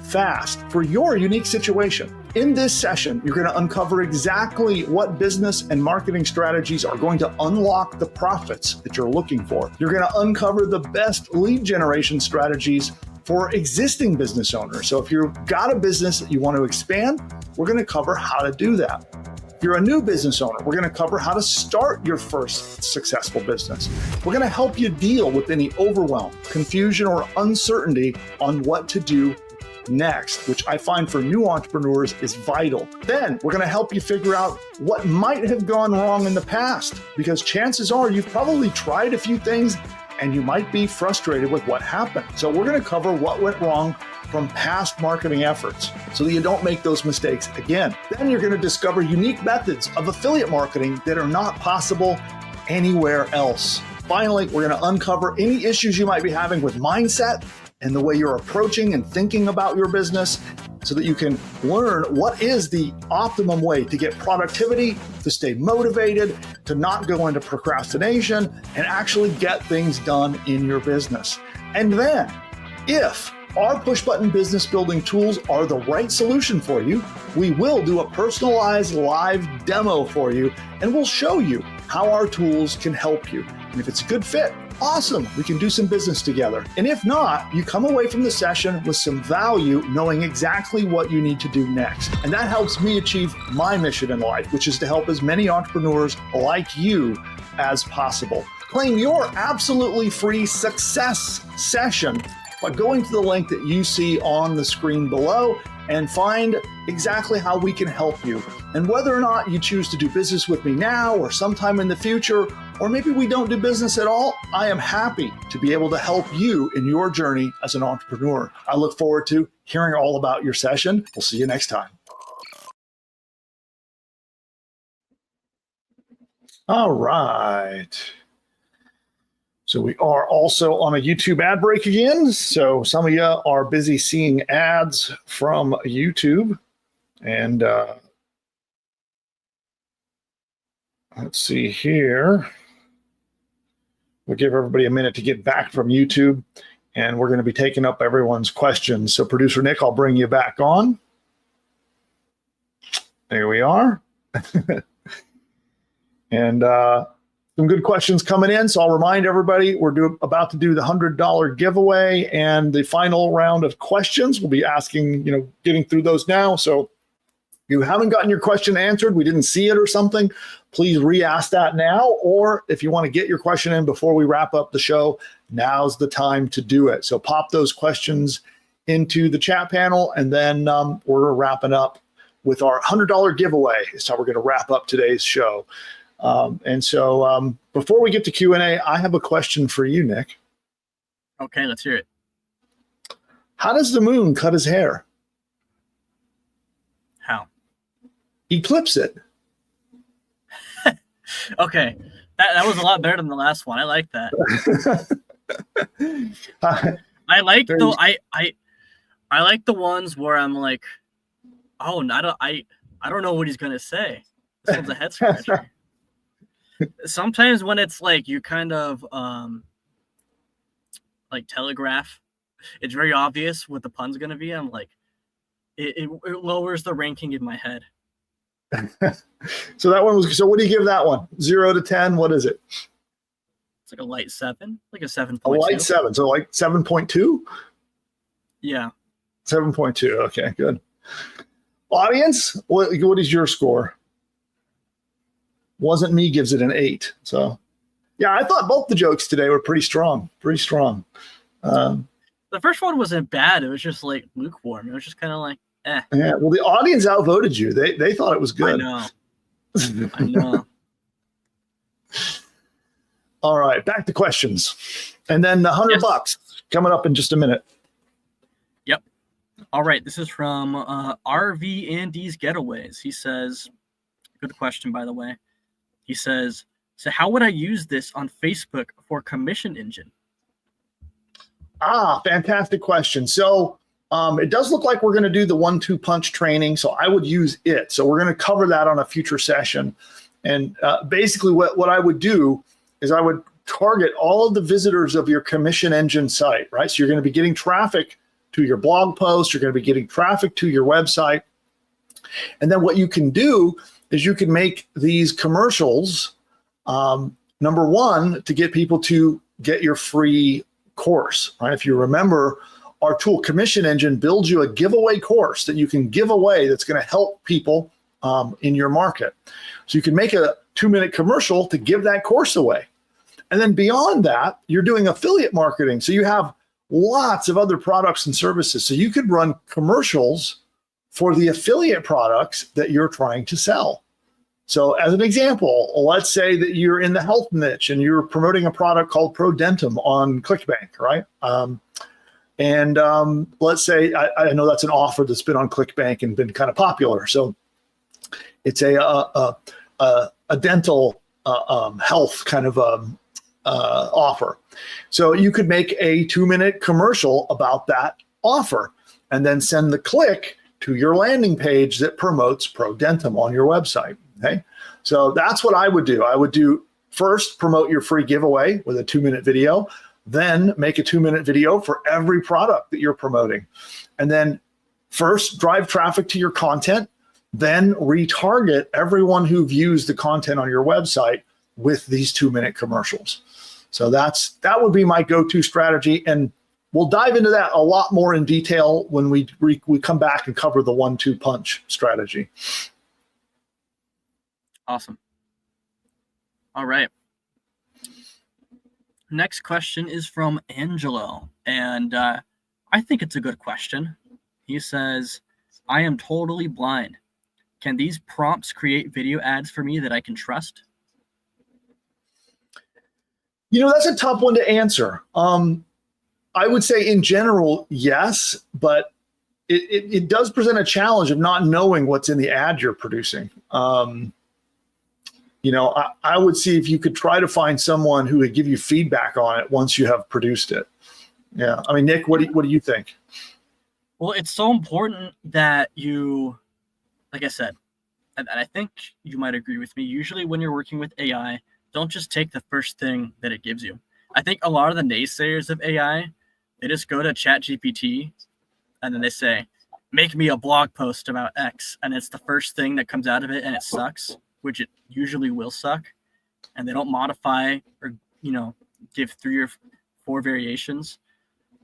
fast for your unique situation. In this session, you're going to uncover exactly what business and marketing strategies are going to unlock the profits that you're looking for. You're going to uncover the best lead generation strategies for existing business owners. So if you've got a business that you want to expand, we're going to cover how to do that. If you're a new business owner, we're going to cover how to start your first successful business. We're going to help you deal with any overwhelm, confusion, or uncertainty on what to do next, which I find for new entrepreneurs is vital. Then we're going to help you figure out what might have gone wrong in the past, because chances are you've probably tried a few things and you might be frustrated with what happened. So we're going to cover what went wrong from past marketing efforts so that you don't make those mistakes again. Then you're going to discover unique methods of affiliate marketing that are not possible anywhere else. Finally, we're going to uncover any issues you might be having with mindset and the way you're approaching and thinking about your business so that you can learn what is the optimum way to get productivity, to stay motivated, to not go into procrastination, and actually get things done in your business. And then, if our push-button business building tools are the right solution for you, we will do a personalized live demo for you, and we'll show you how our tools can help you. And if it's a good fit, awesome, we can do some business together. And if not, you come away from the session with some value, knowing exactly what you need to do next. And that helps me achieve my mission in life, which is to help as many entrepreneurs like you as possible. Claim your absolutely free success session by going to the link that you see on the screen below and find exactly how we can help you. And whether or not you choose to do business with me now or sometime in the future, or maybe we don't do business at all, I am happy to be able to help you in your journey as an entrepreneur. I look forward to hearing all about your session. We'll see you next time. All right. So we are also on a YouTube ad break again. So some of you are busy seeing ads from YouTube. And let's see here. We'll give everybody a minute to get back from YouTube. And we're going to be taking up everyone's questions. So producer Nick, I'll bring you back on. There we are. And some good questions coming in. So I'll remind everybody, we're about to do the $100 giveaway, and the final round of questions. We'll be asking, getting through those now. So if you haven't gotten your question answered, we didn't see it or something, please re-ask that now. Or if you want to get your question in before we wrap up the show, now's the time to do it. So pop those questions into the chat panel, and then we're wrapping up with our $100 giveaway. It's how we're going to wrap up today's show. And so before we get to Q&A, I have a question for you, Nick. Okay, let's hear it. How does the moon cut his hair? How? Eclipse it. Okay, that was a lot better than the last one. I like that. I like I like the ones where I'm like, oh, I don't know what he's gonna say. This one's a head scratcher. Sometimes when it's like you kind of like telegraph, it's very obvious what the pun's gonna be. I'm like, it lowers the ranking in my head. So that one was. So what do you give that one? 0 to 10. What is it? It's like a light 7, like a 7.2. A light 7. So like 7.2. Yeah. 7.2. Okay, good. Audience, what is your score? Wasn't me gives it an 8. So, yeah, I thought both the jokes today were pretty strong. Pretty strong. The first one wasn't bad. It was just like lukewarm. It was just kind of like, eh. Yeah. Well, the audience outvoted you. They thought it was good. I know. All right, back to questions, and then $100 coming up in just a minute. Yep. All right. This is from RV Andy's Getaways. He says, good question, by the way. He says, So how would I use this on Facebook for commission engine? Fantastic question. So it does look like we're going to do the 1-2 punch training. So I would use it. So we're going to cover that on a future session. And basically what I would do is I would target all of the visitors of your commission engine site, right? So you're going to be getting traffic to your blog post. You're going to be getting traffic to your website. And then what you can do is you can make these commercials, number one, to get people to get your free course, right? If you remember, our tool Commission Engine builds you a giveaway course that you can give away that's going to help people in your market. So you can make a 2-minute commercial to give that course away. And then beyond that, you're doing affiliate marketing. So you have lots of other products and services. So you could run commercials for the affiliate products that you're trying to sell. So as an example, let's say that you're in the health niche and you're promoting a product called ProDentim on ClickBank, right? Let's say, I know that's an offer that's been on ClickBank and been kind of popular. So it's a dental health kind of offer. So you could make a 2-minute commercial about that offer and then send the click to your landing page that promotes ProDentim on your website. Okay, so that's what I would do. I would do first promote your free giveaway with a 2-minute video, then make a 2-minute video for every product that you're promoting. And then first drive traffic to your content, then retarget everyone who views the content on your website with these 2-minute commercials. So that would be my go-to strategy. And we'll dive into that a lot more in detail when we come back and cover the 1-2 punch strategy. Awesome. All right. Next question is from Angelo, and I think it's a good question. He says, I am totally blind. Can these prompts create video ads for me that I can trust? That's a tough one to answer. I would say in general, yes, but it does present a challenge of not knowing what's in the ad you're producing. I would see if you could try to find someone who would give you feedback on it once you have produced it. Yeah. I mean, Nick, what do you think? Well, it's so important that you, like I said, and I think you might agree with me, usually when you're working with AI, don't just take the first thing that it gives you. I think a lot of the naysayers of AI, they just go to ChatGPT and then they say, make me a blog post about X. And it's the first thing that comes out of it and it sucks, which it usually will suck. And they don't modify or, give 3 or 4 variations.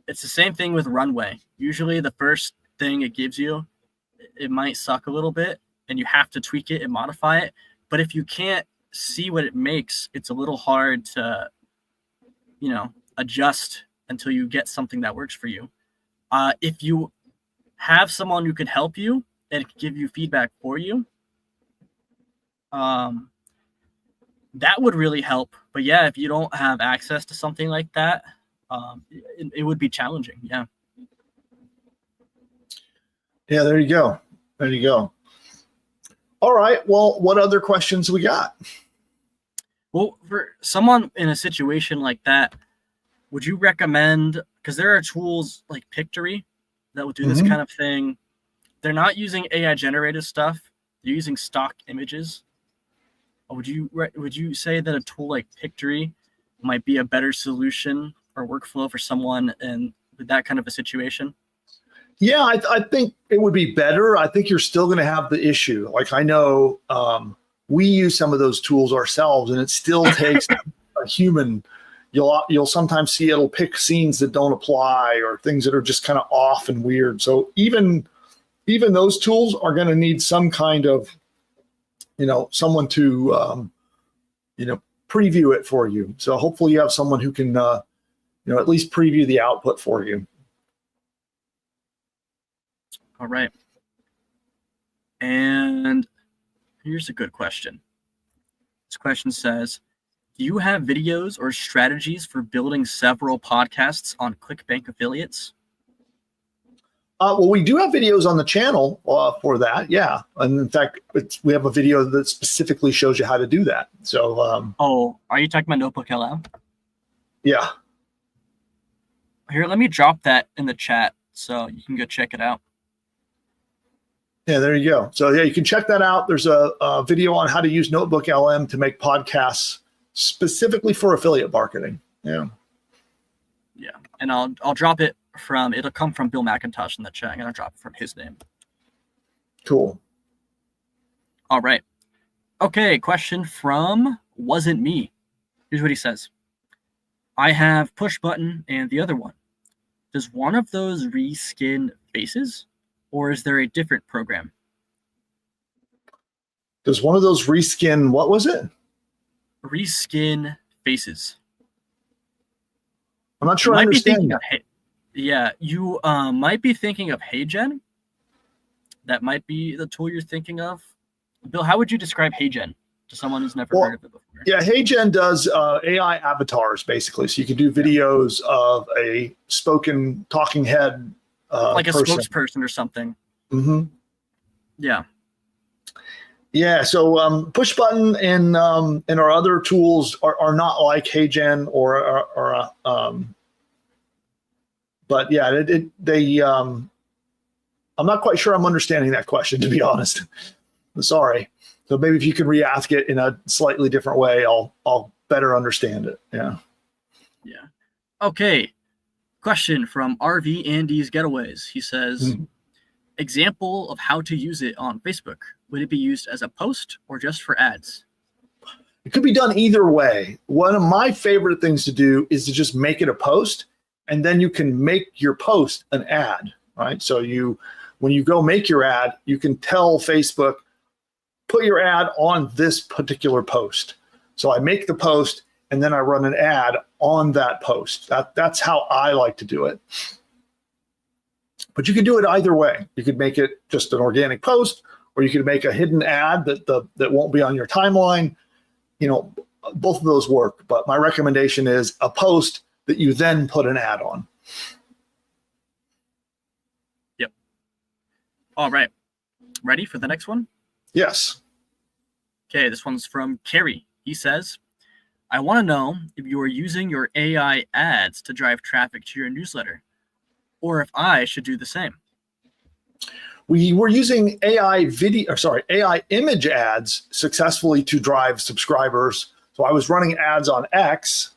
It's the same thing with Runway. Usually the first thing it gives you, it might suck a little bit and you have to tweak it and modify it. But if you can't see what it makes, it's a little hard to, adjust until you get something that works for you. If you have someone who can help you and can give you feedback for you, that would really help. But yeah, if you don't have access to something like that, it would be challenging. Yeah. Yeah, there you go. There you go. All right. Well, what other questions we got? Well, for someone in a situation like that, would you recommend, because there are tools like Pictory that will do this kind of thing. They're not using AI generated stuff. They're using stock images. Would you say that a tool like Pictory might be a better solution or workflow for someone in that kind of a situation? Yeah, I think it would be better. I think you're still going to have the issue. Like I know we use some of those tools ourselves, and it still takes a human. You'll sometimes see it'll pick scenes that don't apply or things that are just kind of off and weird. So even those tools are going to need some kind of, someone to, preview it for you. So hopefully you have someone who can, at least preview the output for you. All right. And here's a good question. This question says, do you have videos or strategies for building several podcasts on ClickBank affiliates? Well, we do have videos on the channel for that. Yeah. And in fact, we have a video that specifically shows you how to do that. So, Are you talking about Notebook LM? yeah. Here, let me drop that in the chat so you can go check it out. Yeah, there you go. So yeah, you can check that out. There's a video on how to use Notebook LM to make podcasts specifically for affiliate marketing. Yeah. Yeah. And I'll drop it it'll come from Bill McIntosh in the chat. I'm going to drop it from his name. Cool. All right. Okay. Question from Wasn't Me. Here's what he says. I have PushButton and the other one. Does one of those reskin faces, or is there a different program? Does one of those reskin, what was it? Reskin faces. I'm not sure I understand that. Yeah, you might be thinking of HeyGen. That might be the tool you're thinking of. Bill, how would you describe HeyGen to someone who's never heard of it before? Yeah, HeyGen does AI avatars, basically. So you can do videos of a spoken talking head like a person. spokesperson or something. Mm-hmm. Yeah. Yeah, so PushButton and our other tools are not like HeyGen but yeah, I'm not quite sure I'm understanding that question, to be honest. I'm sorry. So maybe if you can re-ask it in a slightly different way, I'll better understand it. Yeah. Yeah. Okay. Question from RV Andy's Getaways. He says, example of how to use it on Facebook. Would it be used as a post or just for ads? It could be done either way. One of my favorite things to do is to just make it a post, and then you can make your post an ad, right? So when you go make your ad, you can tell Facebook, put your ad on this particular post. So I make the post, and then I run an ad on that post. That's how I like to do it. But you can do it either way. You could make it just an organic post, or you could make a hidden ad that won't be on your timeline. You know, both of those work. But my recommendation is a post that you then put an ad on. Yep. All right. Ready for the next one? Yes. Okay, this one's from Kerry. He says, I want to know if you are using your AI ads to drive traffic to your newsletter, or if I should do the same. We were using AI image ads successfully to drive subscribers. So I was running ads on X,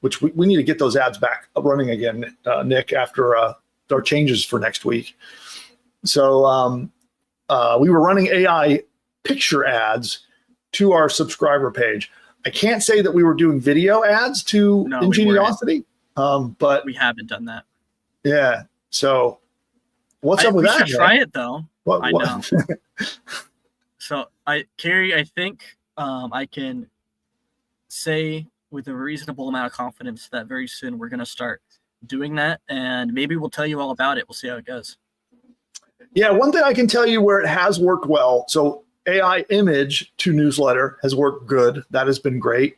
which we need to get those ads back up running again, Nick, after our changes for next week. So we were running AI picture ads to our subscriber page. I can't say that we were doing video ads to Ingeniosity, but we haven't done that. Yeah. So what's up with that? We should try it though. I know. So Carrie, I think I can say with a reasonable amount of confidence that very soon we're going to start doing that, and maybe we'll tell you all about it. We'll see how it goes. Yeah. One thing I can tell you where it has worked well. So AI image to newsletter has worked good. That has been great.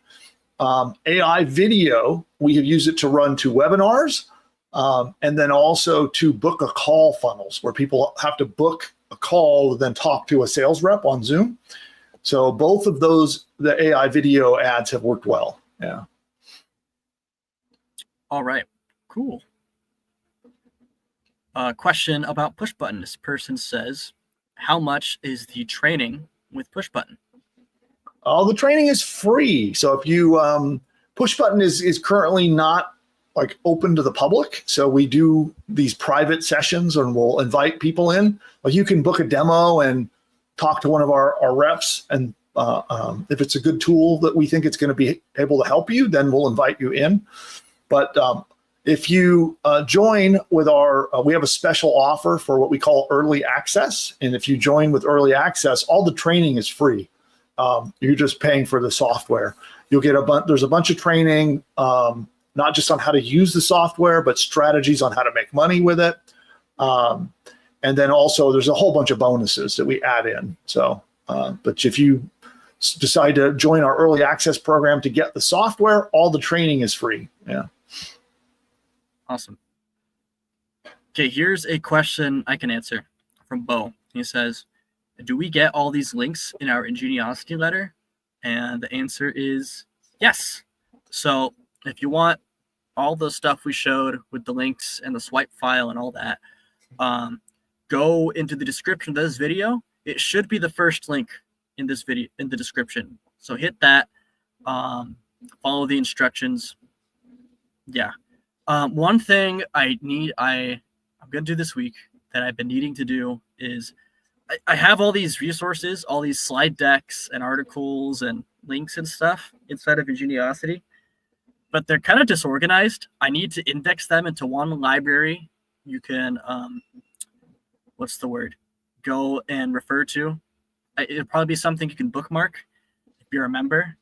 AI video, we have used it to run to webinars. And then also to book a call funnels where people have to book a call and then talk to a sales rep on Zoom. So both of those, the AI video ads have worked well. Yeah. All right, cool. Question about PushButton. This person says, how much is the training with PushButton? The training is free. So if you, PushButton is currently not like open to the public. So we do these private sessions and we'll invite people in. Like you can book a demo and talk to one of our reps. And if it's a good tool that we think it's going to be able to help you, then we'll invite you in. But if you join with we have a special offer for what we call early access. And if you join with early access, all the training is free. You're just paying for the software. You'll get there's a bunch of training, not just on how to use the software, but strategies on how to make money with it. And then also there's a whole bunch of bonuses that we add in. So, but if you decide to join our early access program to get the software, all the training is free. Yeah. Awesome. Okay, here's a question I can answer from Bo. He says, do we get all these links in our Ingeniosity letter? And the answer is yes. So if you want all the stuff we showed with the links and the swipe file and all that, go into the description of this video. It should be the first link in this video in the description. So hit that, follow the instructions. Yeah. One thing I'm gonna do this week that I've been needing to do is I have all these resources, all these slide decks and articles and links and stuff inside of Ingeniosity, but they're kind of disorganized. I need to index them into one library. You can, go and refer to. It'll probably be something you can bookmark if you're a member,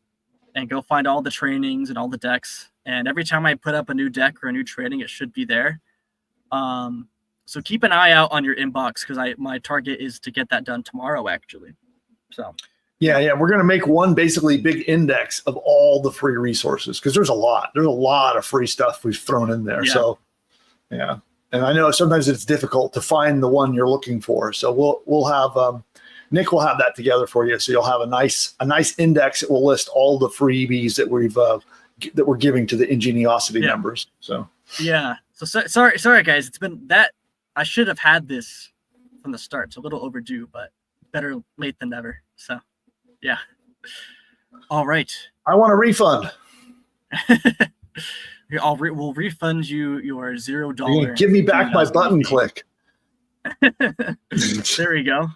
and go find all the trainings and all the decks. And every time I put up a new deck or a new training, it should be there. So keep an eye out on your inbox, because my target is to get that done tomorrow, actually. So yeah, we're going to make one basically big index of all the free resources, because there's a lot of free stuff we've thrown in there. Yeah. So yeah, and I know sometimes it's difficult to find the one you're looking for. So we'll have Nick will have that together for you. So you'll have a nice index that will list all the freebies that we're giving to the Ingeniosity members. So yeah. So sorry guys, it's been that. I should have had this from the start. It's a little overdue, but better late than never. So, yeah. All right. I want a refund. We'll refund you your $0. You're gonna give me back my button click. There we go.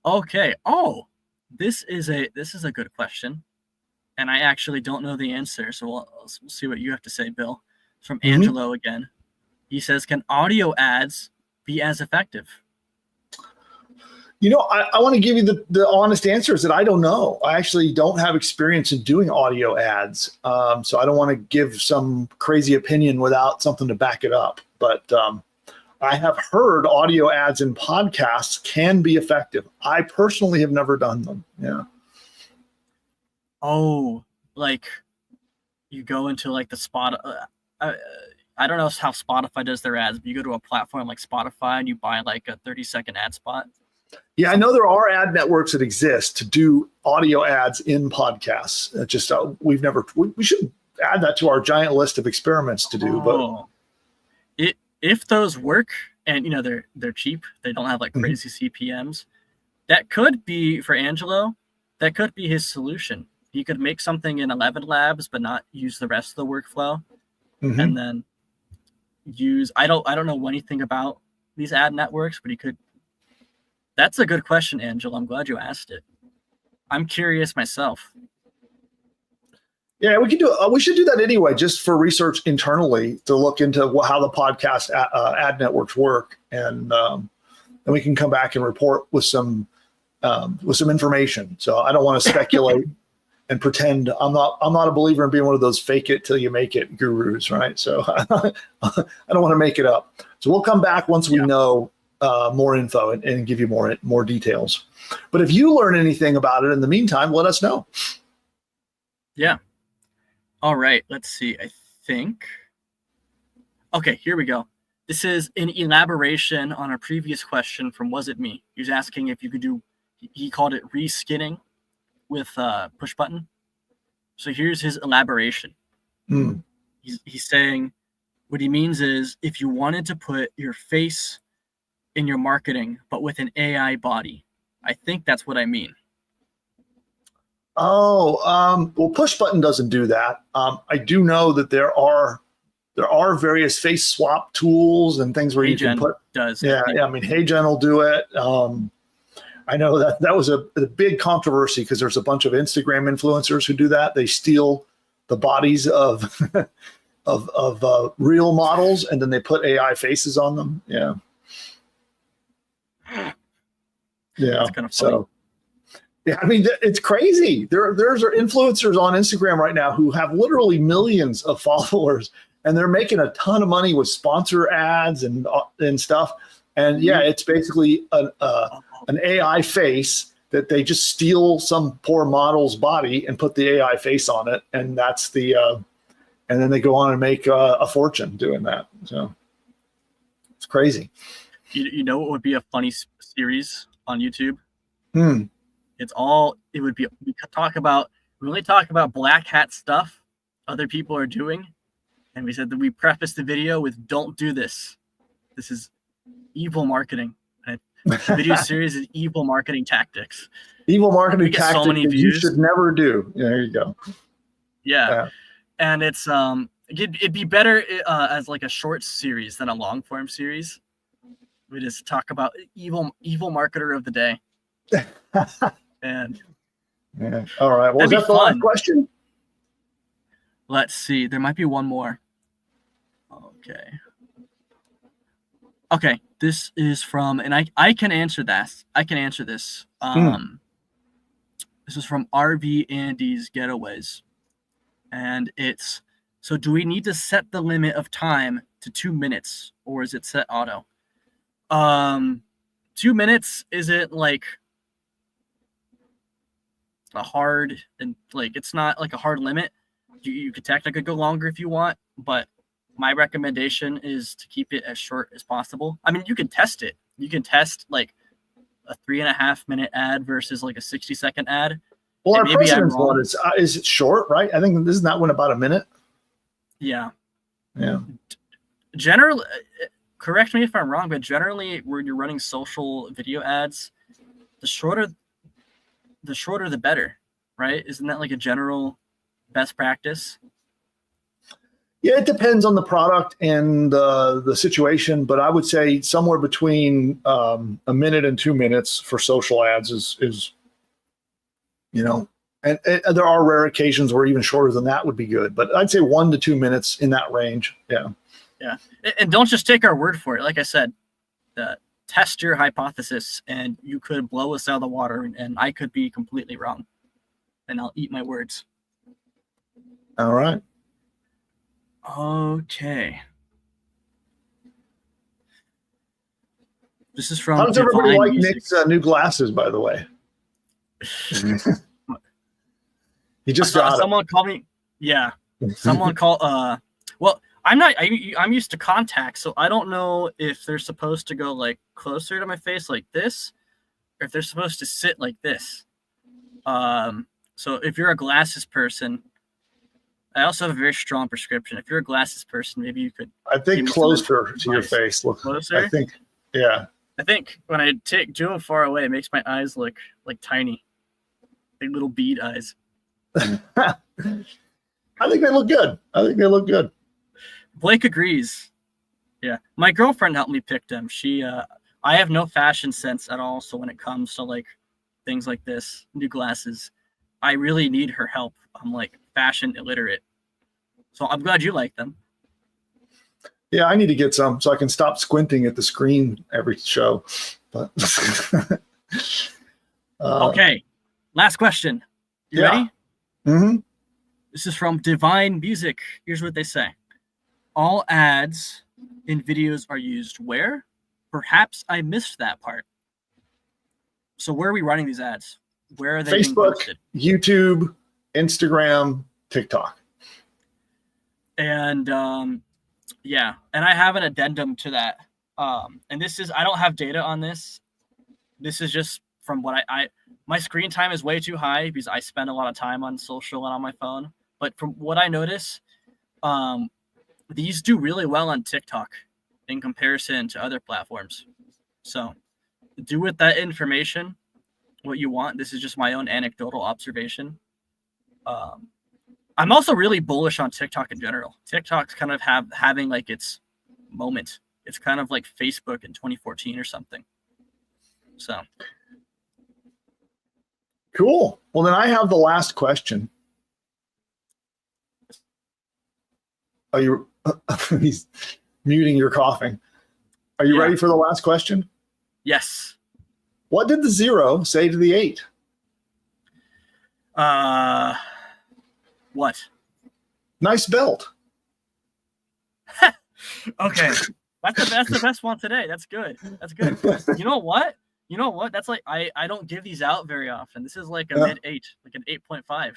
Okay. Oh, this is a good question, and I actually don't know the answer. So we'll see what you have to say, Bill. It's from Angelo again. He says, can audio ads be as effective? I want to give you the honest answer is that I don't know. I actually don't have experience in doing audio ads. So I don't want to give some crazy opinion without something to back it up. But I have heard audio ads in podcasts can be effective. I personally have never done them. Yeah. Oh, like you go into like the spot. I don't know how Spotify does their ads, but you go to a platform like Spotify and you buy like a 30-second ad spot. Yeah, I know there are ad networks that exist to do audio ads in podcasts. We should add that to our giant list of experiments to do. But if those work, and they're cheap, they don't have like crazy CPMs, that could be for Angelo. That could be his solution. He could make something in 11 Labs, but not use the rest of the workflow, and then use. I don't know anything about these ad networks, but he could. That's a good question, Angelo. I'm glad you asked it. I'm curious myself. Yeah, we should do that anyway, just for research internally to look into how the podcast ad networks work, and then we can come back and report with some information. So I don't want to speculate and pretend. I'm not a believer in being one of those fake it till you make it gurus, right? So I don't want to make it up. So we'll come back once we know more info and give you more details. But if you learn anything about it in the meantime, let us know. Yeah. All right. Let's see. I think. Okay, here we go. This is an elaboration on a previous question from Was It Me? He was asking if you could do, he called it reskinning with PushButton. So here's his elaboration. He's saying what he means is if you wanted to put your face in your marketing, but with an AI body. I think that's what I mean. Well, PushButton doesn't do that. I do know that there are various face swap tools and things where you can put. Does. Yeah. I mean, HeyGen will do it. I know that was a big controversy because there's a bunch of Instagram influencers who do that. They steal the bodies of real models and then they put AI faces on them. Yeah. Yeah. That's kind of funny. So, yeah, I mean, it's crazy. There's influencers on Instagram right now who have literally millions of followers, and they're making a ton of money with sponsor ads and stuff. And yeah, it's basically an AI face that they just steal some poor model's body and put the AI face on it, and that's and then they go on and make a fortune doing that. So. It's crazy. You know what would be a funny series on YouTube? Hmm. It would be, we only talk about black hat stuff other people are doing. And we said that we preface the video with, don't do this. This is evil marketing. And the video series is evil marketing tactics. Evil marketing We get tactics so many that you views. should never do. Yeah, there you go. Yeah. And it's it'd be better as like a short series than a long form series. We just talk about evil marketer of the day. And yeah. All right. Well, is that'd that be the last fun. question? Let's see. There might be one more. Okay. This is from, and I can answer that. I can answer this. This is from RV Andy's Getaways. And it's, so do we need to set the limit of time to 2 minutes, or is it set auto? 2 minutes isn't like a hard, and like it's not like a hard limit. You could technically go longer if you want, but my recommendation is to keep it as short as possible. I mean, you can test it. You can test like a 3.5 minute ad versus like a 60-second ad. Well, And our president's one is it short, right? I think this is not one about a minute. Yeah. Yeah. Generally, correct me if I'm wrong, but generally when you're running social video ads, the shorter the better, right? Isn't that like a general best practice? Yeah, it depends on the product and the situation, but I would say somewhere between a minute and 2 minutes for social ads is and there are rare occasions where even shorter than that would be good, but I'd say 1 to 2 minutes in that range. Yeah. Yeah. And don't just take our word for it. Like I said, test your hypothesis, and you could blow us out of the water, and I could be completely wrong, and I'll eat my words. All right. Okay. This is from How does everybody Divine like Music. Nick's new glasses, by the way? He just got someone called me. Yeah. Someone called well, I'm used to contacts, so I don't know if they're supposed to go like closer to my face like this, or if they're supposed to sit like this. So if you're a glasses person, I also have a very strong prescription. If you're a glasses person, maybe you could. I think closer to your face. Look closer. I think, yeah. I think when I do them far away, it makes my eyes look like tiny, like little bead eyes. I think they look good. Blake agrees. Yeah, my girlfriend helped me pick them. I have no fashion sense at all, so when it comes to like things like this, new glasses, I really need her help. I'm like fashion illiterate, so I'm glad you like them. Yeah, I need to get some so I can stop squinting at the screen every show. But okay, last question. You ready? Mm-hmm. This is from Divine Music. Here's what they say. All ads in videos are used where? Perhaps I missed that part. So where are we running these ads? Where are they being Facebook, posted? YouTube, Instagram, TikTok. And yeah, and I have an addendum to that. And this is, I don't have data on this. This is just from what my screen time is way too high because I spend a lot of time on social and on my phone. But from what I notice, these do really well on TikTok in comparison to other platforms. So do with that information what you want. This is just my own anecdotal observation. I'm also really bullish on TikTok in general. TikTok's kind of having like its moment. It's kind of like Facebook in 2014 or something. So cool. Well, then I have the last question. Are you? He's muting your coughing. Are you ready for the last question? Yes. What did the 0 say to the 8? What? Nice belt. Okay. That's the best one today. That's good. That's good. You know what? That's like I don't give these out very often. This is like a mid 8, like an 8.5.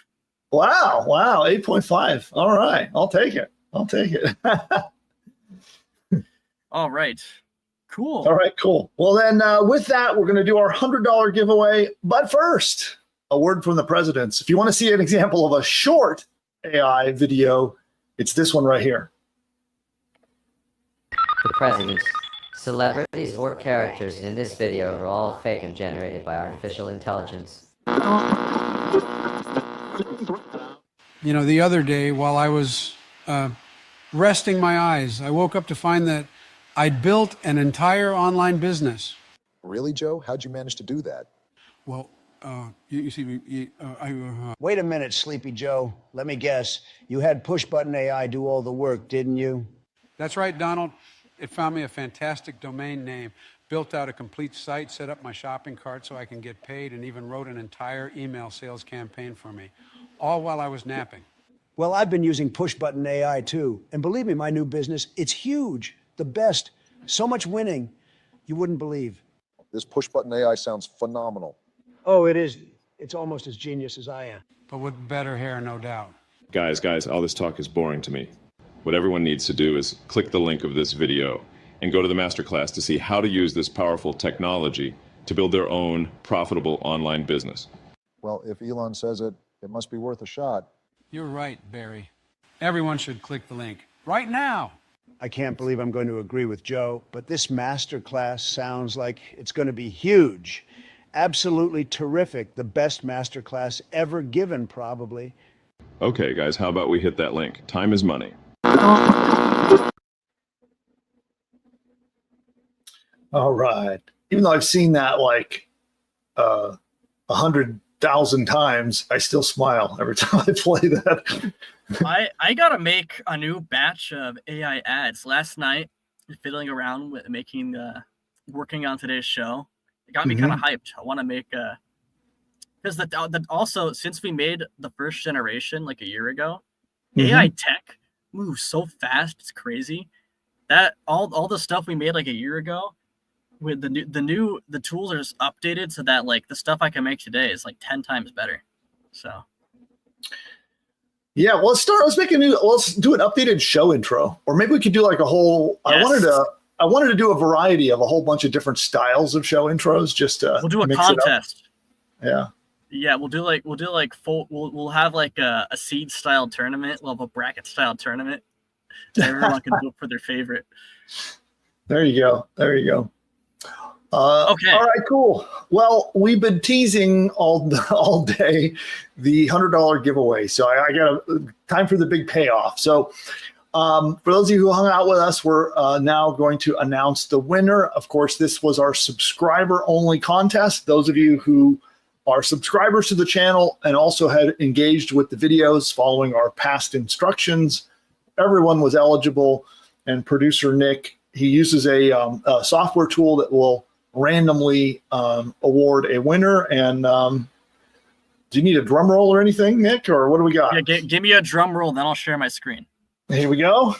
Wow. 8.5. All right. I'll take it. All right. Cool. All right, cool. Well, then with that, we're going to do our $100 giveaway. But first, a word from the presidents. If you want to see an example of a short AI video, it's this one right here. The presidents, celebrities, or characters in this video are all fake and generated by artificial intelligence. You know, the other day while I was resting my eyes, I woke up to find that I'd built an entire online business. Really, Joe? How'd you manage to do that? Well, you see, Wait a minute, Sleepy Joe. Let me guess. You had PushButton AI do all the work, didn't you? that's right, Donald. It found me a fantastic domain name, built out a complete site, set up my shopping cart so I can get paid, and even wrote an entire email sales campaign for me, all while I was napping. Well, I've been using PushButton AI too. And believe me, my new business, it's huge. The best. So much winning, you wouldn't believe. This PushButton AI sounds phenomenal. Oh, it is. It's almost as genius as I am. But with better hair, no doubt. Guys, all this talk is boring to me. What everyone needs to do is click the link of this video and go to the masterclass to see how to use this powerful technology to build their own profitable online business. Well, if Elon says it, it must be worth a shot. You're right, Barry. Everyone should click the link right now. I can't believe I'm going to agree with Joe, but this masterclass sounds like it's going to be huge. Absolutely terrific. The best masterclass ever given, probably. Okay, guys, how about we hit that link? Time is money. All right. Even though I've seen that like 100,000 times, I still smile every time I play that. I gotta make a new batch of AI ads. Last night, fiddling around with working on today's show, it got me kind of hyped. I want to make because also since we made the first generation like a year ago, AI tech moves so fast, it's crazy. That all the stuff we made like a year ago, with the tools are just updated so that like the stuff I can make today is like 10 times better. So yeah, well, let's do an updated show intro, or maybe we could do like a whole. Yes. I wanted to do a variety of a whole bunch of different styles of show intros. Just to we'll do a mix contest. It up. Yeah, we'll have like a seed style tournament. We'll have a bracket style tournament. Everyone can vote for their favorite. There you go. Okay. All right, cool. Well, we've been teasing all day the $100 giveaway. So I got time for the big payoff. So for those of you who hung out with us, we're now going to announce the winner. Of course, this was our subscriber only contest. Those of you who are subscribers to the channel and also had engaged with the videos following our past instructions, everyone was eligible. And producer Nick, he uses a software tool that will randomly award a winner. And do you need a drum roll or anything, Nick, or what do we got? Yeah, give me a drum roll, then I'll share my screen. Here we go.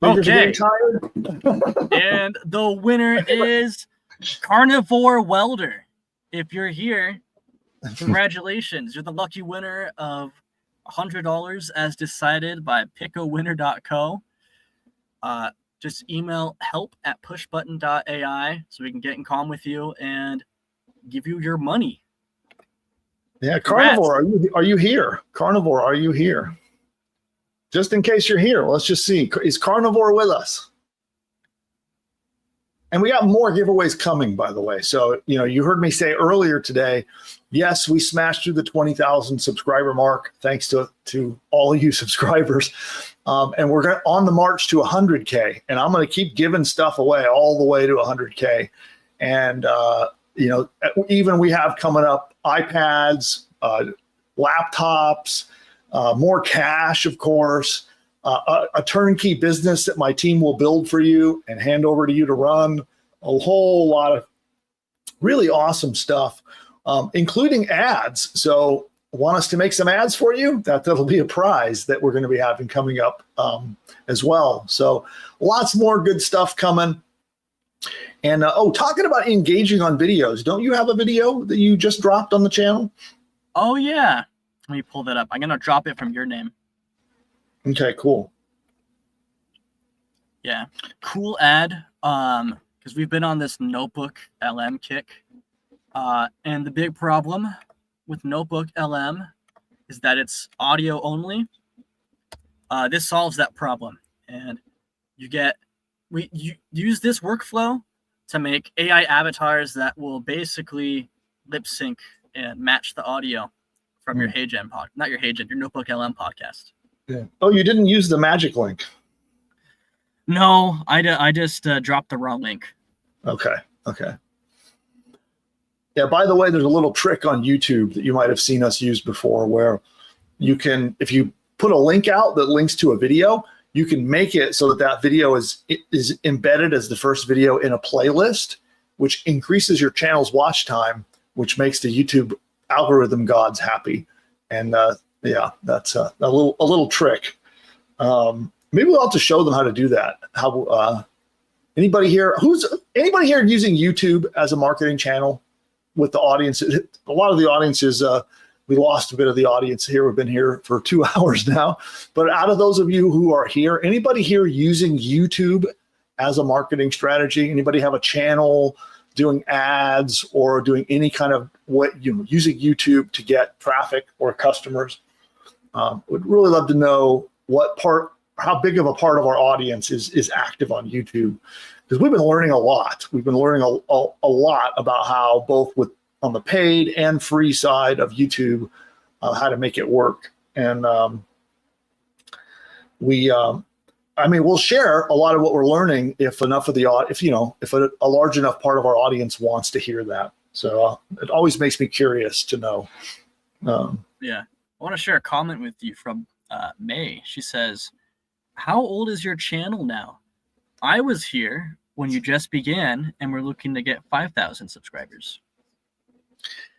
Okay. And the winner is Carnivore Welder. If you're here, congratulations. You're the lucky winner of $100 as decided by pickawinner.co. Just email help@pushbutton.ai so we can get in calm with you and give you your money. Yeah, Carnivore, are you here? Carnivore, are you here? Just in case you're here, let's just see. Is Carnivore with us? And we got more giveaways coming, by the way. So, you heard me say earlier today, yes, we smashed through the 20,000 subscriber mark, thanks to all of you subscribers. And we're on the march to 100K. And I'm going to keep giving stuff away all the way to 100K. And, even we have coming up iPads, laptops, more cash, of course, a turnkey business that my team will build for you and hand over to you to run, a whole lot of really awesome stuff, including ads. So want us to make some ads for you? That'll be a prize that we're going to be having coming up as well. So lots more good stuff coming. And talking about engaging on videos, don't you have a video that you just dropped on the channel? Oh, yeah. Let me pull that up. I'm going to drop it from your name. Okay, cool. Yeah, cool ad. Because we've been on this notebook LM kick, and the big problem with notebook LM is that it's audio only. This solves that problem, and you use this workflow to make AI avatars that will basically lip sync and match the audio from your HeyGen not your HeyGen, your Notebook LM podcast. Yeah. Oh, you didn't use the magic link. No, I just dropped the wrong link. Okay. Yeah, by the way, there's a little trick on YouTube that you might have seen us use before where you can, if you put a link out that links to a video, you can make it so that that video is embedded as the first video in a playlist, which increases your channel's watch time, which makes the YouTube algorithm gods happy. And yeah, that's a little trick. Maybe we'll have to show them how to do that. How anybody here using YouTube as a marketing channel with the audience? A lot of the audience is we lost a bit of the audience here. We've been here for 2 hours now. But out of those of you who are here, anybody here using YouTube as a marketing strategy? Anybody have a channel doing ads or doing any kind of using YouTube to get traffic or customers? Would really love to know how big of a part of our audience is active on YouTube, because we've been learning a lot. We've been learning a lot about how both on the paid and free side of YouTube, how to make it work. And we'll share a lot of what we're learning if a large enough part of our audience wants to hear that. So it always makes me curious to know. Yeah, I want to share a comment with you from May. She says, "How old is your channel now? I was here when you just began and we're looking to get 5,000 subscribers."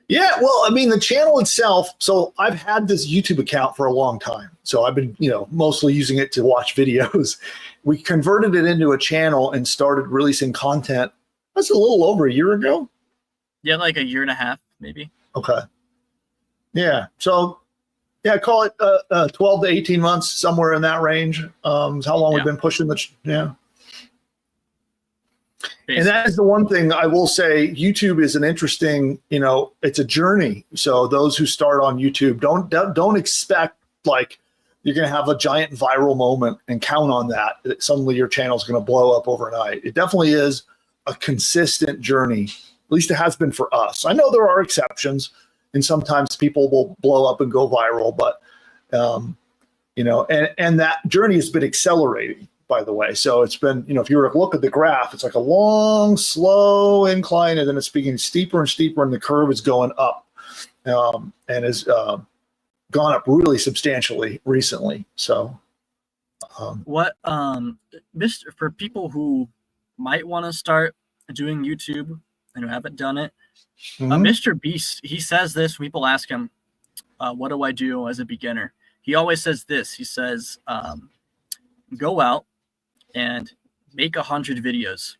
Yeah, well, I mean, the channel itself, so I've had this YouTube account for a long time. So I've been, mostly using it to watch videos. We converted it into a channel and started releasing content. That's a little over a year ago. Yeah, like a year and a half, maybe. Okay. Yeah. So, yeah, call it 12 to 18 months, somewhere in that range. Is how long we've been pushing the. And that is the one thing I will say. YouTube is an interesting, it's a journey. So those who start on YouTube, don't expect like you're going to have a giant viral moment and count on that suddenly your channel is going to blow up overnight. It definitely is a consistent journey. At least it has been for us. I know there are exceptions, and sometimes people will blow up and go viral, but and that journey has been accelerating, by the way. So it's been, if you were to look at the graph, it's like a long, slow incline, and then it's getting steeper and steeper, and the curve is going up, and has gone up really substantially recently. So, for people who might want to start doing YouTube and who haven't done it, Mr. Beast, he says this. People ask him, "What do I do as a beginner?" He always says this. He says, "Go out and make 100 videos,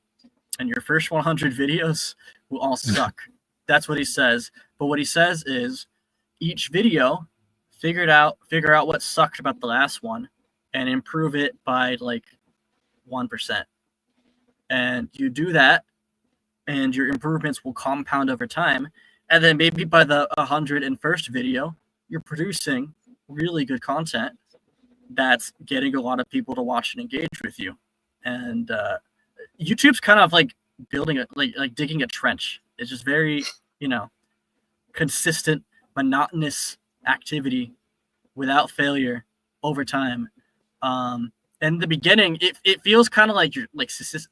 and your first 100 videos will all suck." That's what he says. But what he says is each video, figure out what sucked about the last one and improve it by like 1%. And you do that, and your improvements will compound over time. And then maybe by the 101st video, you're producing really good content that's getting a lot of people to watch and engage with you. And YouTube's kind of like building like digging a trench. It's just very, consistent, monotonous activity without failure over time. In the beginning, it feels kind of like you're like Sisyphus.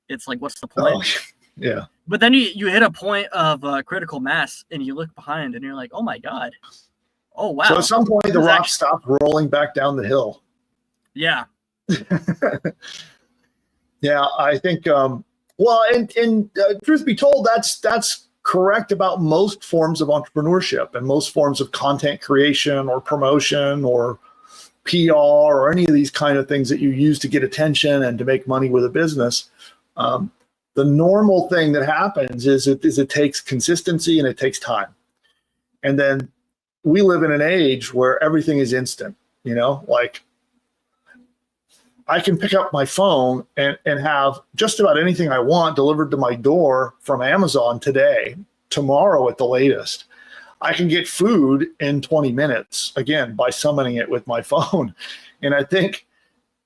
It's like, what's the point? Oh, yeah. But then you hit a point of critical mass, and you look behind, and you're like, oh my god. Oh, wow. So at some point, the rock stopped rolling back down the hill. Yeah. Yeah, I think, and truth be told, that's correct about most forms of entrepreneurship and most forms of content creation or promotion or PR or any of these kind of things that you use to get attention and to make money with a business. The normal thing that happens is it takes consistency and it takes time. And then we live in an age where everything is instant, like I can pick up my phone and have just about anything I want delivered to my door from Amazon today, tomorrow at the latest. I can get food in 20 minutes, again, by summoning it with my phone. And I think,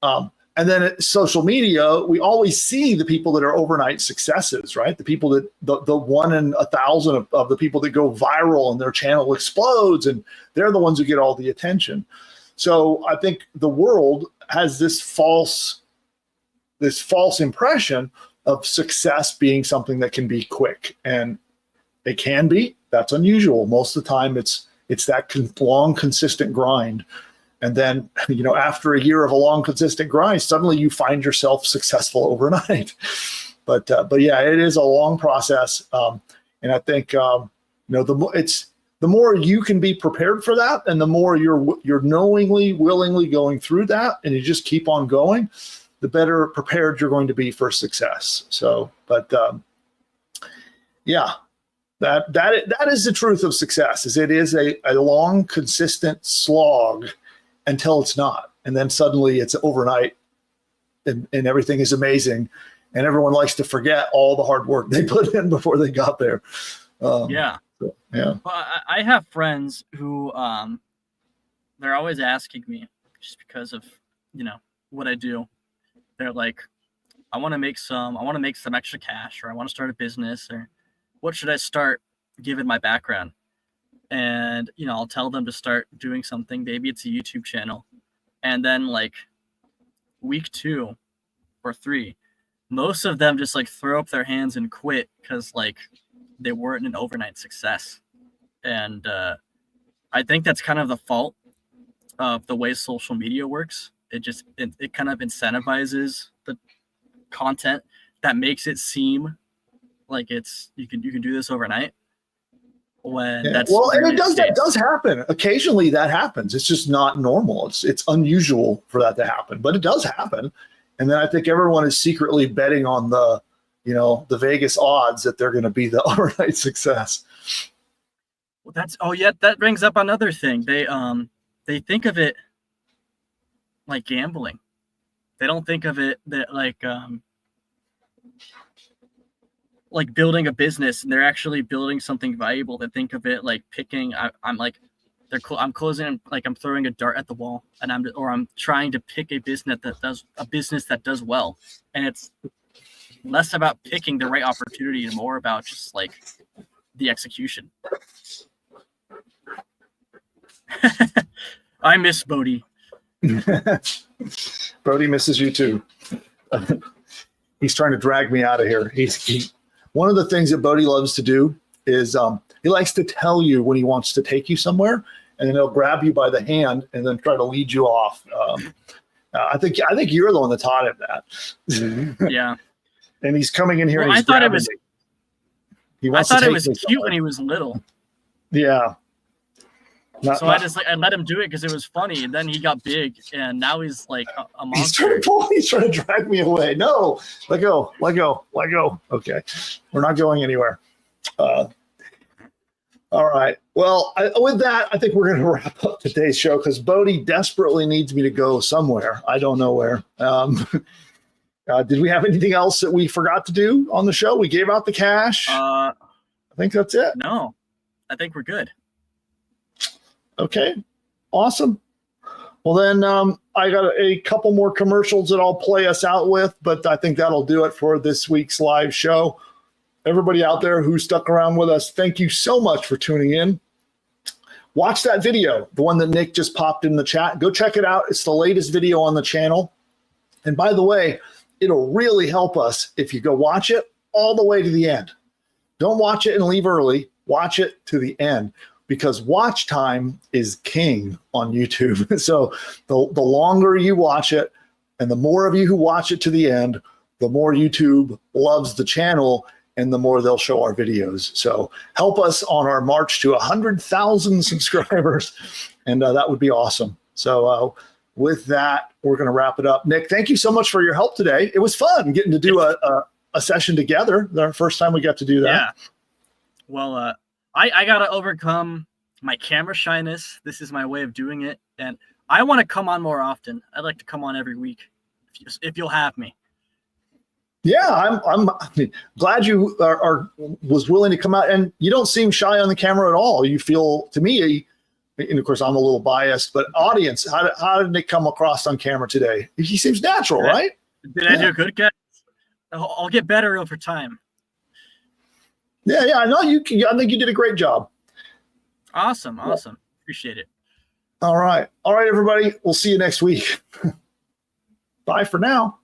and then at social media, we always see the people that are overnight successes, right? The people that, the 1 in 1,000 of the people that go viral and their channel explodes, and they're the ones who get all the attention. So I think the world has this false impression of success being something that can be quick, and it can be. That's unusual. Most of the time, it's that long, consistent grind. And then, after a year of a long, consistent grind, suddenly you find yourself successful overnight. But yeah, it is a long process. And I think, the more you can be prepared for that, and the more you're knowingly, willingly going through that, and you just keep on going, the better prepared you're going to be for success. So, but yeah. That is the truth of success. Is it is a long, consistent slog until it's not, and then suddenly it's overnight, and everything is amazing, and everyone likes to forget all the hard work they put in before they got there. Yeah. Well, I have friends who they're always asking me, just because of what I do. They're like, I want to make some extra cash, or I want to start a business, or what should I start given my background? And, I'll tell them to start doing something. Maybe it's a YouTube channel. And then like week 2 or 3, most of them just like throw up their hands and quit because like they weren't an overnight success. And I think that's kind of the fault of the way social media works. It kind of incentivizes the content that makes it seem like you can do this overnight. When that's and that does happen. Occasionally that happens. It's just not normal. It's unusual for that to happen, but it does happen. And then I think everyone is secretly betting on the Vegas odds that they're going to be the overnight success. Well, that brings up another thing. They think of it like gambling. They don't think of it that like building a business, and they're actually building something valuable. They think of it like picking. I'm closing, like I'm throwing a dart at the wall, and I'm trying to pick a business that does well. And it's less about picking the right opportunity and more about just like the execution. I miss Bodhi. Bodhi misses you too. He's trying to drag me out of here. One of the things that Bodhi loves to do is he likes to tell you when he wants to take you somewhere, and then he'll grab you by the hand and then try to lead you off. I think you're the one that taught him that. Yeah. And he's coming in here. Well, and I thought it was. I thought it was cute when he was little. Yeah. I let him do it because it was funny, and then he got big, and now he's like a monster. He's trying to drag me away. No, let go. Okay, we're not going anywhere. All right. Well, with that, I think we're going to wrap up today's show because Bodhi desperately needs me to go somewhere. I don't know where. Did we have anything else that we forgot to do on the show? We gave out the cash. I think that's it. No, I think we're good. Okay, awesome. Well, then I got a couple more commercials that I'll play us out with, but I think that'll do it for this week's live show. Everybody out there who stuck around with us, thank you so much for tuning in. Watch that video, the one that Nick just popped in the chat. Go check it out. It's the latest video on the channel. And by the way, it'll really help us if you go watch it all the way to the end. Don't watch it and leave early. Watch it to the end, because watch time is king on YouTube. So the longer you watch it, and the more of you who watch it to the end, the more YouTube loves the channel, and the more they'll show our videos. So help us on our march to 100,000 subscribers, and that would be awesome. So with that, we're going to wrap it up. Nick, thank you so much for your help today. It was fun getting to do a session together. The first time we got to do that. Yeah. Well, I got to overcome my camera shyness. This is my way of doing it. And I want to come on more often. I'd like to come on every week. if you'll have me. Yeah, I'm glad you was willing to come out, and you don't seem shy on the camera at all. You feel, to me, and of course I'm a little biased, but audience, how did it come across on camera today? He seems natural, right? Did I do a good guy? I'll get better over time. Yeah, I know you can. I think you did a great job. Awesome. Appreciate it. All right, everybody. We'll see you next week. Bye for now.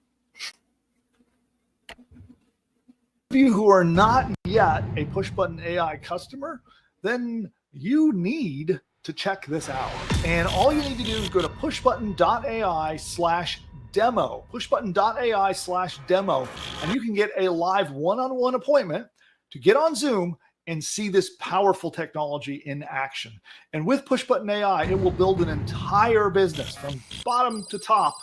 You who are not yet a PushButton AI customer, then you need to check this out. And all you need to do is go to pushbutton.ai/demo, pushbutton.ai/demo, and you can get a live one-on-one appointment to get on Zoom and see this powerful technology in action. And with PushButton AI, it will build an entire business from bottom to top.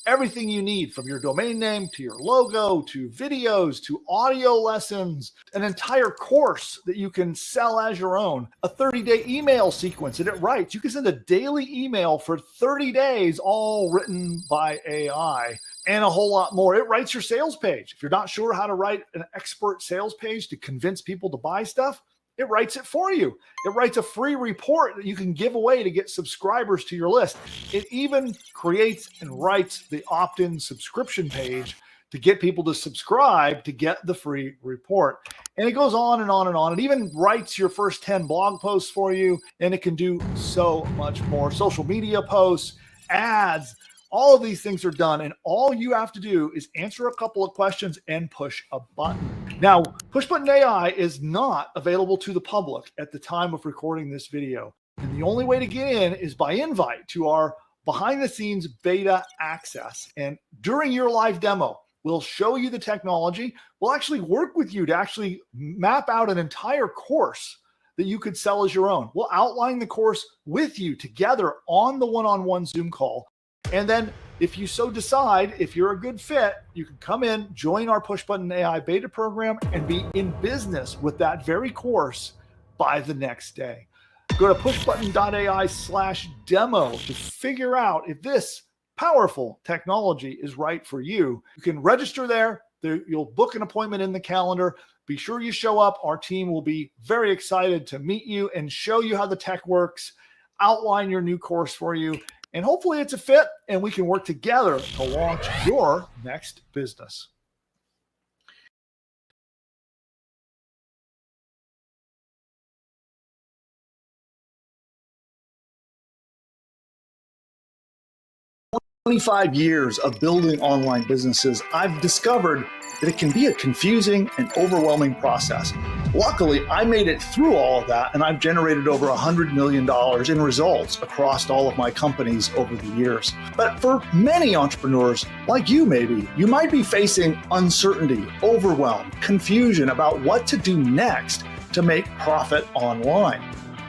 Everything you need, from your domain name to your logo to videos to audio lessons, an entire course that you can sell as your own, a 30-day email sequence that it writes. You can send a daily email for 30 days, all written by AI, and a whole lot more. It writes your sales page. If you're not sure how to write an expert sales page to convince people to buy stuff, it writes it for you. It writes a free report that you can give away to get subscribers to your list. It even creates and writes the opt-in subscription page to get people to subscribe to get the free report. And it goes on and on and on. It even writes your first 10 blog posts for you, and it can do so much more. Social media posts, ads, all of these things are done, and all you have to do is answer a couple of questions and push a button. Now, PushButton AI is not available to the public at the time of recording this video, and the only way to get in is by invite to our behind-the-scenes beta access. And during your live demo, we'll show you the technology. We'll actually work with you to actually map out an entire course that you could sell as your own. We'll outline the course with you together on the one-on-one Zoom call. And then if you so decide, if you're a good fit, you can come in, join our PushButton AI beta program, and be in business with that very course by the next day. Go to pushbutton.ai/demo to figure out if this powerful technology is right for you. You can register there. You'll book an appointment in the calendar. Be sure you show up. Our team will be very excited to meet you and show you how the tech works, outline your new course for you. And hopefully it's a fit and we can work together to launch your next business. For 25 years of building online businesses, I've discovered that it can be a confusing and overwhelming process. Luckily, I made it through all of that, and I've generated over $100 million in results across all of my companies over the years. But for many entrepreneurs, like you maybe, you might be facing uncertainty, overwhelm, confusion about what to do next to make profit online.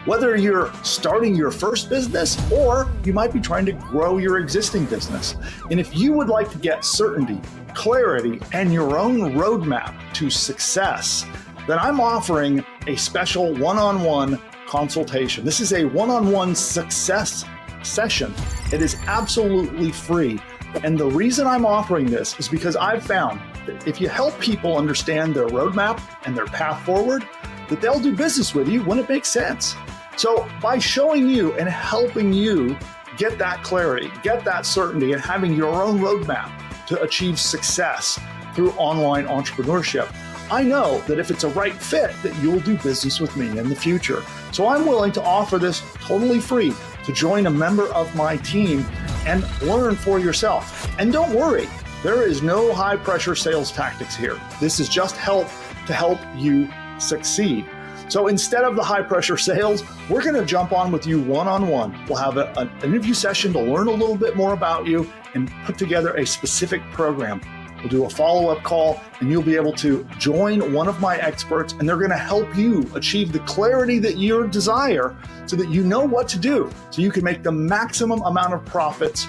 Whether you're starting your first business or you might be trying to grow your existing business. And if you would like to get certainty, clarity, and your own roadmap to success, then I'm offering a special one-on-one consultation. This is a one-on-one success session. It is absolutely free. And the reason I'm offering this is because I've found that if you help people understand their roadmap and their path forward, that they'll do business with you when it makes sense. So by showing you and helping you get that clarity, get that certainty, and having your own roadmap to achieve success through online entrepreneurship, I know that if it's a right fit, that you'll do business with me in the future. So I'm willing to offer this totally free to join a member of my team and learn for yourself. And don't worry, there is no high pressure sales tactics here. This is just help to help you succeed. So instead of the high pressure sales, we're going to jump on with you one-on-one. We'll have an interview session to learn a little bit more about you and put together a specific program. We'll do a follow-up call and you'll be able to join one of my experts, and they're going to help you achieve the clarity that you desire so that you know what to do so you can make the maximum amount of profits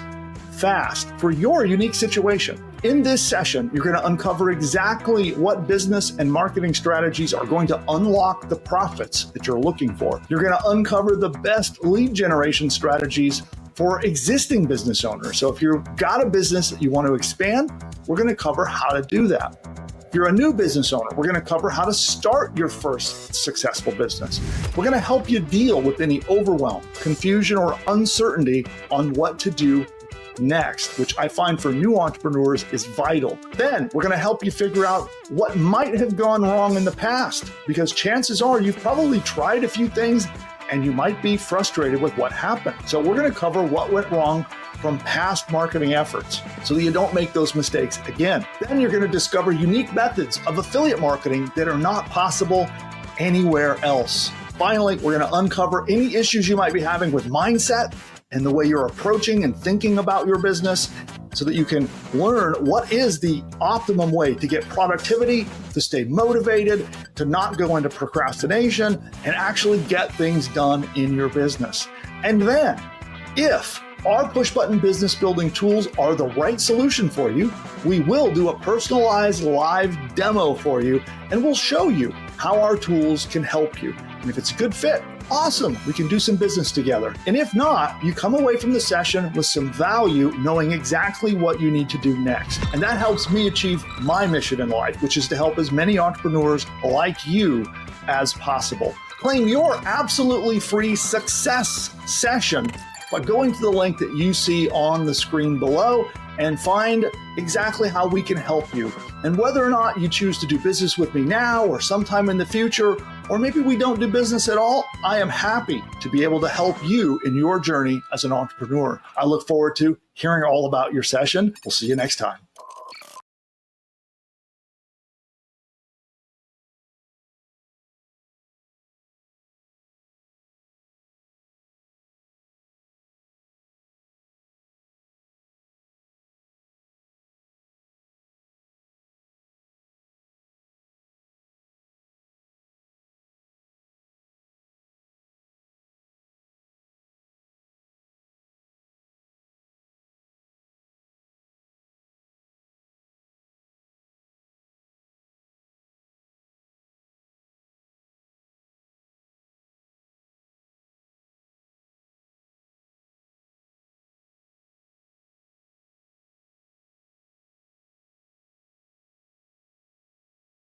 fast for your unique situation. In this session, you're going to uncover exactly what business and marketing strategies are going to unlock the profits that you're looking for. You're going to uncover the best lead generation strategies for existing business owners. So if you've got a business that you want to expand, we're going to cover how to do that. If you're a new business owner, we're going to cover how to start your first successful business. We're going to help you deal with any overwhelm, confusion, or uncertainty on what to do next, which I find for new entrepreneurs is vital. Then we're going to help you figure out what might have gone wrong in the past, because chances are you've probably tried a few things and you might be frustrated with what happened. So we're going to cover what went wrong from past marketing efforts so that you don't make those mistakes again. Then you're going to discover unique methods of affiliate marketing that are not possible anywhere else. Finally, we're going to uncover any issues you might be having with mindset and the way you're approaching and thinking about your business so that you can learn what is the optimum way to get productivity, to stay motivated, to not go into procrastination, and actually get things done in your business. And then, if our push-button business building tools are the right solution for you, we will do a personalized live demo for you, and we'll show you how our tools can help you. And if it's a good fit, awesome, we can do some business together. And if not, you come away from the session with some value, knowing exactly what you need to do next. And that helps me achieve my mission in life, which is to help as many entrepreneurs like you as possible. Claim your absolutely free success session by going to the link that you see on the screen below and find exactly how we can help you. And whether or not you choose to do business with me now or sometime in the future, or maybe we don't do business at all, I am happy to be able to help you in your journey as an entrepreneur. I look forward to hearing all about your session. We'll see you next time.